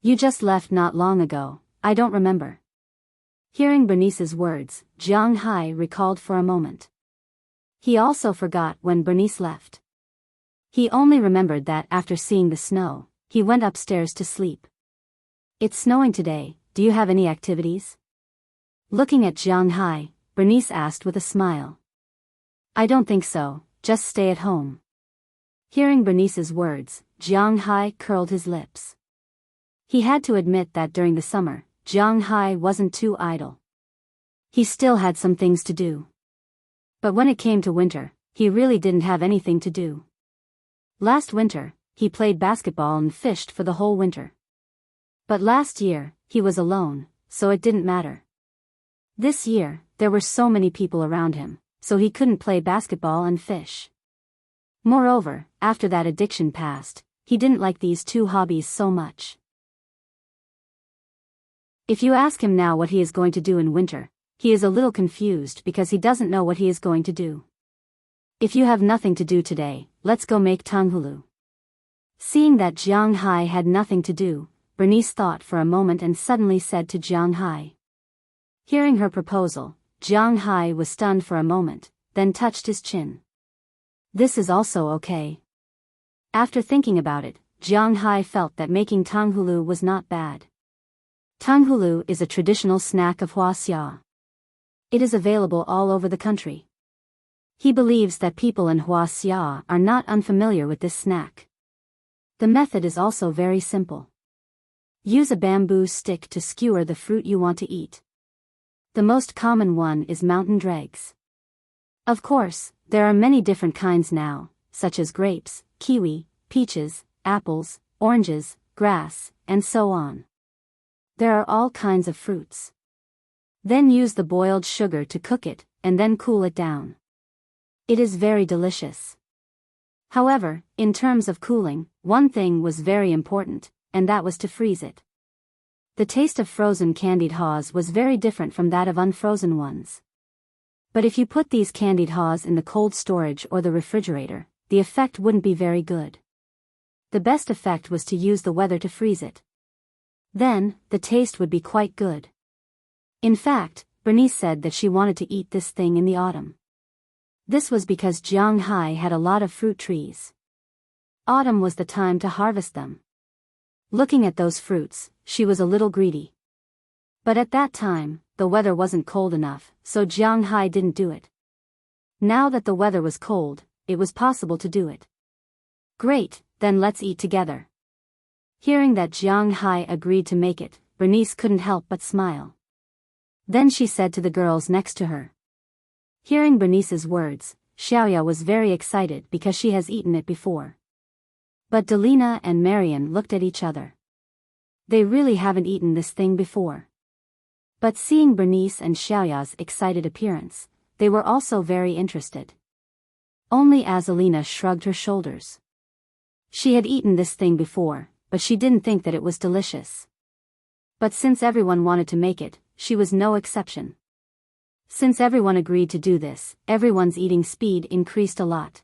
You just left not long ago, I don't remember. Hearing Bernice's words, Jiang Hai recalled for a moment. He also forgot when Bernice left. He only remembered that after seeing the snow, He went upstairs to sleep. It's snowing today, do you have any activities? Looking at Jiang Hai, Bernice asked with a smile. I don't think so, just stay at home. Hearing Bernice's words, Jiang Hai curled his lips. He had to admit that during the summer, Jiang Hai wasn't too idle. He still had some things to do. But when it came to winter, he really didn't have anything to do. Last winter, he played basketball and fished for the whole winter. But last year, he was alone, so it didn't matter. This year, there were so many people around him, so he couldn't play basketball and fish. Moreover, after that addiction passed, he didn't like these two hobbies so much. If you ask him now what he is going to do in winter, he is a little confused because he doesn't know what he is going to do. If you have nothing to do today, let's go make tanghulu. Seeing that Jiang Hai had nothing to do, Bernice thought for a moment and suddenly said to Jiang Hai. Hearing her proposal, Jiang Hai was stunned for a moment, then touched his chin. This is also okay. After thinking about it, Jiang Hai felt that making tanghulu was not bad. Tanghulu is a traditional snack of Huaxia. It is available all over the country. He believes that people in Huaxia are not unfamiliar with this snack. The method is also very simple. Use a bamboo stick to skewer the fruit you want to eat. The most common one is mountain dregs. Of course, there are many different kinds now, such as grapes, kiwi, peaches, apples, oranges, grass, and so on. There are all kinds of fruits. Then use the boiled sugar to cook it, and then cool it down. It is very delicious. However, in terms of cooling, one thing was very important, and that was to freeze it. The taste of frozen candied haws was very different from that of unfrozen ones. But if you put these candied haws in the cold storage or the refrigerator, the effect wouldn't be very good. The best effect was to use the weather to freeze it. Then, the taste would be quite good. In fact, Bernice said that she wanted to eat this thing in the autumn. This was because Jiang Hai had a lot of fruit trees. Autumn was the time to harvest them. Looking at those fruits, she was a little greedy. But at that time, the weather wasn't cold enough, so Jiang Hai didn't do it. Now that the weather was cold, it was possible to do it. Great, then let's eat together. Hearing that Jiang Hai agreed to make it, Bernice couldn't help but smile. Then she said to the girls next to her. Hearing Bernice's words, Xiaoya was very excited because she has eaten it before. But Delina and Marian looked at each other. They really haven't eaten this thing before. But seeing Bernice and Xiaoya's excited appearance, they were also very interested. Only Azalina shrugged her shoulders. She had eaten this thing before, but she didn't think that it was delicious. But since everyone wanted to make it, she was no exception. Since everyone agreed to do this, everyone's eating speed increased a lot.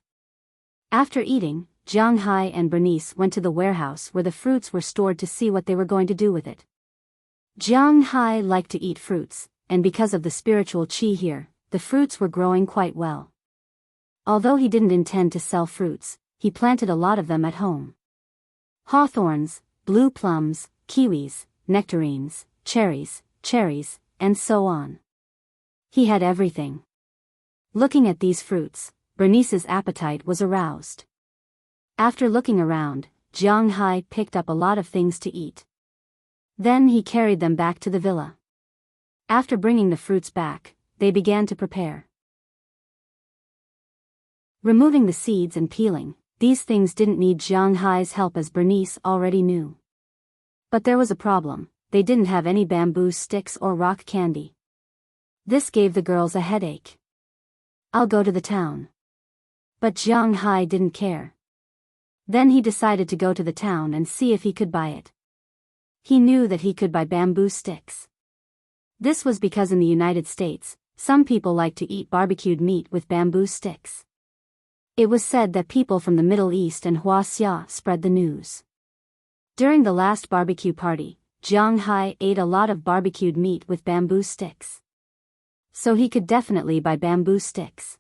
After eating, Jiang Hai and Bernice went to the warehouse where the fruits were stored to see what they were going to do with it. Jiang Hai liked to eat fruits, and because of the spiritual qi here, the fruits were growing quite well. Although he didn't intend to sell fruits, he planted a lot of them at home. Hawthorns, blue plums, kiwis, nectarines, cherries, and so on. He had everything. Looking at these fruits, Bernice's appetite was aroused. After looking around, Jiang Hai picked up a lot of things to eat. Then he carried them back to the villa. After bringing the fruits back, they began to prepare. Removing the seeds and peeling, these things didn't need Jiang Hai's help as Bernice already knew. But there was a problem, they didn't have any bamboo sticks or rock candy. This gave the girls a headache. I'll go to the town. But Jiang Hai didn't care. Then he decided to go to the town and see if he could buy it. He knew that he could buy bamboo sticks. This was because in the United States, some people like to eat barbecued meat with bamboo sticks. It was said that people from the Middle East and Huaxia spread the news. During the last barbecue party, Jiang Hai ate a lot of barbecued meat with bamboo sticks. So he could definitely buy bamboo sticks.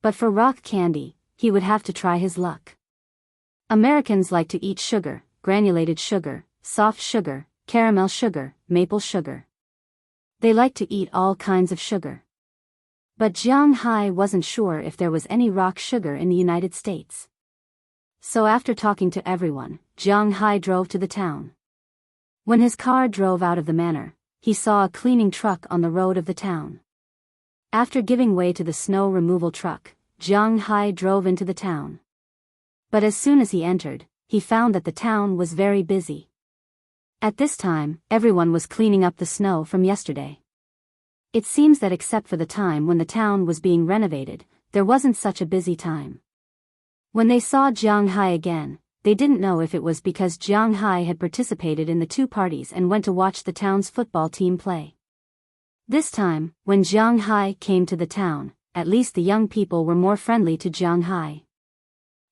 But for rock candy, he would have to try his luck. Americans like to eat sugar, granulated sugar, soft sugar, caramel sugar, maple sugar. They liked to eat all kinds of sugar. But Jiang Hai wasn't sure if there was any rock sugar in the United States. So after talking to everyone, Jiang Hai drove to the town. When his car drove out of the manor, he saw a cleaning truck on the road of the town. After giving way to the snow removal truck, Jiang Hai drove into the town. But as soon as he entered, he found that the town was very busy. At this time, everyone was cleaning up the snow from yesterday. It seems that except for the time when the town was being renovated, there wasn't such a busy time. When they saw Jiang Hai again, they didn't know if it was because Jiang Hai had participated in the two parties and went to watch the town's football team play. This time, when Jiang Hai came to the town, at least the young people were more friendly to Jiang Hai.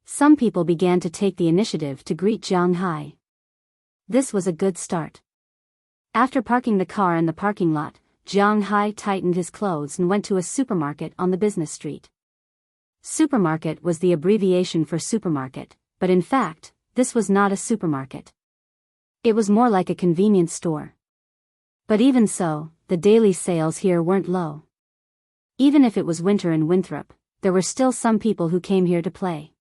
Some people began to take the initiative to greet Jiang Hai. This was a good start. After parking the car in the parking lot, Jiang Hai tightened his clothes and went to a supermarket on the business street. Supermarket was the abbreviation for supermarket, but in fact, this was not a supermarket. It was more like a convenience store. But even so, the daily sales here weren't low. Even if it was winter in Winthrop, there were still some people who came here to play.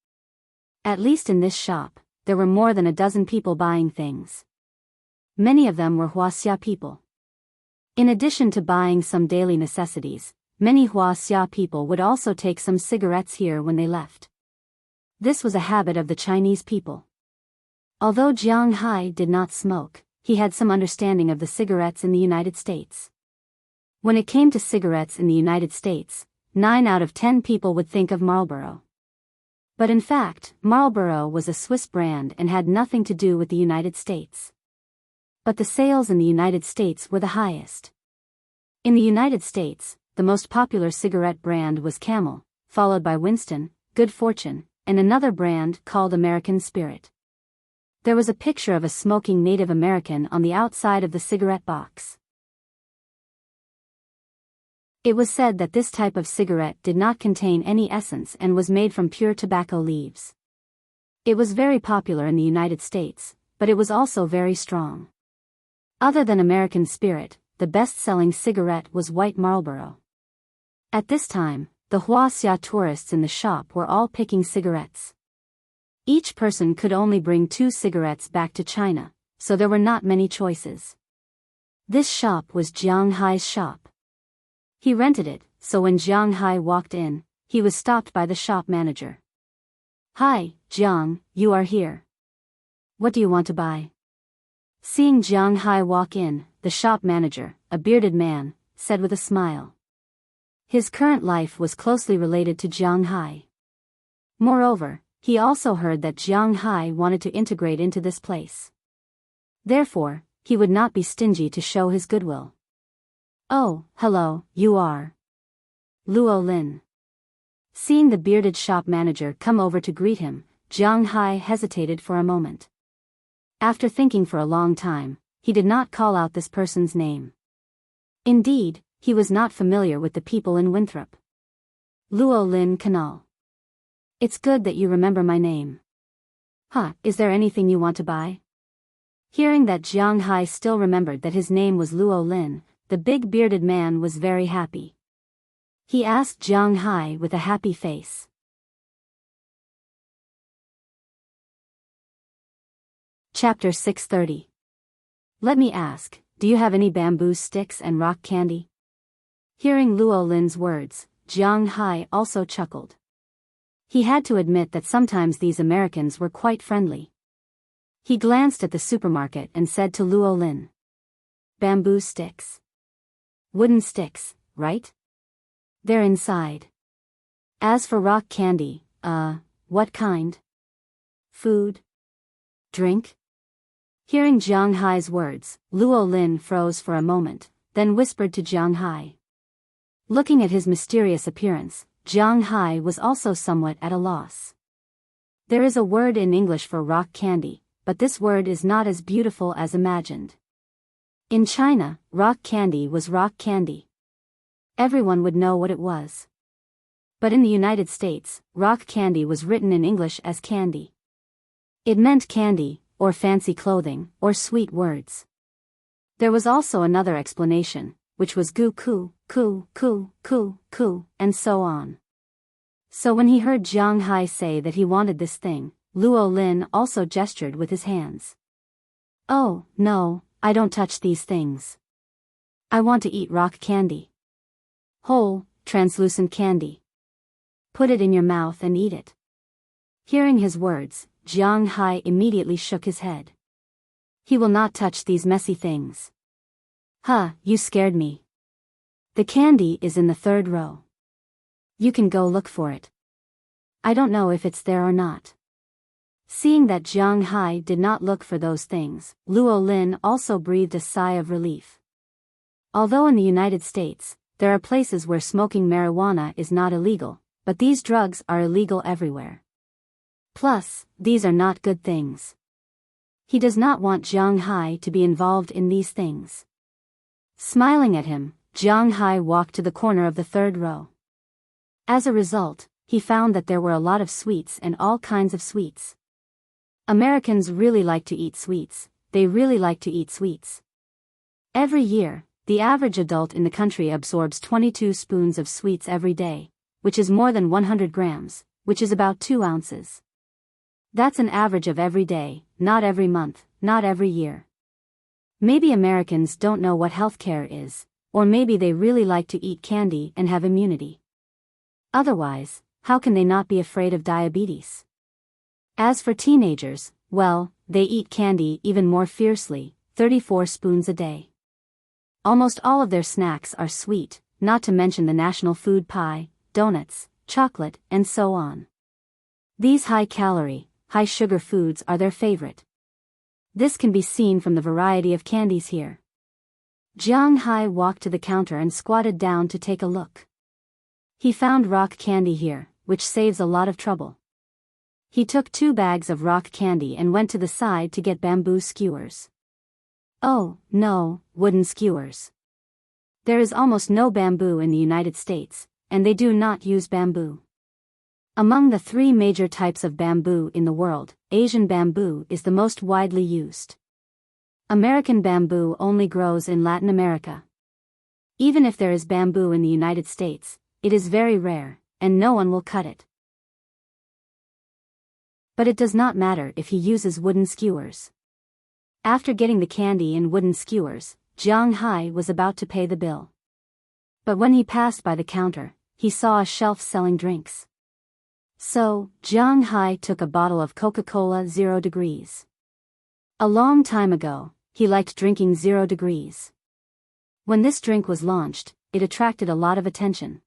At least in this shop, there were more than a dozen people buying things. Many of them were Huaxia people. In addition to buying some daily necessities, many Huaxia people would also take some cigarettes here when they left. This was a habit of the Chinese people. Although Jiang Hai did not smoke, he had some understanding of the cigarettes in the United States. When it came to cigarettes in the United States, 9 out of 10 people would think of Marlboro. But in fact, Marlboro was a Swiss brand and had nothing to do with the United States. But the sales in the United States were the highest. In the United States, the most popular cigarette brand was Camel, followed by Winston, Good Fortune, and another brand called American Spirit. There was a picture of a smoking Native American on the outside of the cigarette box. It was said that this type of cigarette did not contain any essence and was made from pure tobacco leaves. It was very popular in the United States, but it was also very strong. Other than American Spirit, the best-selling cigarette was White Marlboro. At this time, the Huaxia tourists in the shop were all picking cigarettes. Each person could only bring 2 cigarettes back to China, so there were not many choices. This shop was Jiang Hai's shop. He rented it, so when Jiang Hai walked in, he was stopped by the shop manager. "Hi, Jiang, you are here. What do you want to buy?" Seeing Jiang Hai walk in, the shop manager, a bearded man, said with a smile. His current life was closely related to Jiang Hai. Moreover, he also heard that Jiang Hai wanted to integrate into this place. Therefore, he would not be stingy to show his goodwill. "Oh, hello, you are Luo Lin." Seeing the bearded shop manager come over to greet him, Jiang Hai hesitated for a moment. After thinking for a long time, he did not call out this person's name. Indeed, he was not familiar with the people in Winthrop. "Luo Lin Canal. It's good that you remember my name. Is there anything you want to buy?" Hearing that Jiang Hai still remembered that his name was Luo Lin, the big bearded man was very happy. He asked Jiang Hai with a happy face. Chapter 630. Let me ask, do you have any bamboo sticks and rock candy? Hearing Luo Lin's words, Jiang Hai also chuckled. He had to admit that sometimes these Americans were quite friendly. He glanced at the supermarket and said to Luo Lin. "Bamboo sticks. Wooden sticks, right? They're inside. As for rock candy, what kind? Food? Drink?" Hearing Jiang Hai's words, Luo Lin froze for a moment, then whispered to Jiang Hai. Looking at his mysterious appearance, Jiang Hai was also somewhat at a loss. There is a word in English for rock candy, but this word is not as beautiful as imagined. In China, rock candy was rock candy. Everyone would know what it was. But in the United States, rock candy was written in English as candy. It meant candy, or fancy clothing, or sweet words. There was also another explanation, which was gu ku, ku, ku, ku, ku, and so on. So when he heard Jiang Hai say that he wanted this thing, Luo Lin also gestured with his hands. Oh, no, I don't touch these things. I want to eat rock candy. Whole, translucent candy. Put it in your mouth and eat it. Hearing his words, Jiang Hai immediately shook his head. He will not touch these messy things. Huh, you scared me. The candy is in the 3rd row. You can go look for it. I don't know if it's there or not. Seeing that Jiang Hai did not look for those things, Luo Lin also breathed a sigh of relief. Although in the United States, there are places where smoking marijuana is not illegal, but these drugs are illegal everywhere. Plus, these are not good things. He does not want Jiang Hai to be involved in these things. Smiling at him, Jiang Hai walked to the corner of the 3rd row. As a result, he found that there were a lot of sweets and all kinds of sweets. Americans really like to eat sweets, they really like to eat sweets. Every year, the average adult in the country absorbs 22 spoons of sweets every day, which is more than 100 grams, which is about 2 ounces. That's an average of every day, not every month, not every year. Maybe Americans don't know what healthcare is, or maybe they really like to eat candy and have immunity. Otherwise, how can they not be afraid of diabetes? As for teenagers, well, they eat candy even more fiercely, 34 spoons a day. Almost all of their snacks are sweet, not to mention the national food pie, donuts, chocolate, and so on. These high-calorie, high-sugar foods are their favorite. This can be seen from the variety of candies here. Jiang Hai walked to the counter and squatted down to take a look. He found rock candy here, which saves a lot of trouble. He took 2 bags of rock candy and went to the side to get bamboo skewers. Oh, no, wooden skewers. There is almost no bamboo in the United States, and they do not use bamboo. Among the 3 major types of bamboo in the world, Asian bamboo is the most widely used. American bamboo only grows in Latin America. Even if there is bamboo in the United States, it is very rare, and no one will cut it. But it does not matter if he uses wooden skewers. After getting the candy in wooden skewers, Jiang Hai was about to pay the bill. But when he passed by the counter, he saw a shelf selling drinks. So, Jiang Hai took a bottle of Coca-Cola 0 degrees. A long time ago, he liked drinking 0 degrees. When this drink was launched, it attracted a lot of attention.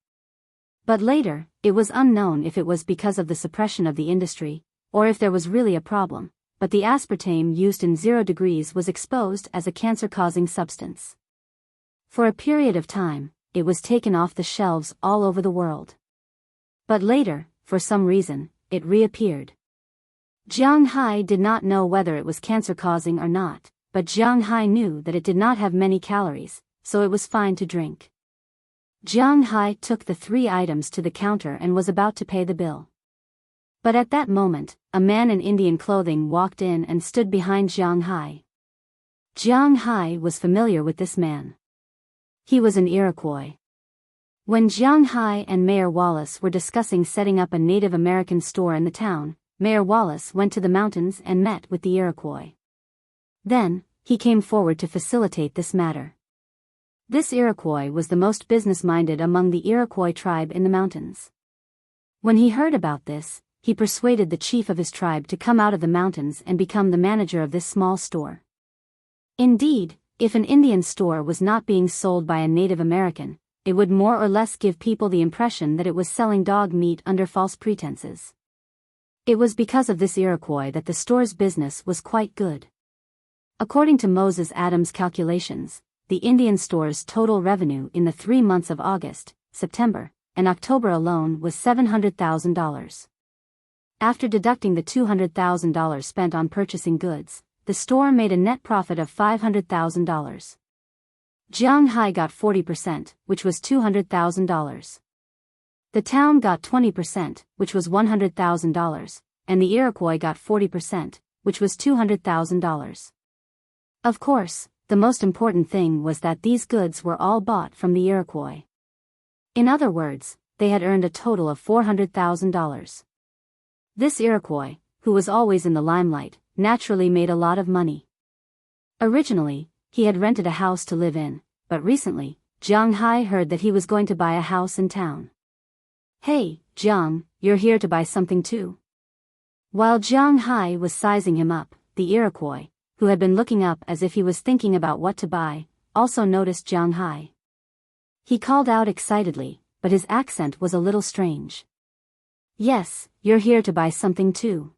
But later, it was unknown if it was because of the suppression of the industry, or if there was really a problem, but the aspartame used in 0 degrees was exposed as a cancer-causing substance. For a period of time, it was taken off the shelves all over the world. But later, for some reason, it reappeared. Jiang Hai did not know whether it was cancer-causing or not, but Jiang Hai knew that it did not have many calories, so it was fine to drink. Jiang Hai took the 3 items to the counter and was about to pay the bill. But at that moment, a man in Indian clothing walked in and stood behind Jiang Hai. Jiang Hai was familiar with this man. He was an Iroquois. When Jiang Hai and Mayor Wallace were discussing setting up a Native American store in the town, Mayor Wallace went to the mountains and met with the Iroquois. Then, he came forward to facilitate this matter. This Iroquois was the most business-minded among the Iroquois tribe in the mountains. When he heard about this, he persuaded the chief of his tribe to come out of the mountains and become the manager of this small store. Indeed, if an Indian store was not being sold by a Native American, it would more or less give people the impression that it was selling dog meat under false pretenses. It was because of this Iroquois that the store's business was quite good. According to Moses Adams' calculations, the Indian store's total revenue in the 3 months of August, September, and October alone was $700,000. After deducting the $200,000 spent on purchasing goods, the store made a net profit of $500,000. Jiang Hai got 40%, which was $200,000. The town got 20%, which was $100,000, and the Iroquois got 40%, which was $200,000. Of course, the most important thing was that these goods were all bought from the Iroquois. In other words, they had earned a total of $400,000. This Iroquois, who was always in the limelight, naturally made a lot of money. Originally, he had rented a house to live in, but recently, Jiang Hai heard that he was going to buy a house in town. "Hey, Jiang, you're here to buy something too?" While Jiang Hai was sizing him up, the Iroquois, who had been looking up as if he was thinking about what to buy, also noticed Jiang Hai. He called out excitedly, but his accent was a little strange. "Yes, you're here to buy something too."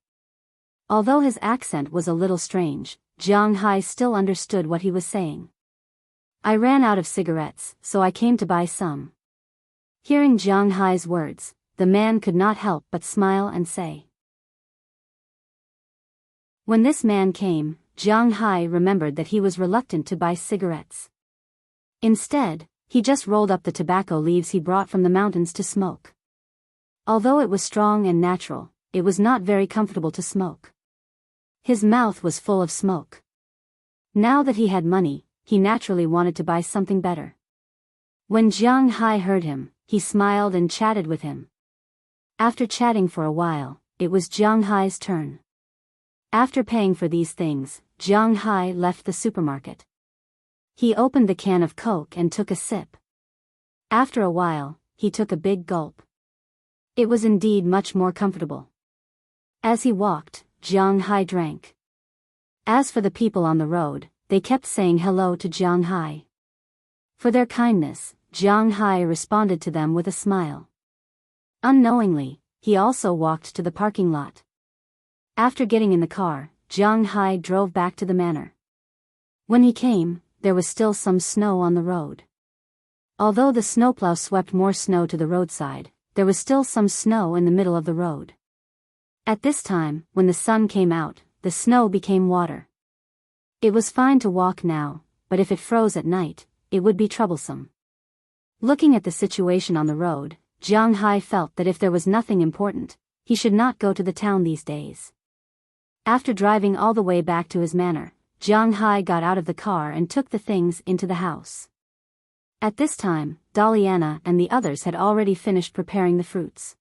Although his accent was a little strange, Jiang Hai still understood what he was saying. "I ran out of cigarettes, so I came to buy some." Hearing Jiang Hai's words, the man could not help but smile and say. When this man came, Jiang Hai remembered that he was reluctant to buy cigarettes. Instead, he just rolled up the tobacco leaves he brought from the mountains to smoke. Although it was strong and natural, it was not very comfortable to smoke. His mouth was full of smoke. Now that he had money, he naturally wanted to buy something better. When Jiang Hai heard him, he smiled and chatted with him. After chatting for a while, it was Jiang Hai's turn. After paying for these things, Jiang Hai left the supermarket. He opened the can of Coke and took a sip. After a while, he took a big gulp. It was indeed much more comfortable. As he walked, Jiang Hai drank. As for the people on the road, they kept saying hello to Jiang Hai. For their kindness, Jiang Hai responded to them with a smile. Unknowingly, he also walked to the parking lot. After getting in the car, Jiang Hai drove back to the manor. When he came, there was still some snow on the road. Although the snowplow swept more snow to the roadside, there was still some snow in the middle of the road. At this time, when the sun came out, the snow became water. It was fine to walk now, but if it froze at night, it would be troublesome. Looking at the situation on the road, Jiang Hai felt that if there was nothing important, he should not go to the town these days. After driving all the way back to his manor, Jiang Hai got out of the car and took the things into the house. At this time, Daliana and the others had already finished preparing the fruits.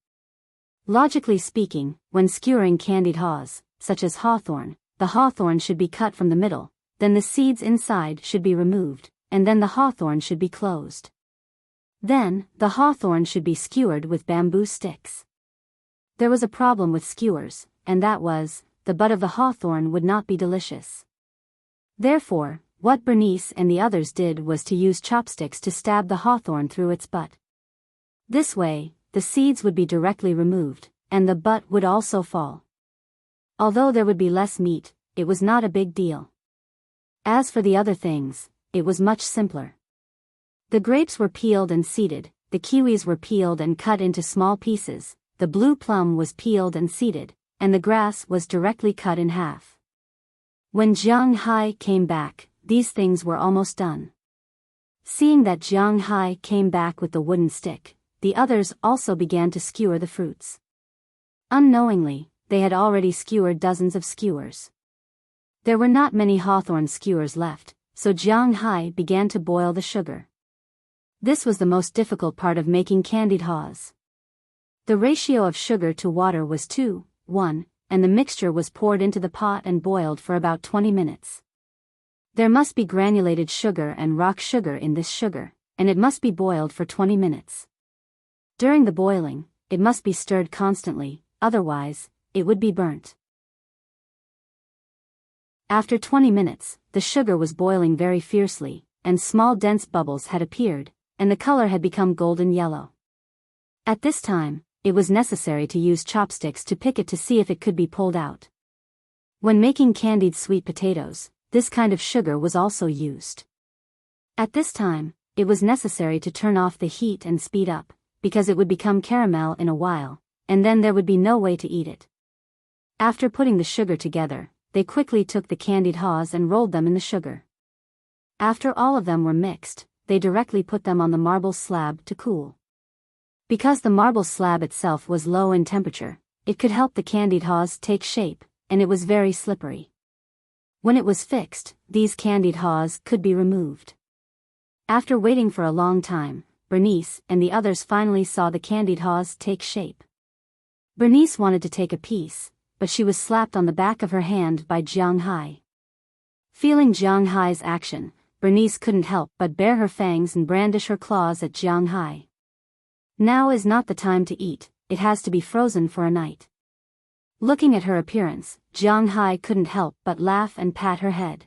Logically speaking, when skewering candied haws, such as hawthorn, the hawthorn should be cut from the middle, then the seeds inside should be removed, and then the hawthorn should be closed. Then, the hawthorn should be skewered with bamboo sticks. There was a problem with skewers, and that was, the butt of the hawthorn would not be delicious. Therefore, what Bernice and the others did was to use chopsticks to stab the hawthorn through its butt. This way, the seeds would be directly removed, and the butt would also fall. Although there would be less meat, it was not a big deal. As for the other things, it was much simpler. The grapes were peeled and seeded, the kiwis were peeled and cut into small pieces, the blue plum was peeled and seeded, and the grass was directly cut in half. When Jiang Hai came back, these things were almost done. Seeing that Jiang Hai came back with the wooden stick, the others also began to skewer the fruits. Unknowingly, they had already skewered dozens of skewers. There were not many hawthorn skewers left, so Jiang Hai began to boil the sugar. This was the most difficult part of making candied haws. The ratio of sugar to water was 2:1, and the mixture was poured into the pot and boiled for about 20 minutes. There must be granulated sugar and rock sugar in this sugar, and it must be boiled for 20 minutes. During the boiling, it must be stirred constantly, otherwise, it would be burnt. After 20 minutes, the sugar was boiling very fiercely, and small dense bubbles had appeared, and the color had become golden yellow. At this time, it was necessary to use chopsticks to pick it to see if it could be pulled out. When making candied sweet potatoes, this kind of sugar was also used. At this time, it was necessary to turn off the heat and speed up, because it would become caramel in a while, and then there would be no way to eat it. After putting the sugar together, they quickly took the candied haws and rolled them in the sugar. After all of them were mixed, they directly put them on the marble slab to cool. Because the marble slab itself was low in temperature, it could help the candied haws take shape, and it was very slippery. When it was fixed, these candied haws could be removed. After waiting for a long time, Bernice and the others finally saw the candied haws take shape. Bernice wanted to take a piece, but she was slapped on the back of her hand by Jiang Hai. Feeling Jiang Hai's action, Bernice couldn't help but bare her fangs and brandish her claws at Jiang Hai. Now is not the time to eat, it has to be frozen for a night. Looking at her appearance, Jiang Hai couldn't help but laugh and pat her head.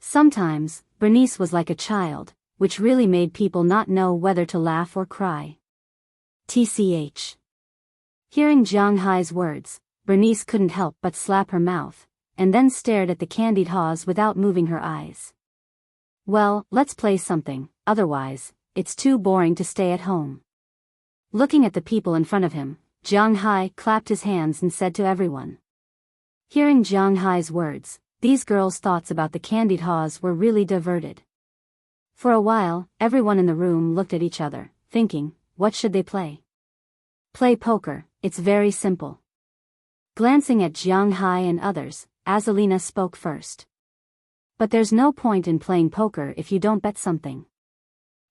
Sometimes, Bernice was like a child, which really made people not know whether to laugh or cry. TCH. Hearing Jiang Hai's words, Bernice couldn't help but slap her mouth, and then stared at the candied haws without moving her eyes. Well, let's play something, otherwise, it's too boring to stay at home. Looking at the people in front of him, Jiang Hai clapped his hands and said to everyone. Hearing Jiang Hai's words, these girls' thoughts about the candied haws were really diverted. For a while, everyone in the room looked at each other, thinking, what should they play? Play poker, it's very simple. Glancing at Jiang Hai and others, Azalina spoke first. But there's no point in playing poker if you don't bet something.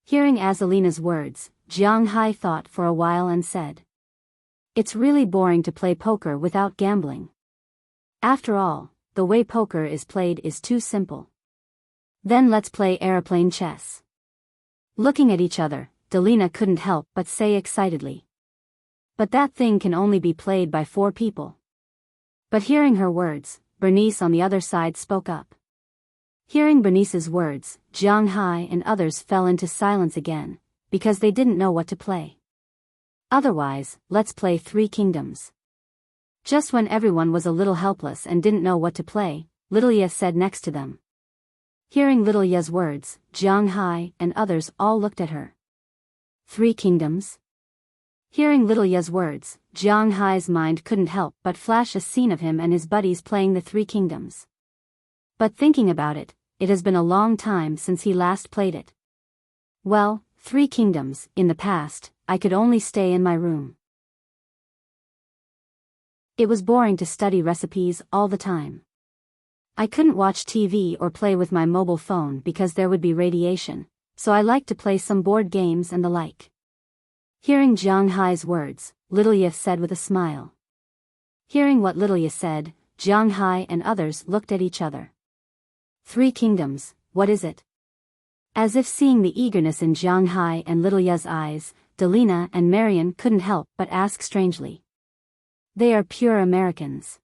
Hearing Azalina's words, Jiang Hai thought for a while and said. It's really boring to play poker without gambling. After all, the way poker is played is too simple. Then let's play aeroplane chess. Looking at each other, Delina couldn't help but say excitedly. But that thing can only be played by 4 people. But hearing her words, Bernice on the other side spoke up. Hearing Bernice's words, Jiang Hai and others fell into silence again, because they didn't know what to play. Otherwise, let's play 3 kingdoms. Just when everyone was a little helpless and didn't know what to play, Little Ye said next to them. Hearing Little Ye's words, Jiang Hai and others all looked at her. 3 kingdoms? Hearing Little Ye's words, Jiang Hai's mind couldn't help but flash a scene of him and his buddies playing the 3 kingdoms. But thinking about it, it has been a long time since he last played it. Well, 3 kingdoms, in the past, I could only stay in my room. It was boring to study recipes all the time. I couldn't watch TV or play with my mobile phone because there would be radiation, so I liked to play some board games and the like. Hearing Jiang Hai's words, Little Ye said with a smile. Hearing what Little Ye said, Jiang Hai and others looked at each other. 3 kingdoms, what is it? As if seeing the eagerness in Jiang Hai and Little Ye's eyes, Delina and Marian couldn't help but ask strangely. They are pure Americans.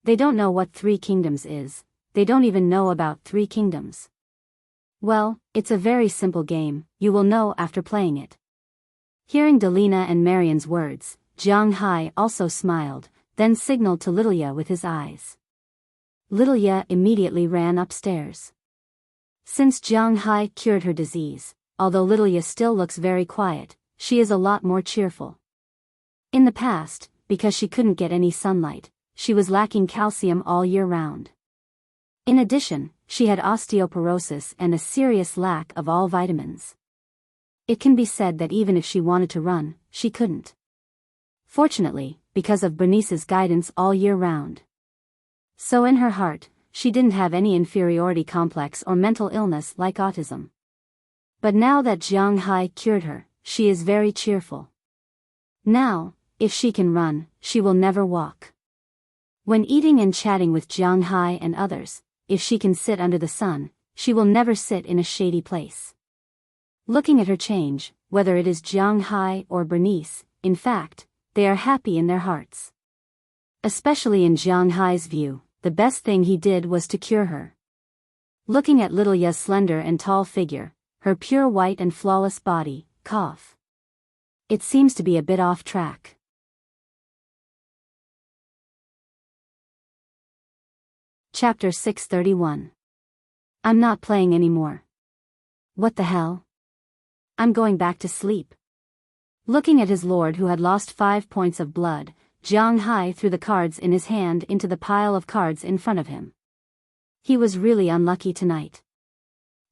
They don't know what 3 kingdoms is, they don't even know about 3 kingdoms. Well, it's a very simple game, you will know after playing it. Hearing Delina and Marian's words, Jiang Hai also smiled, then signaled to Little Ye with his eyes. Little Ye immediately ran upstairs. Since Jiang Hai cured her disease, although Little Ye still looks very quiet, she is a lot more cheerful. In the past, because she couldn't get any sunlight, she was lacking calcium all year round. In addition, she had osteoporosis and a serious lack of all vitamins. It can be said that even if she wanted to run, she couldn't. Fortunately, because of Bernice's guidance all year round. So in her heart, she didn't have any inferiority complex or mental illness like autism. But now that Jiang Hai cured her, she is very cheerful. Now, if she can run, she will never walk. When eating and chatting with Jiang Hai and others, if she can sit under the sun, she will never sit in a shady place. Looking at her change, whether it is Jiang Hai or Bernice, in fact, they are happy in their hearts. Especially in Jiang Hai's view, the best thing he did was to cure her. Looking at Little Ye's slender and tall figure, her pure white and flawless body, cough. It seems to be a bit off track. Chapter 631. I'm not playing anymore. What the hell? I'm going back to sleep. Looking at his lord who had lost 5 points of blood, Jiang Hai threw the cards in his hand into the pile of cards in front of him. He was really unlucky tonight.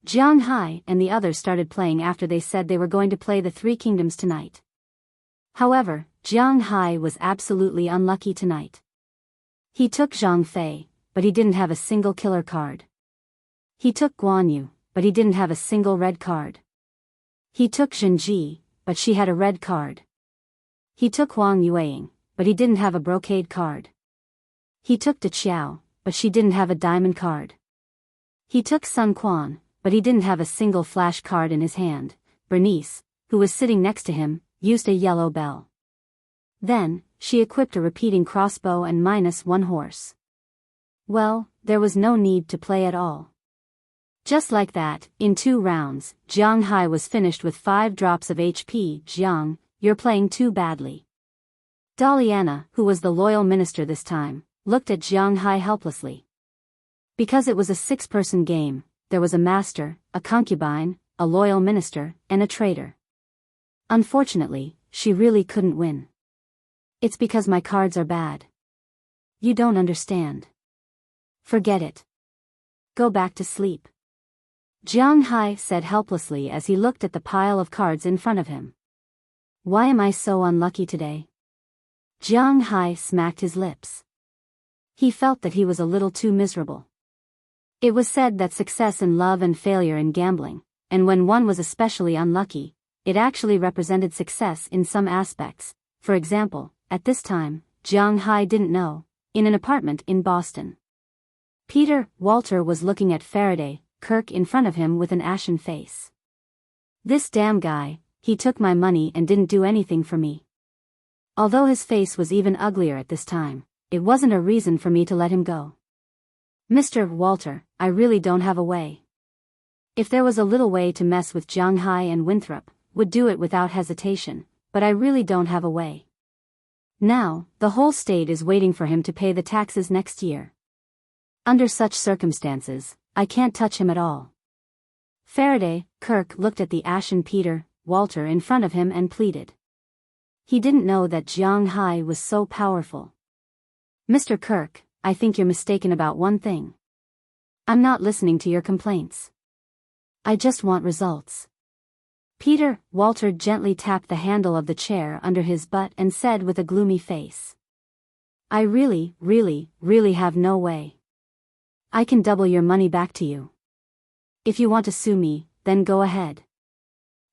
Jiang Hai and the others started playing after they said they were going to play the 3 kingdoms tonight. However, Jiang Hai was absolutely unlucky tonight. He took Zhang Fei, but he didn't have a single killer card. He took Guan Yu, but he didn't have a single red card. He took Zhenji, but she had a red card. He took Huang Yueying, but he didn't have a brocade card. He took De Qiao, but she didn't have a diamond card. He took Sun Quan, but he didn't have a single flash card in his hand. Bernice, who was sitting next to him, used a yellow bell. Then, she equipped a repeating crossbow and -1 horse. Well, there was no need to play at all. Just like that, in 2 rounds, Jiang Hai was finished with 5 drops of HP. Jiang, you're playing too badly. Daliana, who was the loyal minister this time, looked at Jiang Hai helplessly. Because it was a 6-person game, there was a master, a concubine, a loyal minister, and a traitor. Unfortunately, she really couldn't win. It's because my cards are bad. You don't understand. Forget it. Go back to sleep. Jiang Hai said helplessly as he looked at the pile of cards in front of him. Why am I so unlucky today? Jiang Hai smacked his lips. He felt that he was a little too miserable. It was said that success in love and failure in gambling, and when one was especially unlucky, it actually represented success in some aspects. For example, at this time, Jiang Hai didn't know, in an apartment in Boston. Peter Walter was looking at Faraday Kirk in front of him with an ashen face. This damn guy, he took my money and didn't do anything for me. Although his face was even uglier at this time, it wasn't a reason for me to let him go. Mr. Walter, I really don't have a way. If there was a little way to mess with Jiang Hai and Winthrop, would do it without hesitation, but I really don't have a way. Now, the whole state is waiting for him to pay the taxes next year. Under such circumstances, I can't touch him at all. Faraday Kirk looked at the ashen Peter Walter in front of him and pleaded. He didn't know that Jiang Hai was so powerful. Mr. Kirk, I think you're mistaken about one thing. I'm not listening to your complaints. I just want results. Peter Walter gently tapped the handle of the chair under his butt and said with a gloomy face. I really have no way. I can double your money back to you. If you want to sue me, then go ahead.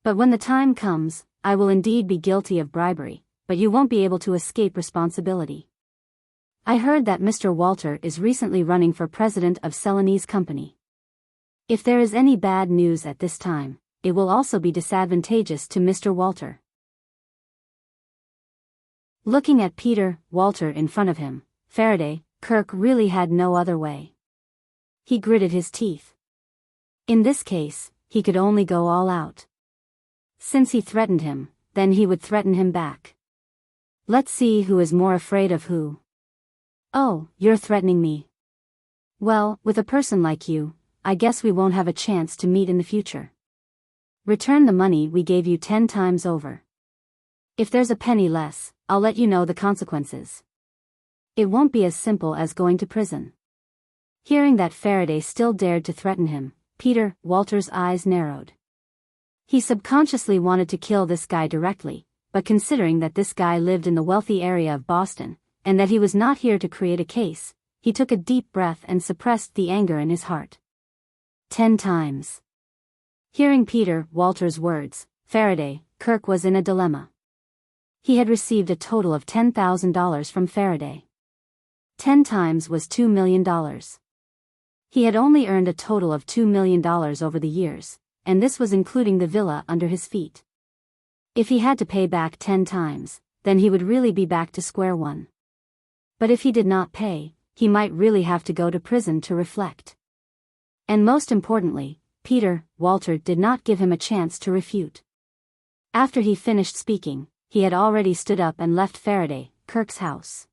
But when the time comes, I will indeed be guilty of bribery, but you won't be able to escape responsibility. I heard that Mr. Walter is recently running for president of Celanese Company. If there is any bad news at this time, it will also be disadvantageous to Mr. Walter. Looking at Peter Walter in front of him, Faraday Kirk really had no other way. He gritted his teeth. In this case, he could only go all out. Since he threatened him, then he would threaten him back. Let's see who is more afraid of who. Oh, you're threatening me. Well, with a person like you, I guess we won't have a chance to meet in the future. Return the money we gave you 10 times over. If there's a penny less, I'll let you know the consequences. It won't be as simple as going to prison. Hearing that Faraday still dared to threaten him, Peter Walter's eyes narrowed. He subconsciously wanted to kill this guy directly, but considering that this guy lived in the wealthy area of Boston, and that he was not here to create a case, he took a deep breath and suppressed the anger in his heart. 10 times. Hearing Peter Walter's words, Faraday Kirk was in a dilemma. He had received a total of $10,000 from Faraday. 10 times was $2 million. He had only earned a total of $2 million over the years, and this was including the villa under his feet. If he had to pay back 10 times, then he would really be back to square one. But if he did not pay, he might really have to go to prison to reflect. And most importantly, Peter Walter did not give him a chance to refute. After he finished speaking, he had already stood up and left Faraday Kirk's house.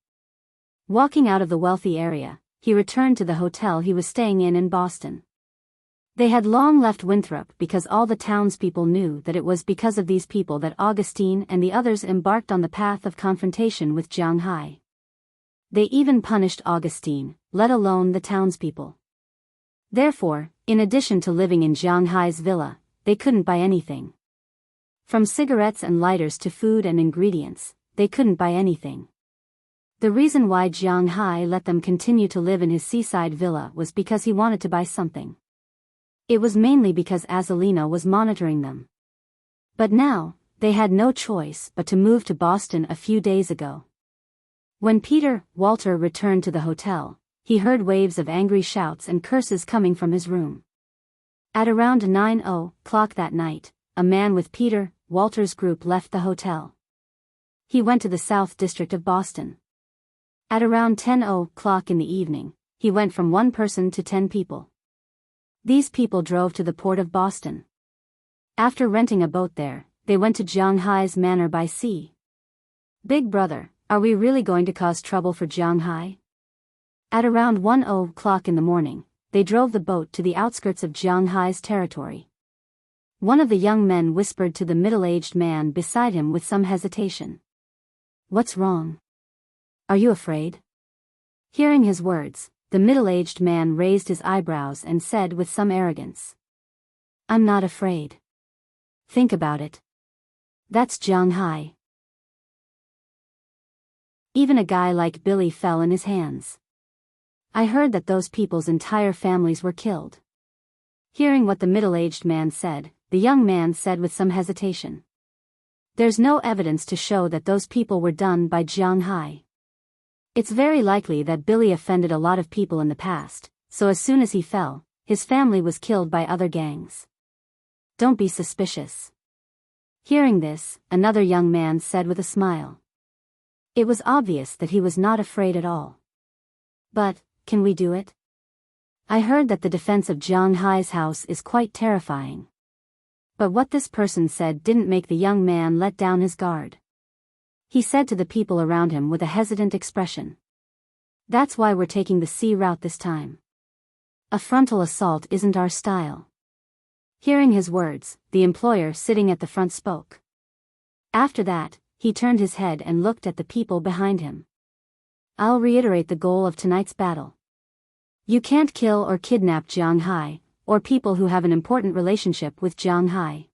Walking out of the wealthy area, he returned to the hotel he was staying in Boston. They had long left Winthrop because all the townspeople knew that it was because of these people that Augustine and the others embarked on the path of confrontation with Jiang Hai. They even punished Augustine, let alone the townspeople. Therefore, in addition to living in Jiang Hai's villa, they couldn't buy anything. From cigarettes and lighters to food and ingredients, they couldn't buy anything. The reason why Jiang Hai let them continue to live in his seaside villa was because he wanted to buy something. It was mainly because Azalina was monitoring them. But now, they had no choice but to move to Boston a few days ago. When Walter returned to the hotel, he heard waves of angry shouts and curses coming from his room. At around 9:00 that night, a man with Walter's group left the hotel. He went to the South District of Boston. At around 10:00 in the evening, he went from 1 person to 10 people. These people drove to the port of Boston. After renting a boat there, they went to Jiang Hai's manor by sea. Big brother, are we really going to cause trouble for Jiang Hai? At around 1:00 in the morning, they drove the boat to the outskirts of Jiang Hai's territory. One of the young men whispered to the middle-aged man beside him with some hesitation. "What's wrong? Are you afraid?" Hearing his words, the middle-aged man raised his eyebrows and said with some arrogance, "I'm not afraid. Think about it. That's Jiang Hai. Even a guy like Billy fell in his hands. I heard that those people's entire families were killed." Hearing what the middle-aged man said, the young man said with some hesitation, "There's no evidence to show that those people were done by Jiang Hai. It's very likely that Billy offended a lot of people in the past, so as soon as he fell, his family was killed by other gangs. Don't be suspicious." Hearing this, another young man said with a smile. It was obvious that he was not afraid at all. "But, can we do it? I heard that the defense of Jiang Hai's house is quite terrifying." But what this person said didn't make the young man let down his guard. He said to the people around him with a hesitant expression, "That's why we're taking the sea route this time. A frontal assault isn't our style." Hearing his words, the employer sitting at the front spoke. After that, he turned his head and looked at the people behind him. "I'll reiterate the goal of tonight's battle. You can't kill or kidnap Jiang Hai, or people who have an important relationship with Jiang Hai.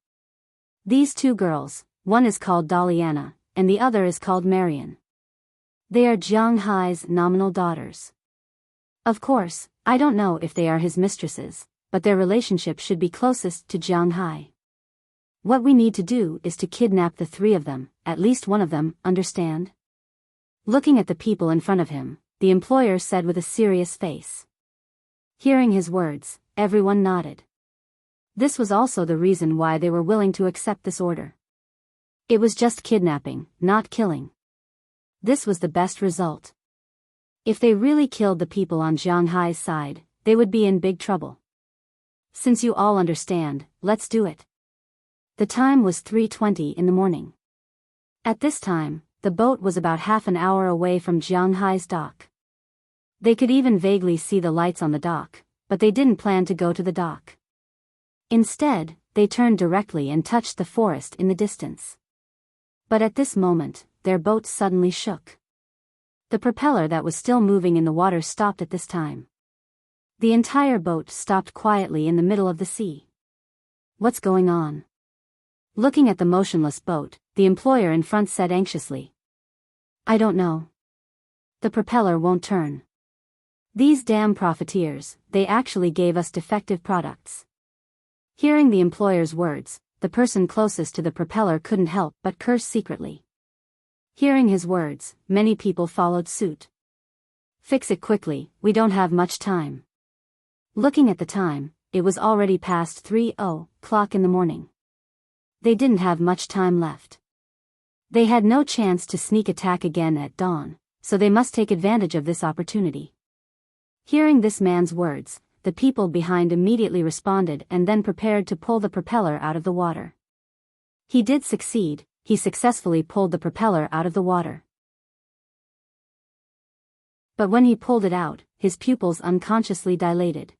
These 2 girls, one is called Daliana, and the other is called Marian. They are Jiang Hai's nominal daughters. Of course, I don't know if they are his mistresses, but their relationship should be closest to Jiang Hai. What we need to do is to kidnap the 3 of them, at least one of them, understand?" Looking at the people in front of him, the employer said with a serious face. Hearing his words, everyone nodded. This was also the reason why they were willing to accept this order. It was just kidnapping, not killing. This was the best result. If they really killed the people on Jiang Hai's side, they would be in big trouble. Since you all understand, let's do it. The time was 3:20 in the morning. At this time, the boat was about half an hour away from Jiang Hai's dock. They could even vaguely see the lights on the dock, but they didn't plan to go to the dock. Instead, they turned directly and touched the forest in the distance. But at this moment, their boat suddenly shook. The propeller that was still moving in the water stopped at this time. The entire boat stopped quietly in the middle of the sea. What's going on? Looking at the motionless boat, the employer in front said anxiously. I don't know. The propeller won't turn. These damn profiteers, they actually gave us defective products. Hearing the employer's words, the person closest to the propeller couldn't help but curse secretly. Hearing his words, many people followed suit. Fix it quickly, we don't have much time. Looking at the time, it was already past 3:00 in the morning. They didn't have much time left. They had no chance to sneak attack again at dawn, so they must take advantage of this opportunity. Hearing this man's words, the people behind immediately responded and then prepared to pull the propeller out of the water. He did succeed, he successfully pulled the propeller out of the water. But when he pulled it out, his pupils unconsciously dilated.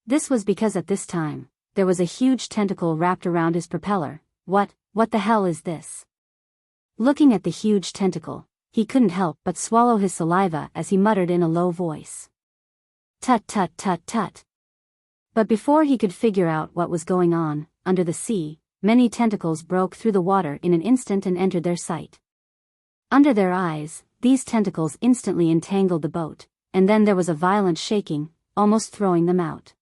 This was because at this time, there was a huge tentacle wrapped around his propeller. What the hell is this? Looking at the huge tentacle, he couldn't help but swallow his saliva as he muttered in a low voice. Tut tut tut tut. But before he could figure out what was going on, under the sea, many tentacles broke through the water in an instant and entered their sight. Under their eyes, these tentacles instantly entangled the boat, and then there was a violent shaking, almost throwing them out.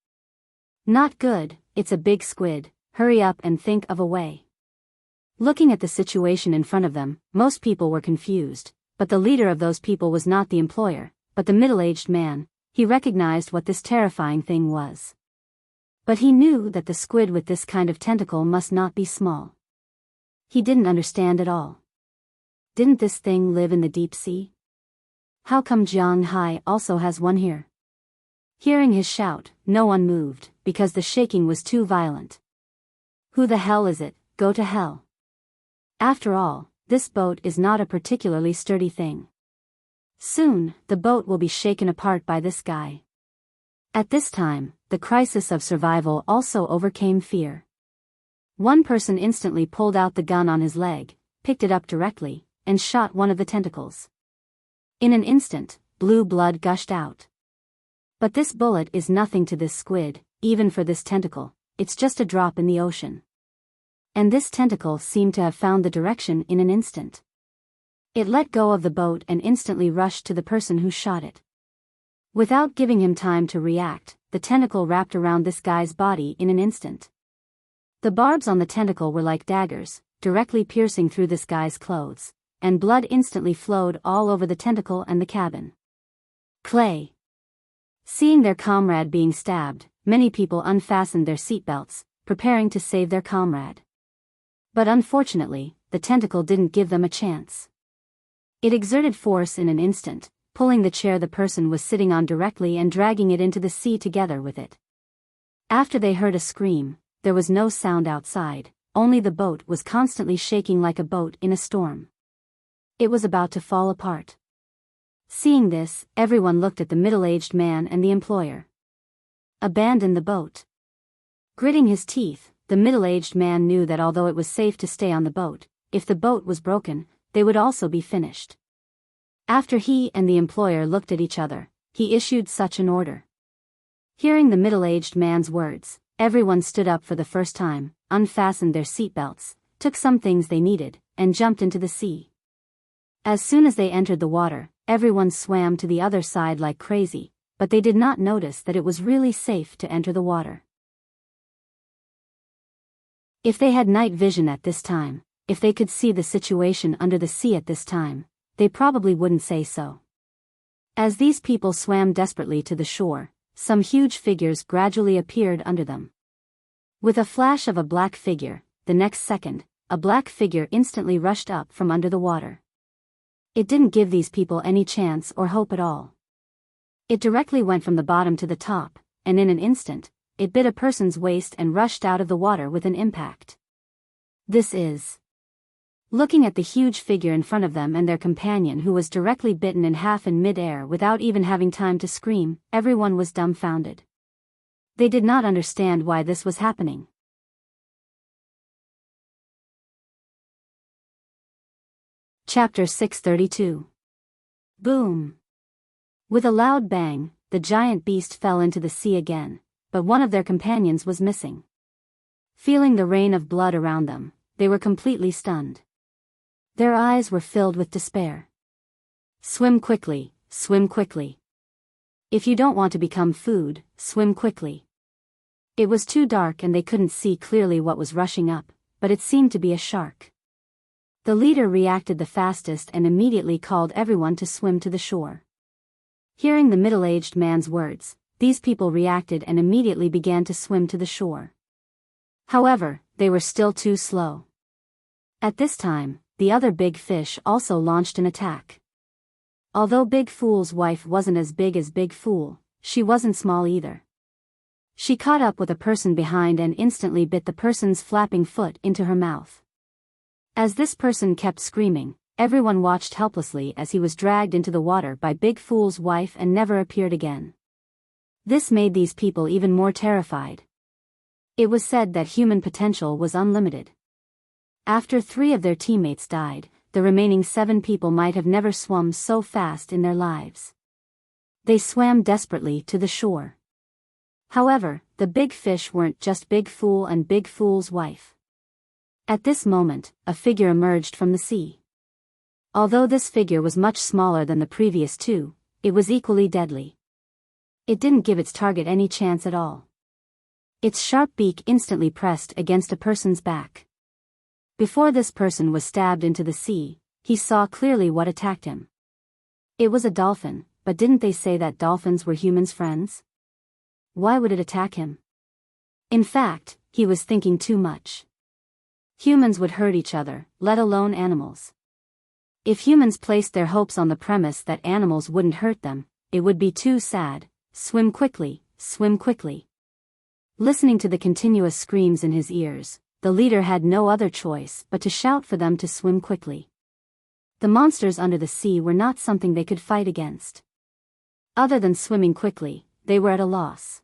Not good, it's a big squid, hurry up and think of a way. Looking at the situation in front of them, most people were confused, but the leader of those people was not the employer, but the middle-aged man. He recognized what this terrifying thing was. But he knew that the squid with this kind of tentacle must not be small. He didn't understand at all. Didn't this thing live in the deep sea? How come Jiang Hai also has one here? Hearing his shout, no one moved, because the shaking was too violent. Who the hell is it? Go to hell. After all, this boat is not a particularly sturdy thing. Soon, the boat will be shaken apart by this guy. At this time, the crisis of survival also overcame fear. One person instantly pulled out the gun on his leg, picked it up directly, and shot one of the tentacles. In an instant, blue blood gushed out. But this bullet is nothing to this squid, even for this tentacle, it's just a drop in the ocean. And this tentacle seemed to have found the direction in an instant. It let go of the boat and instantly rushed to the person who shot it. Without giving him time to react, the tentacle wrapped around this guy's body in an instant. The barbs on the tentacle were like daggers, directly piercing through this guy's clothes, and blood instantly flowed all over the tentacle and the cabin. Clay. Seeing their comrade being stabbed, many people unfastened their seatbelts, preparing to save their comrade. But unfortunately, the tentacle didn't give them a chance. It exerted force in an instant, pulling the chair the person was sitting on directly and dragging it into the sea together with it. After they heard a scream, there was no sound outside, only the boat was constantly shaking like a boat in a storm. It was about to fall apart. Seeing this, everyone looked at the middle-aged man and the employer. Abandon the boat. Gritting his teeth, the middle-aged man knew that although it was safe to stay on the boat, if the boat was broken, they would also be finished. After he and the employer looked at each other, he issued such an order. Hearing the middle-aged man's words, everyone stood up for the first time, unfastened their seatbelts, took some things they needed, and jumped into the sea. As soon as they entered the water, everyone swam to the other side like crazy, but they did not notice that it was really safe to enter the water. If they had night vision at this time, if they could see the situation under the sea at this time, they probably wouldn't say so. As these people swam desperately to the shore, some huge figures gradually appeared under them. With a flash of a black figure, the next second, a black figure instantly rushed up from under the water. It didn't give these people any chance or hope at all. It directly went from the bottom to the top, and in an instant, it bit a person's waist and rushed out of the water with an impact. This is... Looking at the huge figure in front of them and their companion who was directly bitten in half in mid-air without even having time to scream, everyone was dumbfounded. They did not understand why this was happening. Chapter 632. Boom! With a loud bang, the giant beast fell into the sea again, but one of their companions was missing. Feeling the rain of blood around them, they were completely stunned. Their eyes were filled with despair. Swim quickly, swim quickly. If you don't want to become food, swim quickly. It was too dark and they couldn't see clearly what was rushing up, but it seemed to be a shark. The leader reacted the fastest and immediately called everyone to swim to the shore. Hearing the middle-aged man's words, these people reacted and immediately began to swim to the shore. However, they were still too slow. At this time, the other big fish also launched an attack. Although Big Fool's wife wasn't as Big Fool, she wasn't small either. She caught up with a person behind and instantly bit the person's flapping foot into her mouth. As this person kept screaming, everyone watched helplessly as he was dragged into the water by Big Fool's wife and never appeared again. This made these people even more terrified. It was said that human potential was unlimited. After 3 of their teammates died, the remaining 7 people might have never swum so fast in their lives. They swam desperately to the shore. However, the big fish weren't just Big Fool and Big Fool's wife. At this moment, a figure emerged from the sea. Although this figure was much smaller than the previous two, it was equally deadly. It didn't give its target any chance at all. Its sharp beak instantly pressed against a person's back. Before this person was stabbed into the sea, he saw clearly what attacked him. It was a dolphin, but didn't they say that dolphins were humans' friends? Why would it attack him? In fact, he was thinking too much. Humans would hurt each other, let alone animals. If humans placed their hopes on the premise that animals wouldn't hurt them, it would be too sad. Swim quickly, swim quickly. Listening to the continuous screams in his ears, the leader had no other choice but to shout for them to swim quickly. The monsters under the sea were not something they could fight against. Other than swimming quickly, they were at a loss.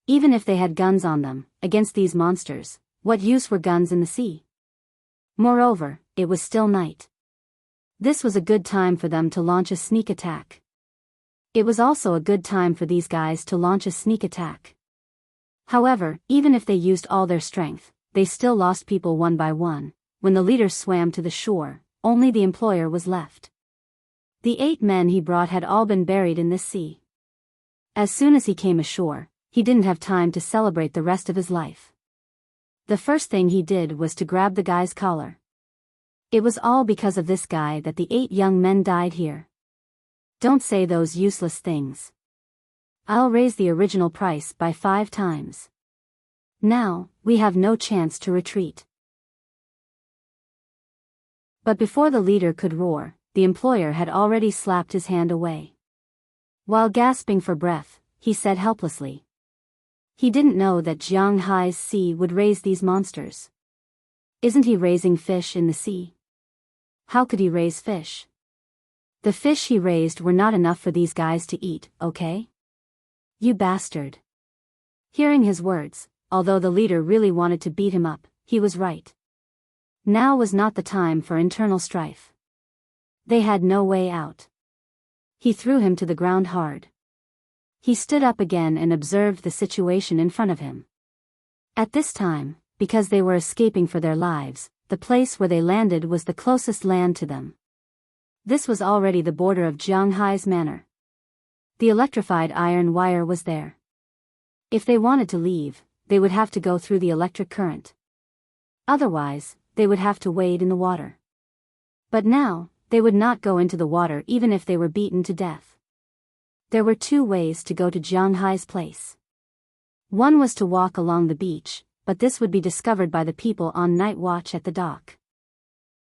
Even if they had guns on them, against these monsters, what use were guns in the sea? Moreover, it was still night. This was a good time for them to launch a sneak attack. It was also a good time for these guys to launch a sneak attack. However, even if they used all their strength, they still lost people one by one. When the leader swam to the shore, only the employer was left. The 8 men he brought had all been buried in this sea. As soon as he came ashore, he didn't have time to celebrate the rest of his life. The first thing he did was to grab the guy's collar. It was all because of this guy that the 8 young men died here. Don't say those useless things. I'll raise the original price by 5 times. Now, we have no chance to retreat. But before the leader could roar, the employer had already slapped his hand away. While gasping for breath, he said helplessly. He didn't know that Jiang Hai's sea would raise these monsters. Isn't he raising fish in the sea? How could he raise fish? The fish he raised were not enough for these guys to eat, okay? You bastard. Hearing his words, although the leader really wanted to beat him up, he was right. Now was not the time for internal strife. They had no way out. He threw him to the ground hard. He stood up again and observed the situation in front of him. At this time, because they were escaping for their lives, the place where they landed was the closest land to them. This was already the border of Jiang Hai's manor. The electrified iron wire was there. If they wanted to leave, they would have to go through the electric current. Otherwise, they would have to wade in the water. But now, they would not go into the water even if they were beaten to death. There were 2 ways to go to Jiang Hai's place. One was to walk along the beach, but this would be discovered by the people on night watch at the dock.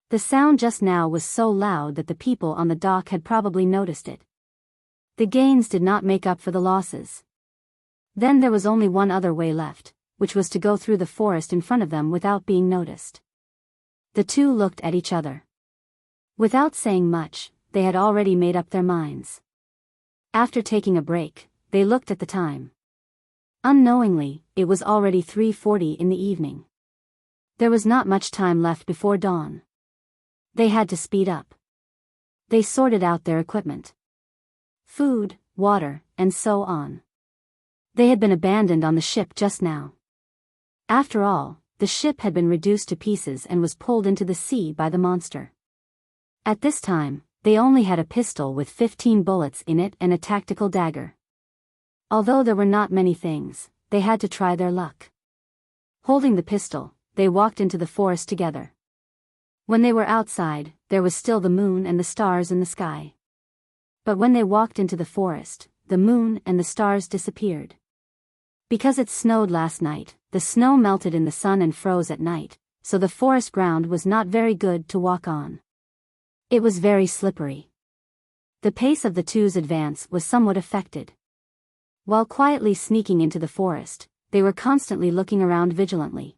The sound just now was so loud that the people on the dock had probably noticed it. The gains did not make up for the losses. Then there was only one other way left, which was to go through the forest in front of them without being noticed. The 2 looked at each other. Without saying much, they had already made up their minds. After taking a break, they looked at the time. Unknowingly, it was already 3:40 in the evening. There was not much time left before dawn. They had to speed up. They sorted out their equipment. Food, water, and so on. They had been abandoned on the ship just now. After all, the ship had been reduced to pieces and was pulled into the sea by the monster. At this time, they only had a pistol with 15 bullets in it and a tactical dagger. Although there were not many things, they had to try their luck. Holding the pistol, they walked into the forest together. When they were outside, there was still the moon and the stars in the sky. But when they walked into the forest, the moon and the stars disappeared. Because it snowed last night, the snow melted in the sun and froze at night, so the forest ground was not very good to walk on. It was very slippery. The pace of the 2's advance was somewhat affected. While quietly sneaking into the forest, they were constantly looking around vigilantly.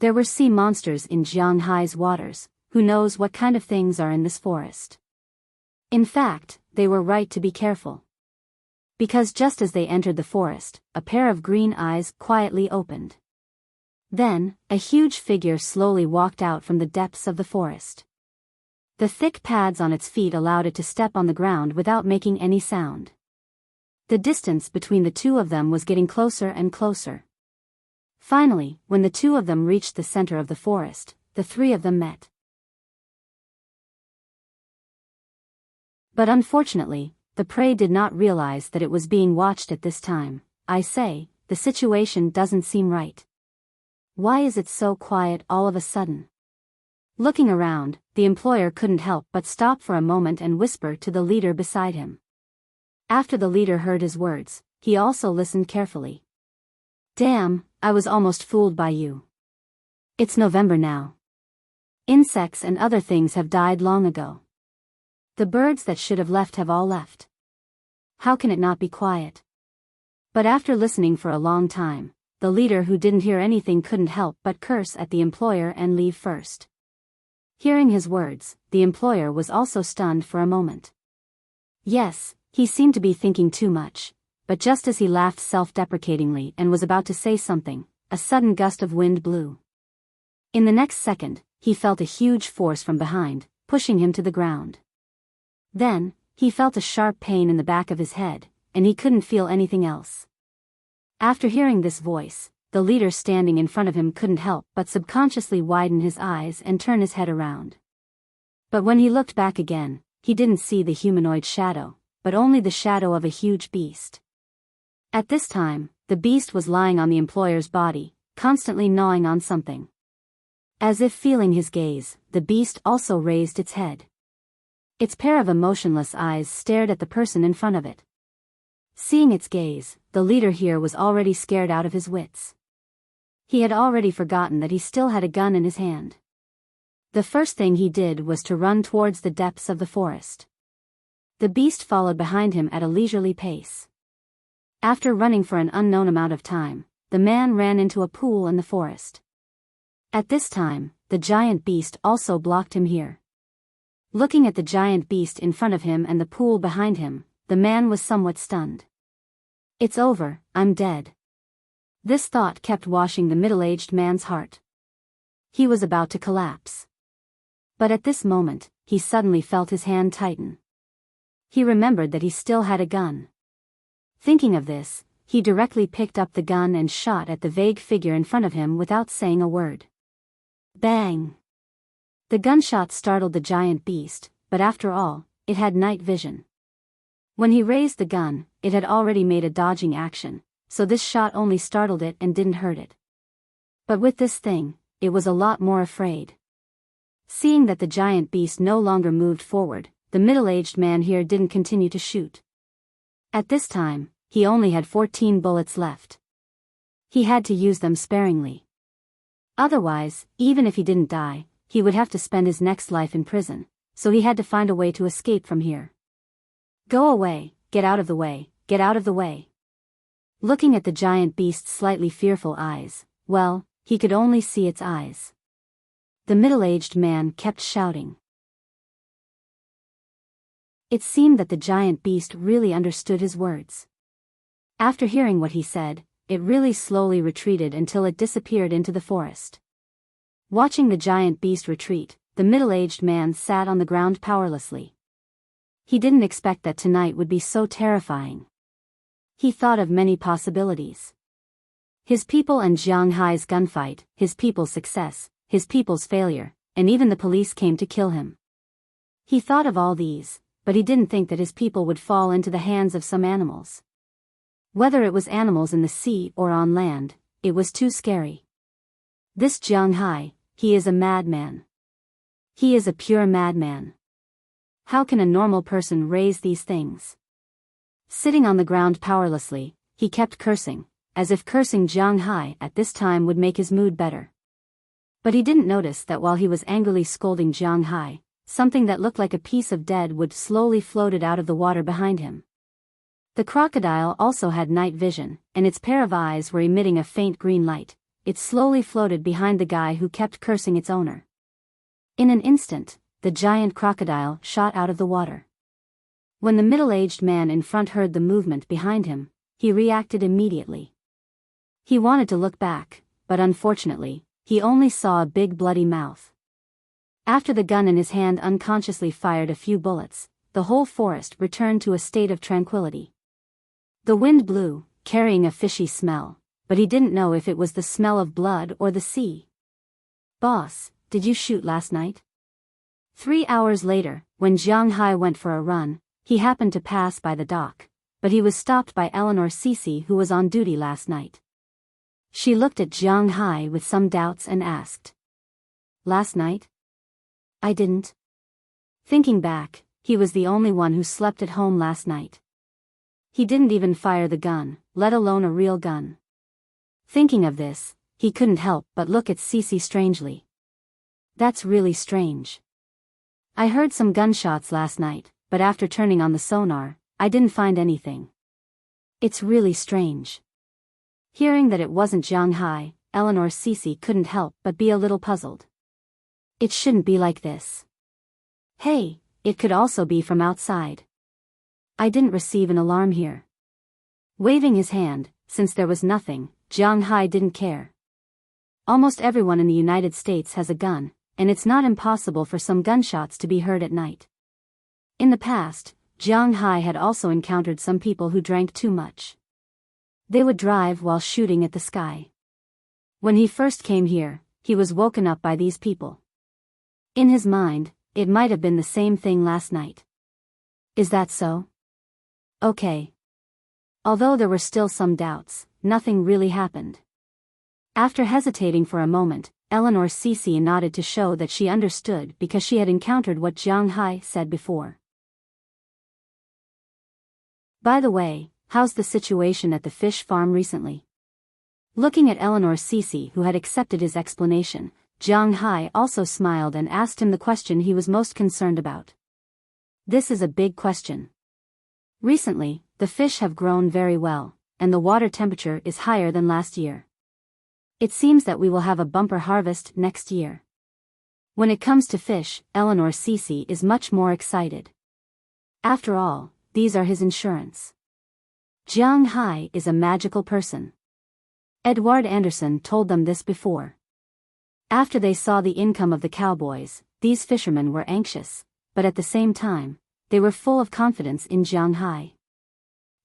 There were sea monsters in Jiang Hai's waters, who knows what kind of things are in this forest. In fact, they were right to be careful. Because just as they entered the forest, a pair of green eyes quietly opened. Then, a huge figure slowly walked out from the depths of the forest. The thick pads on its feet allowed it to step on the ground without making any sound. The distance between the 2 of them was getting closer and closer. Finally, when the 2 of them reached the center of the forest, the 3 of them met. But unfortunately, the prey did not realize that it was being watched at this time. I say, the situation doesn't seem right. Why is it so quiet all of a sudden? Looking around, the employer couldn't help but stop for a moment and whisper to the leader beside him. After the leader heard his words, he also listened carefully. Damn, I was almost fooled by you. It's November now. Insects and other things have died long ago. The birds that should have left have all left. How can it not be quiet? But after listening for a long time, the leader who didn't hear anything couldn't help but curse at the employer and leave first. Hearing his words, the employer was also stunned for a moment. Yes, he seemed to be thinking too much, but just as he laughed self-deprecatingly and was about to say something, a sudden gust of wind blew. In the next second, he felt a huge force from behind, pushing him to the ground. Then, he felt a sharp pain in the back of his head, and he couldn't feel anything else. After hearing this voice, the leader standing in front of him couldn't help but subconsciously widen his eyes and turn his head around. But when he looked back again, he didn't see the humanoid shadow, but only the shadow of a huge beast. At this time, the beast was lying on the employer's body, constantly gnawing on something. As if feeling his gaze, the beast also raised its head. Its pair of emotionless eyes stared at the person in front of it. Seeing its gaze, the leader here was already scared out of his wits. He had already forgotten that he still had a gun in his hand. The first thing he did was to run towards the depths of the forest. The beast followed behind him at a leisurely pace. After running for an unknown amount of time, the man ran into a pool in the forest. At this time, the giant beast also blocked him here. Looking at the giant beast in front of him and the pool behind him, the man was somewhat stunned. It's over, I'm dead. This thought kept washing the middle-aged man's heart. He was about to collapse. But at this moment, he suddenly felt his hand tighten. He remembered that he still had a gun. Thinking of this, he directly picked up the gun and shot at the vague figure in front of him without saying a word. Bang! The gunshot startled the giant beast, but after all, it had night vision. When he raised the gun, it had already made a dodging action, so this shot only startled it and didn't hurt it. But with this thing, it was a lot more afraid. Seeing that the giant beast no longer moved forward, the middle-aged man here didn't continue to shoot. At this time, he only had 14 bullets left. He had to use them sparingly. Otherwise, even if he didn't die, he would have to spend his next life in prison, so he had to find a way to escape from here. Go away, get out of the way, get out of the way. Looking at the giant beast's slightly fearful eyes, well, he could only see its eyes. The middle-aged man kept shouting. It seemed that the giant beast really understood his words. After hearing what he said, it really slowly retreated until it disappeared into the forest. Watching the giant beast retreat, the middle-aged man sat on the ground powerlessly. He didn't expect that tonight would be so terrifying. He thought of many possibilities. His people and Jiang Hai's gunfight, his people's success, his people's failure, and even the police came to kill him. He thought of all these, but he didn't think that his people would fall into the hands of some animals. Whether it was animals in the sea or on land, it was too scary. This Jiang Hai, he is a madman. He is a pure madman. How can a normal person raise these things? Sitting on the ground powerlessly, he kept cursing, as if cursing Jiang Hai at this time would make his mood better. But he didn't notice that while he was angrily scolding Jiang Hai, something that looked like a piece of dead wood slowly floated out of the water behind him. The crocodile also had night vision, and its pair of eyes were emitting a faint green light. It slowly floated behind the guy who kept cursing its owner. In an instant, the giant crocodile shot out of the water. When the middle-aged man in front heard the movement behind him, he reacted immediately. He wanted to look back, but unfortunately, he only saw a big bloody mouth. After the gun in his hand unconsciously fired a few bullets, the whole forest returned to a state of tranquility. The wind blew, carrying a fishy smell, but he didn't know if it was the smell of blood or the sea. Boss, did you shoot last night? 3 hours later, when Jiang Hai went for a run, he happened to pass by the dock, but he was stopped by Eleanor Cece, who was on duty last night. She looked at Jiang Hai with some doubts and asked. Last night? I didn't. Thinking back, he was the only one who slept at home last night. He didn't even fire the gun, let alone a real gun. Thinking of this, he couldn't help but look at Cece strangely. That's really strange. I heard some gunshots last night, but after turning on the sonar, I didn't find anything. It's really strange. Hearing that it wasn't Jiang Hai, Eleanor Cece couldn't help but be a little puzzled. It shouldn't be like this. Hey, it could also be from outside. I didn't receive an alarm here. Waving his hand, since there was nothing, Jiang Hai didn't care. Almost everyone in the United States has a gun, and it's not impossible for some gunshots to be heard at night. In the past, Jiang Hai had also encountered some people who drank too much. They would drive while shooting at the sky. When he first came here, he was woken up by these people. In his mind, it might have been the same thing last night. Is that so? Okay. Although there were still some doubts, nothing really happened. After hesitating for a moment, Eleanor Cece nodded to show that she understood because she had encountered what Jiang Hai said before. By the way, how's the situation at the fish farm recently? Looking at Eleanor Cece, who had accepted his explanation, Jiang Hai also smiled and asked him the question he was most concerned about. This is a big question. Recently, the fish have grown very well, and the water temperature is higher than last year. It seems that we will have a bumper harvest next year. When it comes to fish, Eleanor Cece is much more excited. After all, these are his insurance. Jiang Hai is a magical person. Edward Anderson told them this before. After they saw the income of the cowboys, these fishermen were anxious, but at the same time, they were full of confidence in Jiang Hai.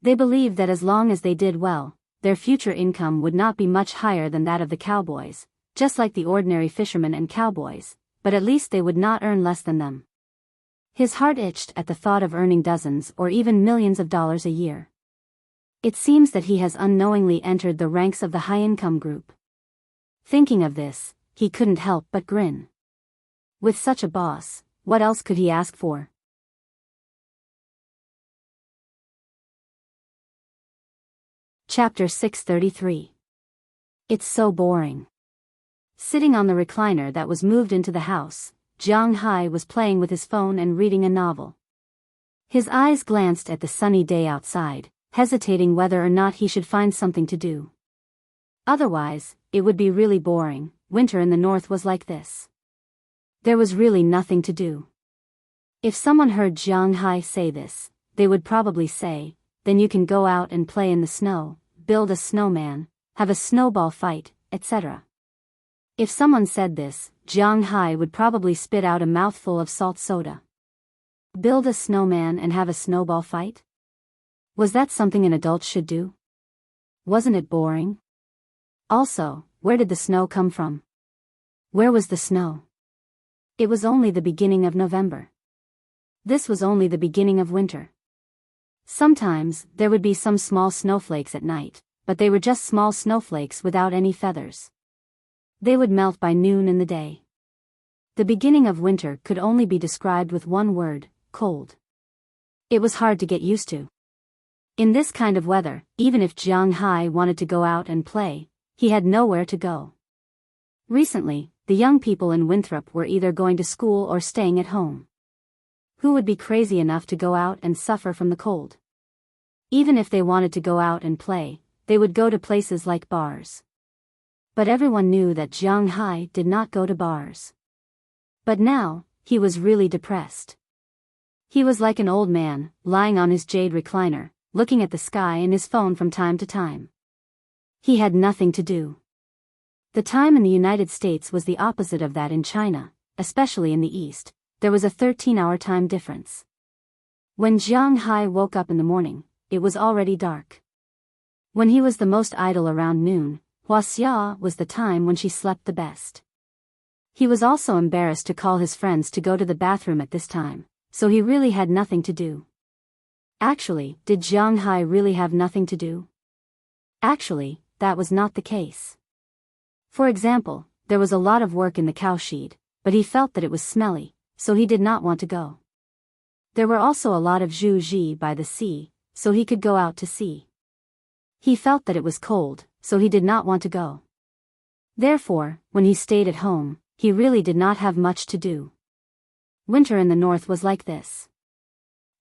They believed that as long as they did well, their future income would not be much higher than that of the cowboys, just like the ordinary fishermen and cowboys, but at least they would not earn less than them. His heart itched at the thought of earning dozens or even millions of dollars a year. It seems that he has unknowingly entered the ranks of the high-income group. Thinking of this, he couldn't help but grin. With such a boss, what else could he ask for? Chapter 633. It's so boring. Sitting on the recliner that was moved into the house, Jiang Hai was playing with his phone and reading a novel. His eyes glanced at the sunny day outside, hesitating whether or not he should find something to do. Otherwise, it would be really boring. Winter in the north was like this. There was really nothing to do. If someone heard Jiang Hai say this, they would probably say, then you can go out and play in the snow, build a snowman, have a snowball fight, etc. If someone said this, Jiang Hai would probably spit out a mouthful of salt soda. Build a snowman and have a snowball fight? Was that something an adult should do? Wasn't it boring? Also, where did the snow come from? Where was the snow? It was only the beginning of November. This was only the beginning of winter. Sometimes, there would be some small snowflakes at night, but they were just small snowflakes without any feathers. They would melt by noon in the day. The beginning of winter could only be described with one word: cold. It was hard to get used to. In this kind of weather, even if Jiang Hai wanted to go out and play, he had nowhere to go. Recently, the young people in Winthrop were either going to school or staying at home. Who would be crazy enough to go out and suffer from the cold? Even if they wanted to go out and play, they would go to places like bars. But everyone knew that Jiang Hai did not go to bars. But now, he was really depressed. He was like an old man, lying on his jade recliner, looking at the sky and his phone from time to time. He had nothing to do. The time in the United States was the opposite of that in China, especially in the East. There was a 13-hour time difference. When Jiang Hai woke up in the morning, it was already dark. When he was the most idle around noon, Huaxia was the time when she slept the best. He was also embarrassed to call his friends to go to the bathroom at this time, so he really had nothing to do. Actually, did Jiang Hai really have nothing to do? Actually, that was not the case. For example, there was a lot of work in the cowshed, but he felt that it was smelly, so he did not want to go. There were also a lot of zhu by the sea, so he could go out to sea. He felt that it was cold, so he did not want to go. Therefore, when he stayed at home, he really did not have much to do. Winter in the north was like this.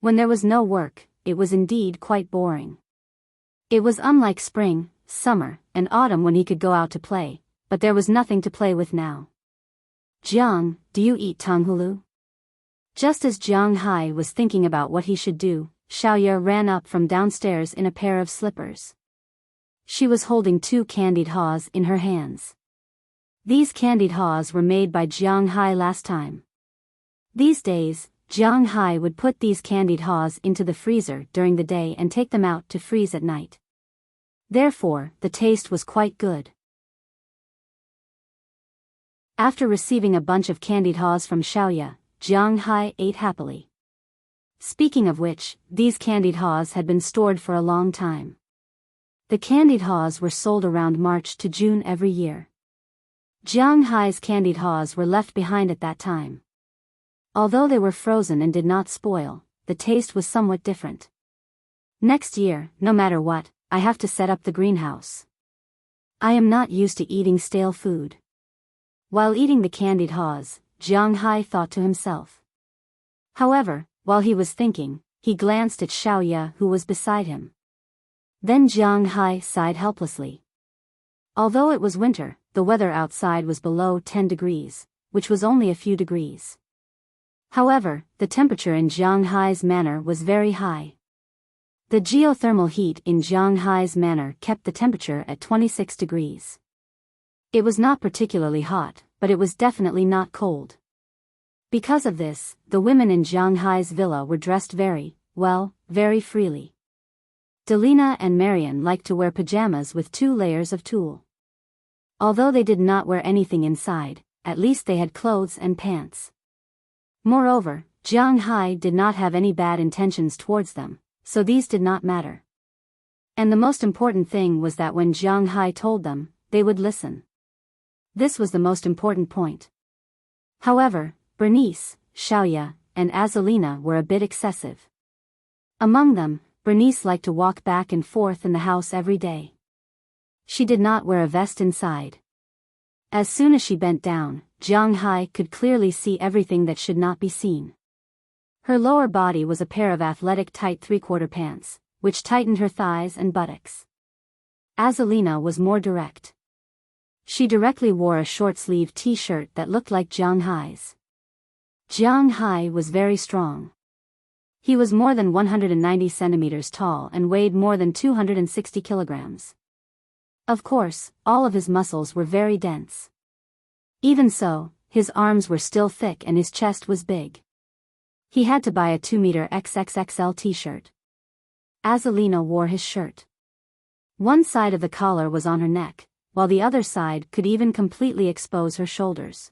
When there was no work, it was indeed quite boring. It was unlike spring, summer, and autumn when he could go out to play, but there was nothing to play with now. Jiang, do you eat tanghulu? Just as Jiang Hai was thinking about what he should do, Xiaoya ran up from downstairs in a pair of slippers. She was holding 2 candied haws in her hands. These candied haws were made by Jiang Hai last time. These days, Jiang Hai would put these candied haws into the freezer during the day and take them out to freeze at night. Therefore, the taste was quite good. After receiving a bunch of candied haws from Xiaoya, Jiang Hai ate happily. Speaking of which, these candied haws had been stored for a long time. The candied haws were sold around March to June every year. Jiang Hai's candied haws were left behind at that time. Although they were frozen and did not spoil, the taste was somewhat different. Next year, no matter what, I have to set up the greenhouse. I am not used to eating stale food. While eating the candied haws, Jiang Hai thought to himself. However, while he was thinking, he glanced at Xiaoya who was beside him. Then Jiang Hai sighed helplessly. Although it was winter, the weather outside was below 10 degrees, which was only a few degrees. However, the temperature in Jiang Hai's manor was very high. The geothermal heat in Jiang Hai's manor kept the temperature at 26 degrees. It was not particularly hot, but it was definitely not cold. Because of this, the women in Jiang Hai's villa were dressed very freely. Delina and Marian liked to wear pajamas with 2 layers of tulle. Although they did not wear anything inside, at least they had clothes and pants. Moreover, Jiang Hai did not have any bad intentions towards them, so these did not matter. And the most important thing was that when Jiang Hai told them, they would listen. This was the most important point. However, Bernice, Xiaoya, and Azalina were a bit excessive. Among them, Bernice liked to walk back and forth in the house every day. She did not wear a vest inside. As soon as she bent down, Jiang Hai could clearly see everything that should not be seen. Her lower body was a pair of athletic tight 3/4 pants, which tightened her thighs and buttocks. Azalina was more direct. She directly wore a short-sleeved t-shirt that looked like Jiang Hai's. Jiang Hai was very strong. He was more than 190 centimeters tall and weighed more than 260 kilograms. Of course, all of his muscles were very dense. Even so, his arms were still thick and his chest was big. He had to buy a 2-meter XXXL t-shirt. Azalina wore his shirt. One side of the collar was on her neck, while the other side could even completely expose her shoulders.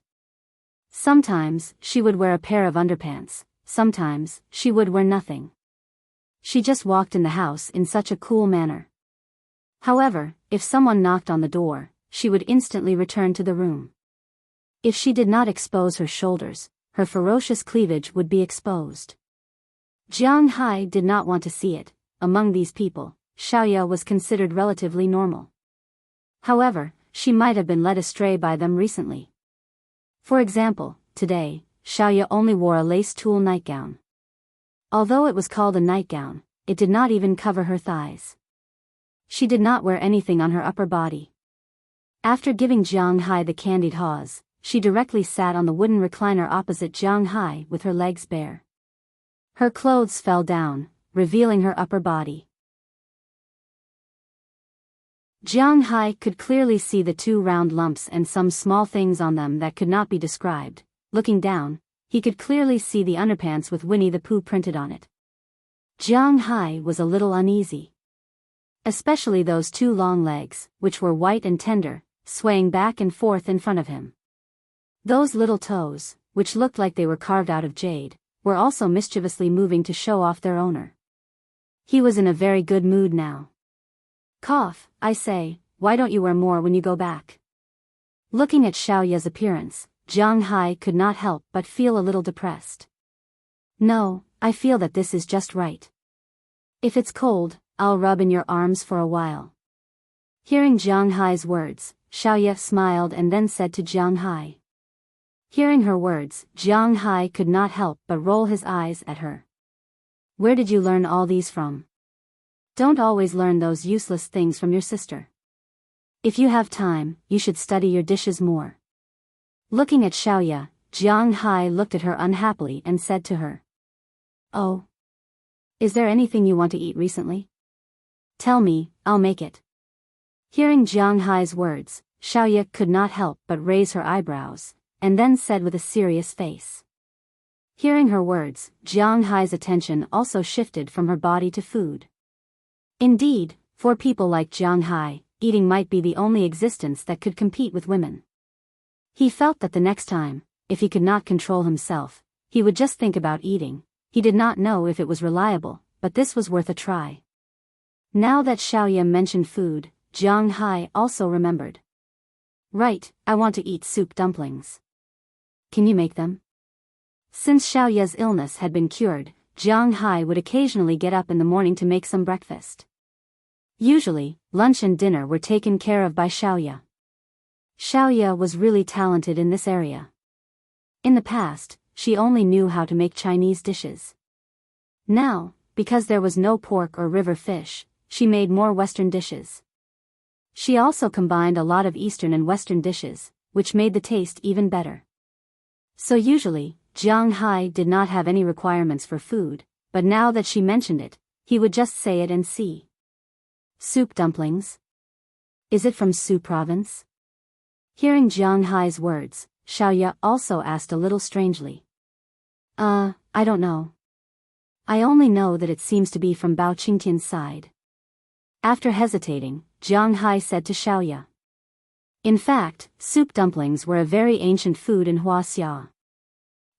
Sometimes, she would wear a pair of underpants, sometimes, she would wear nothing. She just walked in the house in such a cool manner. However, if someone knocked on the door, she would instantly return to the room. If she did not expose her shoulders, her ferocious cleavage would be exposed. Jiang Hai did not want to see it. Among these people, Xiaoya was considered relatively normal. However, she might have been led astray by them recently. For example, today, Xiaoya only wore a lace tulle nightgown. Although it was called a nightgown, it did not even cover her thighs. She did not wear anything on her upper body. After giving Jiang Hai the candied haws, she directly sat on the wooden recliner opposite Jiang Hai with her legs bare. Her clothes fell down, revealing her upper body. Jiang Hai could clearly see the 2 round lumps and some small things on them that could not be described. Looking down, he could clearly see the underpants with Winnie the Pooh printed on it. Jiang Hai was a little uneasy. Especially those 2 long legs, which were white and tender, swaying back and forth in front of him. Those little toes, which looked like they were carved out of jade, were also mischievously moving to show off their owner. He was in a very good mood now. Cough, I say, why don't you wear more when you go back? Looking at Xiaoya's appearance, Jiang Hai could not help but feel a little depressed. No, I feel that this is just right. If it's cold, I'll rub in your arms for a while. Hearing Jiang Hai's words, Xiaoya smiled and then said to Jiang Hai. Hearing her words, Jiang Hai could not help but roll his eyes at her. Where did you learn all these from? Don't always learn those useless things from your sister. If you have time, you should study your dishes more. Looking at Xiaoya, Jiang Hai looked at her unhappily and said to her. Oh. Is there anything you want to eat recently? Tell me, I'll make it. Hearing Jiang Hai's words, Xiaoya could not help but raise her eyebrows, and then said with a serious face. Hearing her words, Jiang Hai's attention also shifted from her body to food. Indeed, for people like Jiang Hai, eating might be the only existence that could compete with women. He felt that the next time, if he could not control himself, he would just think about eating. He did not know if it was reliable, but this was worth a try. Now that Xiaoya mentioned food, Jiang Hai also remembered. Right, I want to eat soup dumplings. Can you make them? Since Xiaoya's illness had been cured, Jiang Hai would occasionally get up in the morning to make some breakfast. Usually, lunch and dinner were taken care of by Xiaoya. Xiaoya was really talented in this area. In the past, she only knew how to make Chinese dishes. Now, because there was no pork or river fish, she made more Western dishes. She also combined a lot of Eastern and Western dishes, which made the taste even better. So usually, Jiang Hai did not have any requirements for food, but now that she mentioned it, he would just say it and see. Soup dumplings? Is it from Su province? Hearing Jiang Hai's words, Xiaoya also asked a little strangely. I don't know. I only know that it seems to be from Bao Qingtian's side. After hesitating, Jiang Hai said to Xiaoya. In fact, soup dumplings were a very ancient food in Huaxia.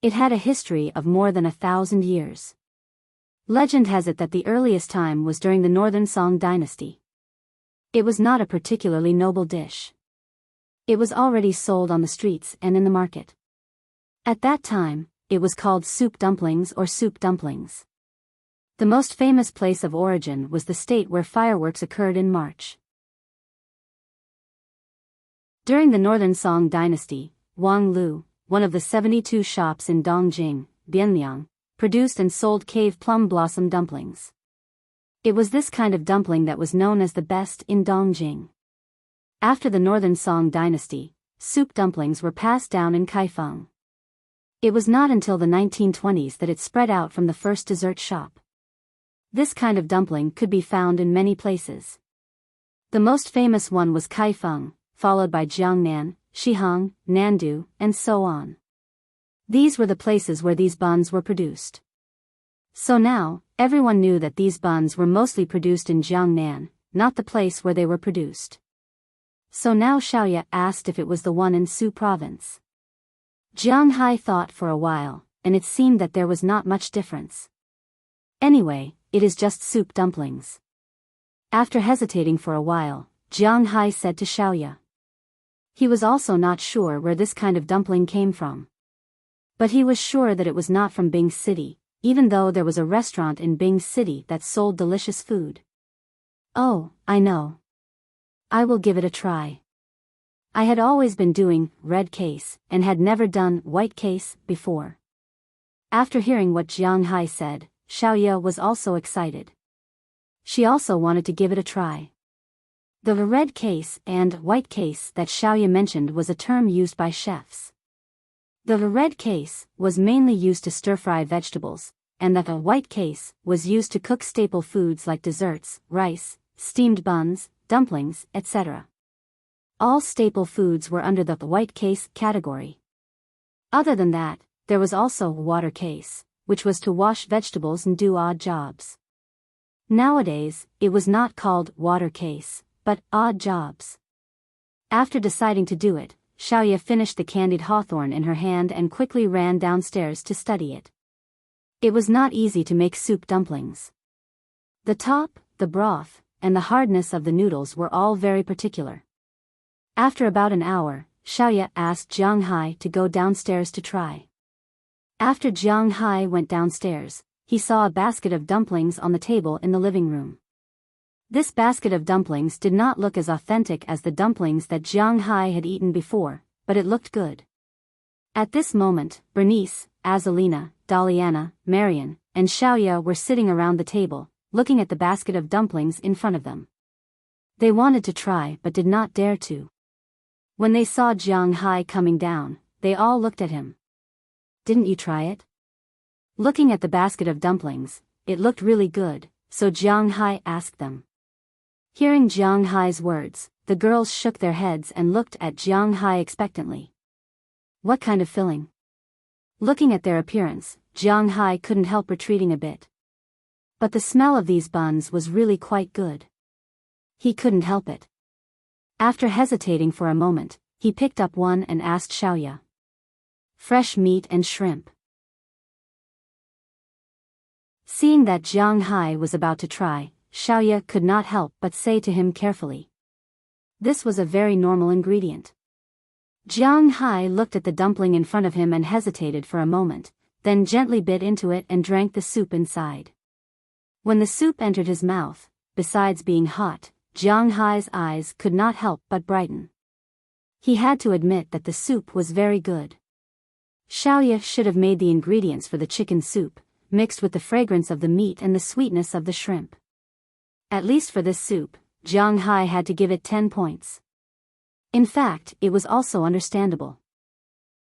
It had a history of more than 1,000 years. Legend has it that the earliest time was during the Northern Song dynasty. It was not a particularly noble dish. It was already sold on the streets and in the market. At that time, it was called soup dumplings or soup dumplings. The most famous place of origin was the state where fireworks occurred in March. During the Northern Song dynasty, Wang Lu, one of the 72 shops in Dongjing, Bianliang, produced and sold cave plum blossom dumplings. It was this kind of dumpling that was known as the best in Dongjing. After the Northern Song dynasty, soup dumplings were passed down in Kaifeng. It was not until the 1920s that it spread out from the first dessert shop. This kind of dumpling could be found in many places. The most famous one was Kaifeng, followed by Jiangnan, Shihang, Nandu, and so on. These were the places where these buns were produced. So now, everyone knew that these buns were mostly produced in Jiangnan, not the place where they were produced. So now Xiaoya asked if it was the one in Su province. Jiang Hai thought for a while, and it seemed that there was not much difference. Anyway, it is just soup dumplings. After hesitating for a while, Jiang Hai said to Xiaoya. He was also not sure where this kind of dumpling came from. But he was sure that it was not from Bing City, even though there was a restaurant in Bing City that sold delicious food. Oh, I know. I will give it a try. I had always been doing red case and had never done white case before. After hearing what Jiang Hai said, Xiaoya was also excited. She also wanted to give it a try. The red case and white case that Xiaoya mentioned was a term used by chefs. The red case was mainly used to stir-fry vegetables, and the white case was used to cook staple foods like desserts, rice, steamed buns, dumplings, etc. All staple foods were under the white case category. Other than that, there was also water case, which was to wash vegetables and do odd jobs. Nowadays, it was not called water case, but odd jobs. After deciding to do it, Xiaoya finished the candied hawthorn in her hand and quickly ran downstairs to study it. It was not easy to make soup dumplings. The top, the broth, and the hardness of the noodles were all very particular. After about an hour, Xiaoya asked Jiang Hai to go downstairs to try. After Jiang Hai went downstairs, he saw a basket of dumplings on the table in the living room. This basket of dumplings did not look as authentic as the dumplings that Jiang Hai had eaten before, but it looked good. At this moment, Bernice, Azalina, Daliana, Marian, and Xiaoya were sitting around the table, looking at the basket of dumplings in front of them. They wanted to try but did not dare to. When they saw Jiang Hai coming down, they all looked at him. "Didn't you try it?" Looking at the basket of dumplings, it looked really good, so Jiang Hai asked them. Hearing Jiang Hai's words, the girls shook their heads and looked at Jiang Hai expectantly. What kind of filling? Looking at their appearance, Jiang Hai couldn't help retreating a bit. But the smell of these buns was really quite good. He couldn't help it. After hesitating for a moment, he picked up one and asked Xiaoya. Fresh meat and shrimp. Seeing that Jiang Hai was about to try, Xiaoya could not help but say to him carefully. This was a very normal ingredient. Jiang Hai looked at the dumpling in front of him and hesitated for a moment, then gently bit into it and drank the soup inside. When the soup entered his mouth, besides being hot, Jiang Hai's eyes could not help but brighten. He had to admit that the soup was very good. Xiaoya should have made the ingredients for the chicken soup, mixed with the fragrance of the meat and the sweetness of the shrimp. At least for this soup, Jiang Hai had to give it 10 points. In fact, it was also understandable.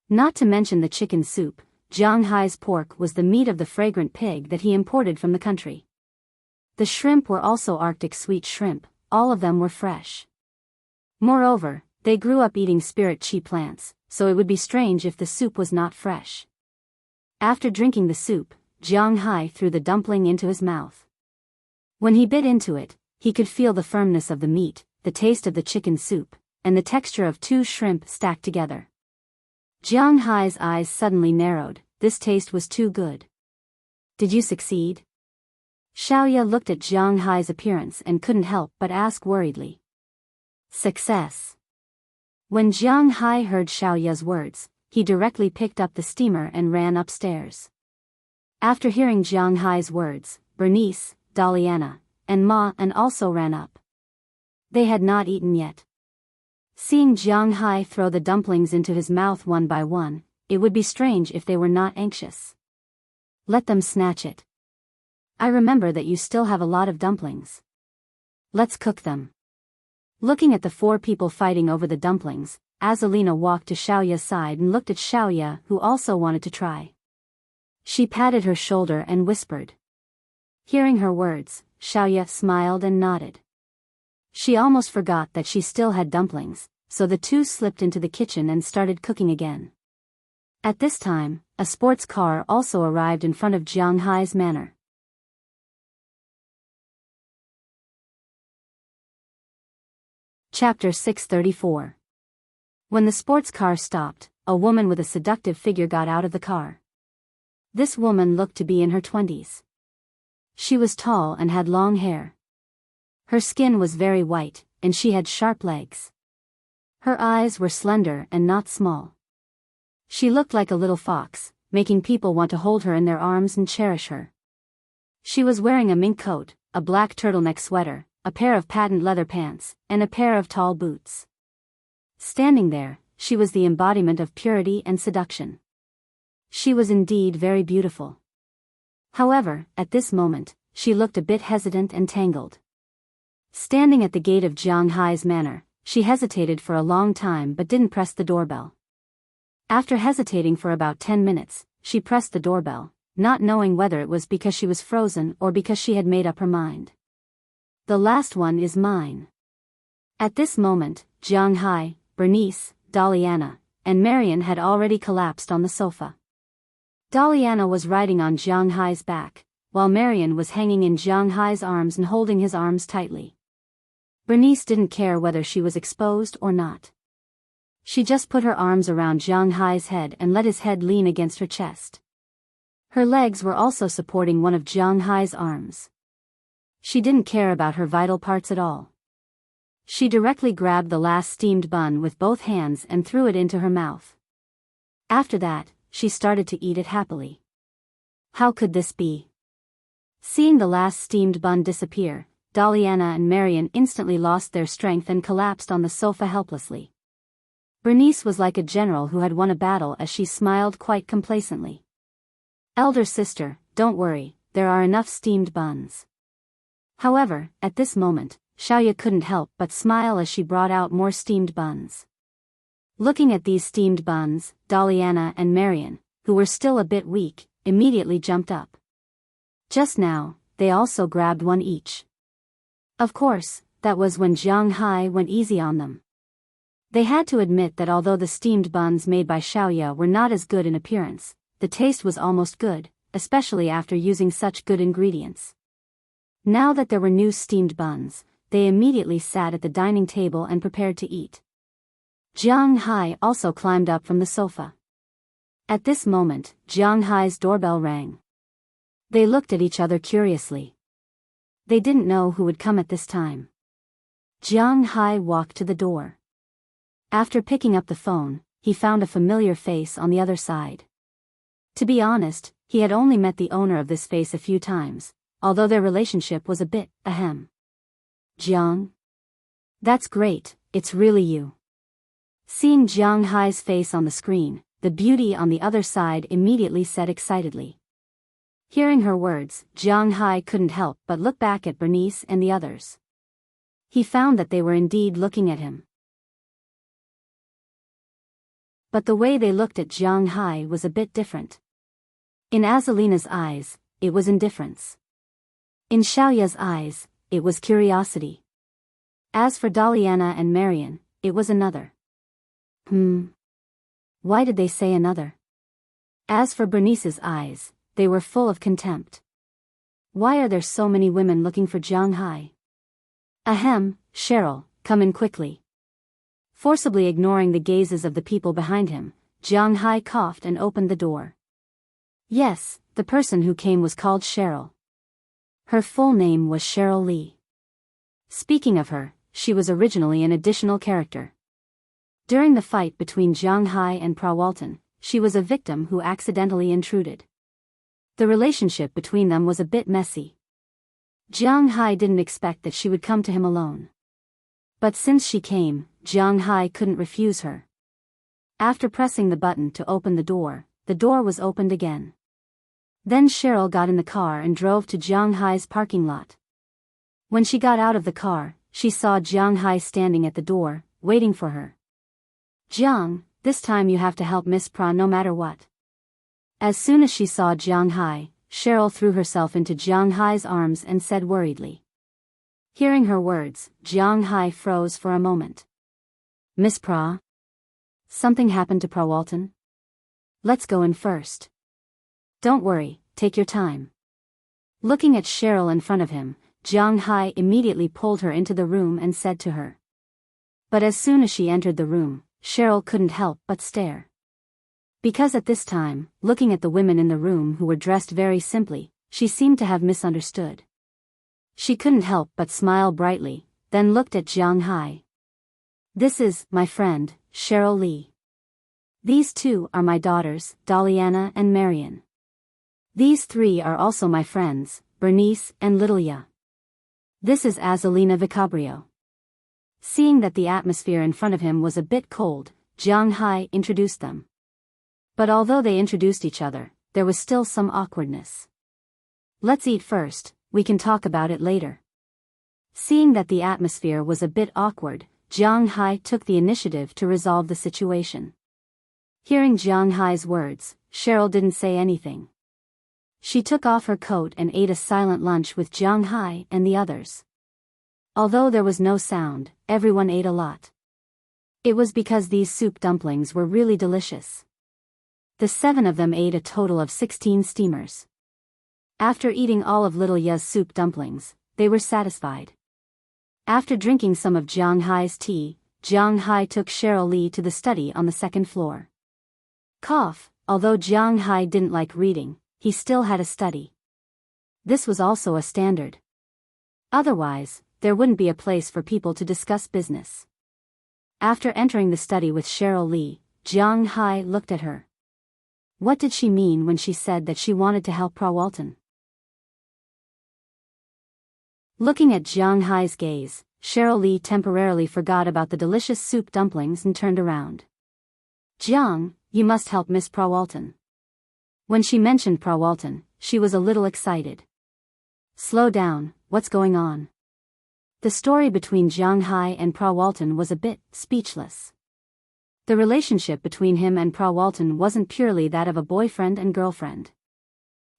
Not to mention the chicken soup, Jiang Hai's pork was the meat of the fragrant pig that he imported from the country. The shrimp were also Arctic sweet shrimp, all of them were fresh. Moreover, they grew up eating spirit chi plants, so it would be strange if the soup was not fresh. After drinking the soup, Jiang Hai threw the dumpling into his mouth. When he bit into it, he could feel the firmness of the meat, the taste of the chicken soup, and the texture of 2 shrimp stacked together. Jiang Hai's eyes suddenly narrowed. This taste was too good. Did you succeed? Xiaoya looked at Jiang Hai's appearance and couldn't help but ask worriedly. Success. When Jiang Hai heard Xiaoya's words, he directly picked up the steamer and ran upstairs. After hearing Jiang Hai's words, Bernice, Daliana, and Ma and also ran up. They had not eaten yet. Seeing Jiang Hai throw the dumplings into his mouth one by one, it would be strange if they were not anxious. Let them snatch it. I remember that you still have a lot of dumplings. Let's cook them. Looking at the 4 people fighting over the dumplings, Azalina walked to Xiaoya's side and looked at Xiaoya, who also wanted to try. She patted her shoulder and whispered. Hearing her words, Xiaoya smiled and nodded. She almost forgot that she still had dumplings, so the two slipped into the kitchen and started cooking again. At this time, a sports car also arrived in front of Jiang Hai's manor. Chapter 634. When the sports car stopped, a woman with a seductive figure got out of the car. This woman looked to be in her 20s. She was tall and had long hair. Her skin was very white, and she had sharp legs. Her eyes were slender and not small. She looked like a little fox, making people want to hold her in their arms and cherish her. She was wearing a mink coat, a black turtleneck sweater, a pair of patent leather pants, and a pair of tall boots. Standing there, she was the embodiment of purity and seduction. She was indeed very beautiful. However, at this moment, she looked a bit hesitant and tangled. Standing at the gate of Jiang Hai's manor, she hesitated for a long time but didn't press the doorbell. After hesitating for about 10 minutes, she pressed the doorbell, not knowing whether it was because she was frozen or because she had made up her mind. The last one is mine. At this moment, Jiang Hai, Bernice, Daliana, and Marian had already collapsed on the sofa. Daliana was riding on Jiang Hai's back, while Marian was hanging in Jiang Hai's arms and holding his arms tightly. Bernice didn't care whether she was exposed or not. She just put her arms around Jiang Hai's head and let his head lean against her chest. Her legs were also supporting one of Jiang Hai's arms. She didn't care about her vital parts at all. She directly grabbed the last steamed bun with both hands and threw it into her mouth. After that, she started to eat it happily. How could this be? Seeing the last steamed bun disappear, Daliana and Marian instantly lost their strength and collapsed on the sofa helplessly. Bernice was like a general who had won a battle as she smiled quite complacently. Elder sister, don't worry, there are enough steamed buns. However, at this moment, Xiaoya couldn't help but smile as she brought out more steamed buns. Looking at these steamed buns, Daliana and Marian, who were still a bit weak, immediately jumped up. Just now, they also grabbed one each. Of course, that was when Jiang Hai went easy on them. They had to admit that although the steamed buns made by Xiaoya were not as good in appearance, the taste was almost good, especially after using such good ingredients. Now that there were new steamed buns, they immediately sat at the dining table and prepared to eat. Jiang Hai also climbed up from the sofa. At this moment, Jiang Hai's doorbell rang. They looked at each other curiously. They didn't know who would come at this time. Jiang Hai walked to the door. After picking up the phone, he found a familiar face on the other side. To be honest, he had only met the owner of this face a few times, although their relationship was a bit ahem. Jiang? That's great, it's really you. Seeing Jiang Hai's face on the screen, the beauty on the other side immediately said excitedly. Hearing her words, Jiang Hai couldn't help but look back at Bernice and the others. He found that they were indeed looking at him. But the way they looked at Jiang Hai was a bit different. In Azalina's eyes, it was indifference. In Xiaoya's eyes, it was curiosity. As for Daliana and Marian, it was another. Why did they say another? As for Bernice's eyes, they were full of contempt. Why are there so many women looking for Jiang Hai? Ahem, Cheryl, come in quickly. Forcibly ignoring the gazes of the people behind him, Jiang Hai coughed and opened the door. Yes, the person who came was called Cheryl. Her full name was Cheryl Lee. Speaking of her, she was originally an additional character. During the fight between Jiang Hai and Prawalton, she was a victim who accidentally intruded. The relationship between them was a bit messy. Jiang Hai didn't expect that she would come to him alone. But since she came, Jiang Hai couldn't refuse her. After pressing the button to open the door was opened again. Then Cheryl got in the car and drove to Jiang Hai's parking lot. When she got out of the car, she saw Jiang Hai standing at the door, waiting for her. Jiang, this time you have to help Miss Pra no matter what. As soon as she saw Jiang Hai, Cheryl threw herself into Jiang Hai's arms and said worriedly. Hearing her words, Jiang Hai froze for a moment. Miss Pra? Something happened to Prawalton? Let's go in first. Don't worry, take your time. Looking at Cheryl in front of him, Jiang Hai immediately pulled her into the room and said to her. But as soon as she entered the room, Cheryl couldn't help but stare. Because at this time, looking at the women in the room who were dressed very simply, she seemed to have misunderstood. She couldn't help but smile brightly, then looked at Jiang Hai. This is, my friend, Cheryl Lee. These two are my daughters, Daliana and Marian. These three are also my friends, Bernice and Littleya. This is Azalina Vicabrio. Seeing that the atmosphere in front of him was a bit cold, Jiang Hai introduced them. But although they introduced each other, there was still some awkwardness. Let's eat first, we can talk about it later. Seeing that the atmosphere was a bit awkward, Jiang Hai took the initiative to resolve the situation. Hearing Jiang Hai's words, Cheryl didn't say anything. She took off her coat and ate a silent lunch with Jiang Hai and the others. Although there was no sound, everyone ate a lot. It was because these soup dumplings were really delicious. The 7 of them ate a total of 16 steamers. After eating all of Little Ya's soup dumplings, they were satisfied. After drinking some of Jiang Hai's tea, Jiang Hai took Cheryl Lee to the study on the 2nd floor. Although Jiang Hai didn't like reading, he still had a study. This was also a standard. Otherwise, there wouldn't be a place for people to discuss business. After entering the study with Cheryl Lee, Jiang Hai looked at her. What did she mean when she said that she wanted to help Pra Walton? Looking at Jiang Hai's gaze, Cheryl Lee temporarily forgot about the delicious soup dumplings and turned around. Jiang, you must help Miss Pra Walton. When she mentioned Pra Walton, she was a little excited. Slow down, what's going on? The story between Jiang Hai and Pra Walton was a bit speechless. The relationship between him and Pra Walton wasn't purely that of a boyfriend and girlfriend.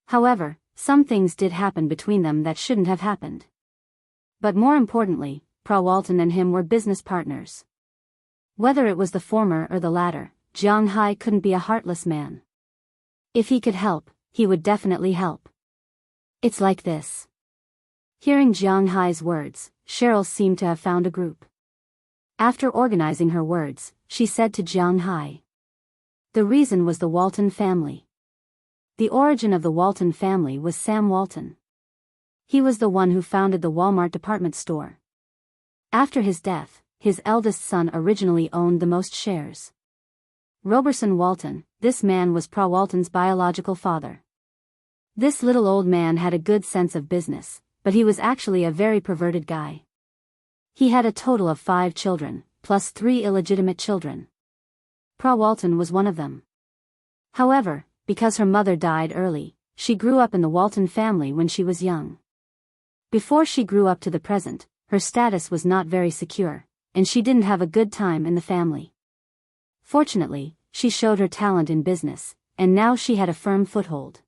However, some things did happen between them that shouldn't have happened. But more importantly, Pra Walton and him were business partners. Whether it was the former or the latter, Jiang Hai couldn't be a heartless man. If he could help, he would definitely help. It's like this. Hearing Jiang Hai's words, Cheryl seemed to have found a group. After organizing her words, she said to Jiang Hai. The reason was the Walton family. The origin of the Walton family was Sam Walton. He was the one who founded the Walmart department store. After his death, his eldest son originally owned the most shares. Roberson Walton, this man was Pra Walton's biological father. This little old man had a good sense of business, but he was actually a very perverted guy. He had a total of 5 children, plus 3 illegitimate children. Pra Walton was one of them. However, because her mother died early, she grew up in the Walton family when she was young. Before she grew up to the present, her status was not very secure, and she didn't have a good time in the family. Fortunately, she showed her talent in business, and now she had a firm foothold.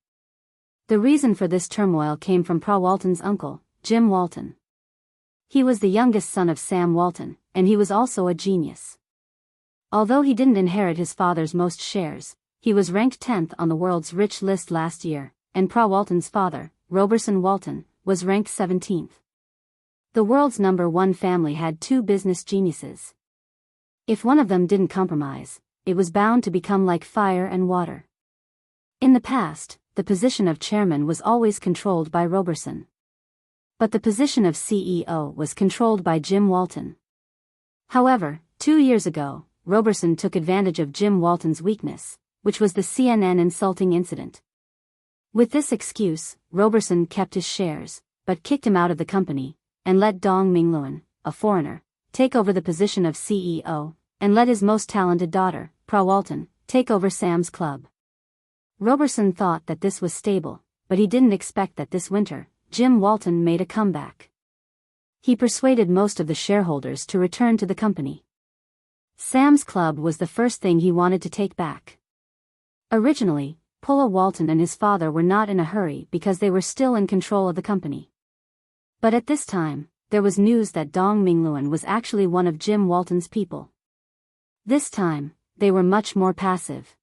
The reason for this turmoil came from Pra Walton's uncle, Jim Walton. He was the youngest son of Sam Walton, and he was also a genius. Although he didn't inherit his father's most shares, he was ranked 10th on the world's rich list last year, and Pra Walton's father, Roberson Walton, was ranked 17th. The world's #1 family had 2 business geniuses. If one of them didn't compromise, it was bound to become like fire and water. In the past, the position of chairman was always controlled by Roberson. But the position of CEO was controlled by Jim Walton. However, 2 years ago, Roberson took advantage of Jim Walton's weakness, which was the CNN insulting incident. With this excuse, Roberson kept his shares, but kicked him out of the company, and let Dong Mingluan, a foreigner, take over the position of CEO, and let his most talented daughter, Pra Walton, take over Sam's Club. Roberson thought that this was stable, but he didn't expect that this winter, Jim Walton made a comeback. He persuaded most of the shareholders to return to the company. Sam's Club was the first thing he wanted to take back. Originally, Pula Walton and his father were not in a hurry because they were still in control of the company. But at this time, there was news that Dong Mingluan was actually one of Jim Walton's people. This time, they were much more passive.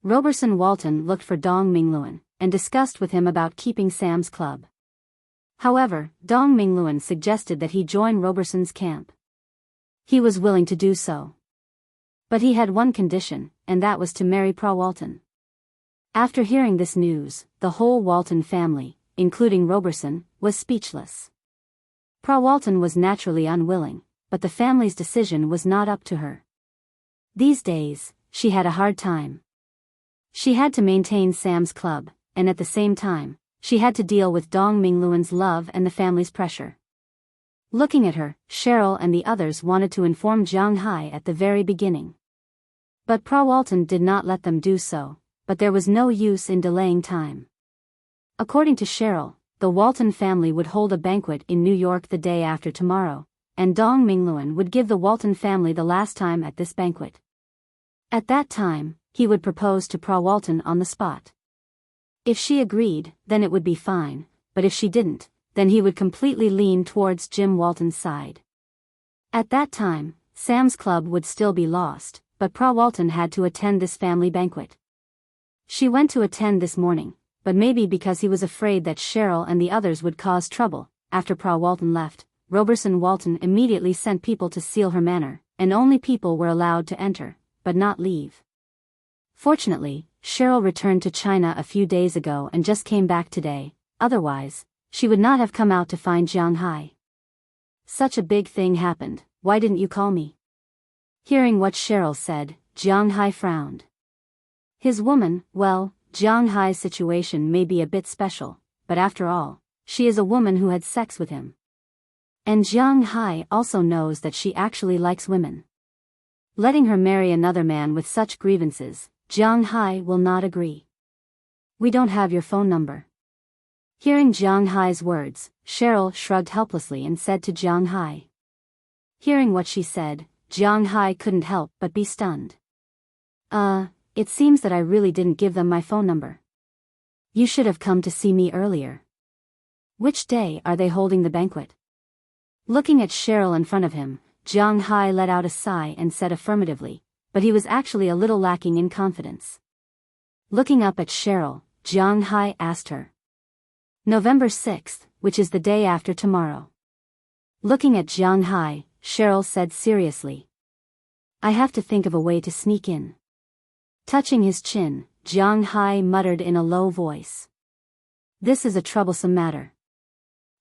Roberson Walton looked for Dong Mingluan, and discussed with him about keeping Sam's Club. However, Dong Mingluan suggested that he join Roberson's camp. He was willing to do so. But he had one condition, and that was to marry Pra Walton. After hearing this news, the whole Walton family, including Roberson, was speechless. Pra Walton was naturally unwilling, but the family's decision was not up to her. These days, she had a hard time. She had to maintain Sam's Club, and at the same time, she had to deal with Dong Mingluan's love and the family's pressure. Looking at her, Cheryl and the others wanted to inform Jiang Hai at the very beginning. But Pra Walton did not let them do so, but there was no use in delaying time. According to Cheryl, the Walton family would hold a banquet in New York the day after tomorrow, and Dong Mingluan would give the Walton family the last time at this banquet. At that time, he would propose to Pra Walton on the spot. If she agreed, then it would be fine, but if she didn't, then he would completely lean towards Jim Walton's side. At that time, Sam's Club would still be lost, but Pra Walton had to attend this family banquet. She went to attend this morning, but maybe because he was afraid that Cheryl and the others would cause trouble. After Pra Walton left, Roberson Walton immediately sent people to seal her manor, and only people were allowed to enter, but not leave. Fortunately, Cheryl returned to China a few days ago and just came back today, otherwise, she would not have come out to find Jiang Hai. Such a big thing happened, why didn't you call me? Hearing what Cheryl said, Jiang Hai frowned. His woman, well, Jiang Hai's situation may be a bit special, but after all, she is a woman who had sex with him. And Jiang Hai also knows that she actually likes women. Letting her marry another man with such grievances, Jiang Hai will not agree. We don't have your phone number. Hearing Jiang Hai's words, Cheryl shrugged helplessly and said to Jiang Hai. Hearing what she said, Jiang Hai couldn't help but be stunned. It seems that I really didn't give them my phone number. You should have come to see me earlier. Which day are they holding the banquet? Looking at Cheryl in front of him, Jiang Hai let out a sigh and said affirmatively, but he was actually a little lacking in confidence. Looking up at Cheryl, Jiang Hai asked her. November 6th, which is the day after tomorrow. Looking at Jiang Hai, Cheryl said seriously. I have to think of a way to sneak in. Touching his chin, Jiang Hai muttered in a low voice. This is a troublesome matter.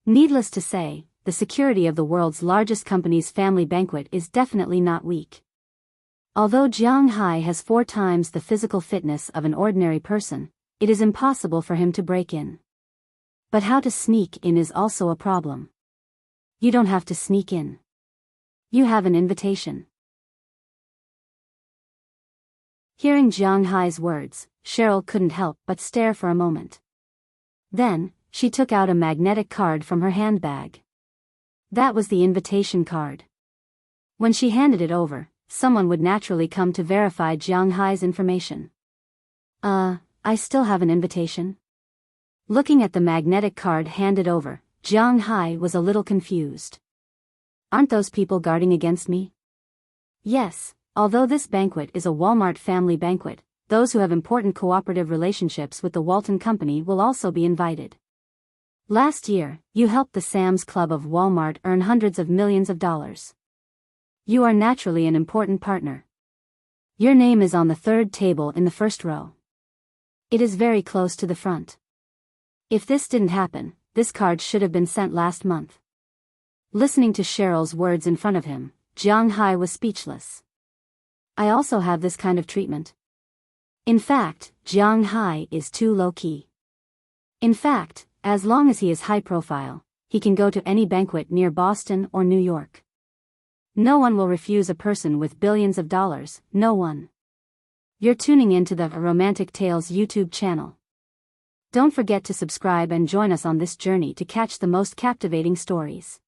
Needless to say, the security of the world's largest company's family banquet is definitely not weak. Although Jiang Hai has 4 times the physical fitness of an ordinary person, it is impossible for him to break in. But how to sneak in is also a problem. You don't have to sneak in. You have an invitation. Hearing Jiang Hai's words, Cheryl couldn't help but stare for a moment. Then, she took out a magnetic card from her handbag. That was the invitation card. When she handed it over, someone would naturally come to verify Jiang Hai's information. I still have an invitation? Looking at the magnetic card handed over, Jiang Hai was a little confused. Aren't those people guarding against me? Yes, although this banquet is a Walmart family banquet, those who have important cooperative relationships with the Walton Company will also be invited. Last year, you helped the Sam's Club of Walmart earn hundreds of millions of dollars. You are naturally an important partner. Your name is on the 3rd table in the 1st row. It is very close to the front. If this didn't happen, this card should have been sent last month. Listening to Cheryl's words in front of him, Jiang Hai was speechless. I also have this kind of treatment. In fact, Jiang Hai is too low-key. In fact, as long as he is high-profile, he can go to any banquet near Boston or New York. No one will refuse a person with billions of dollars, no one. You're tuning into the Romantic Tales YouTube channel. Don't forget to subscribe and join us on this journey to catch the most captivating stories.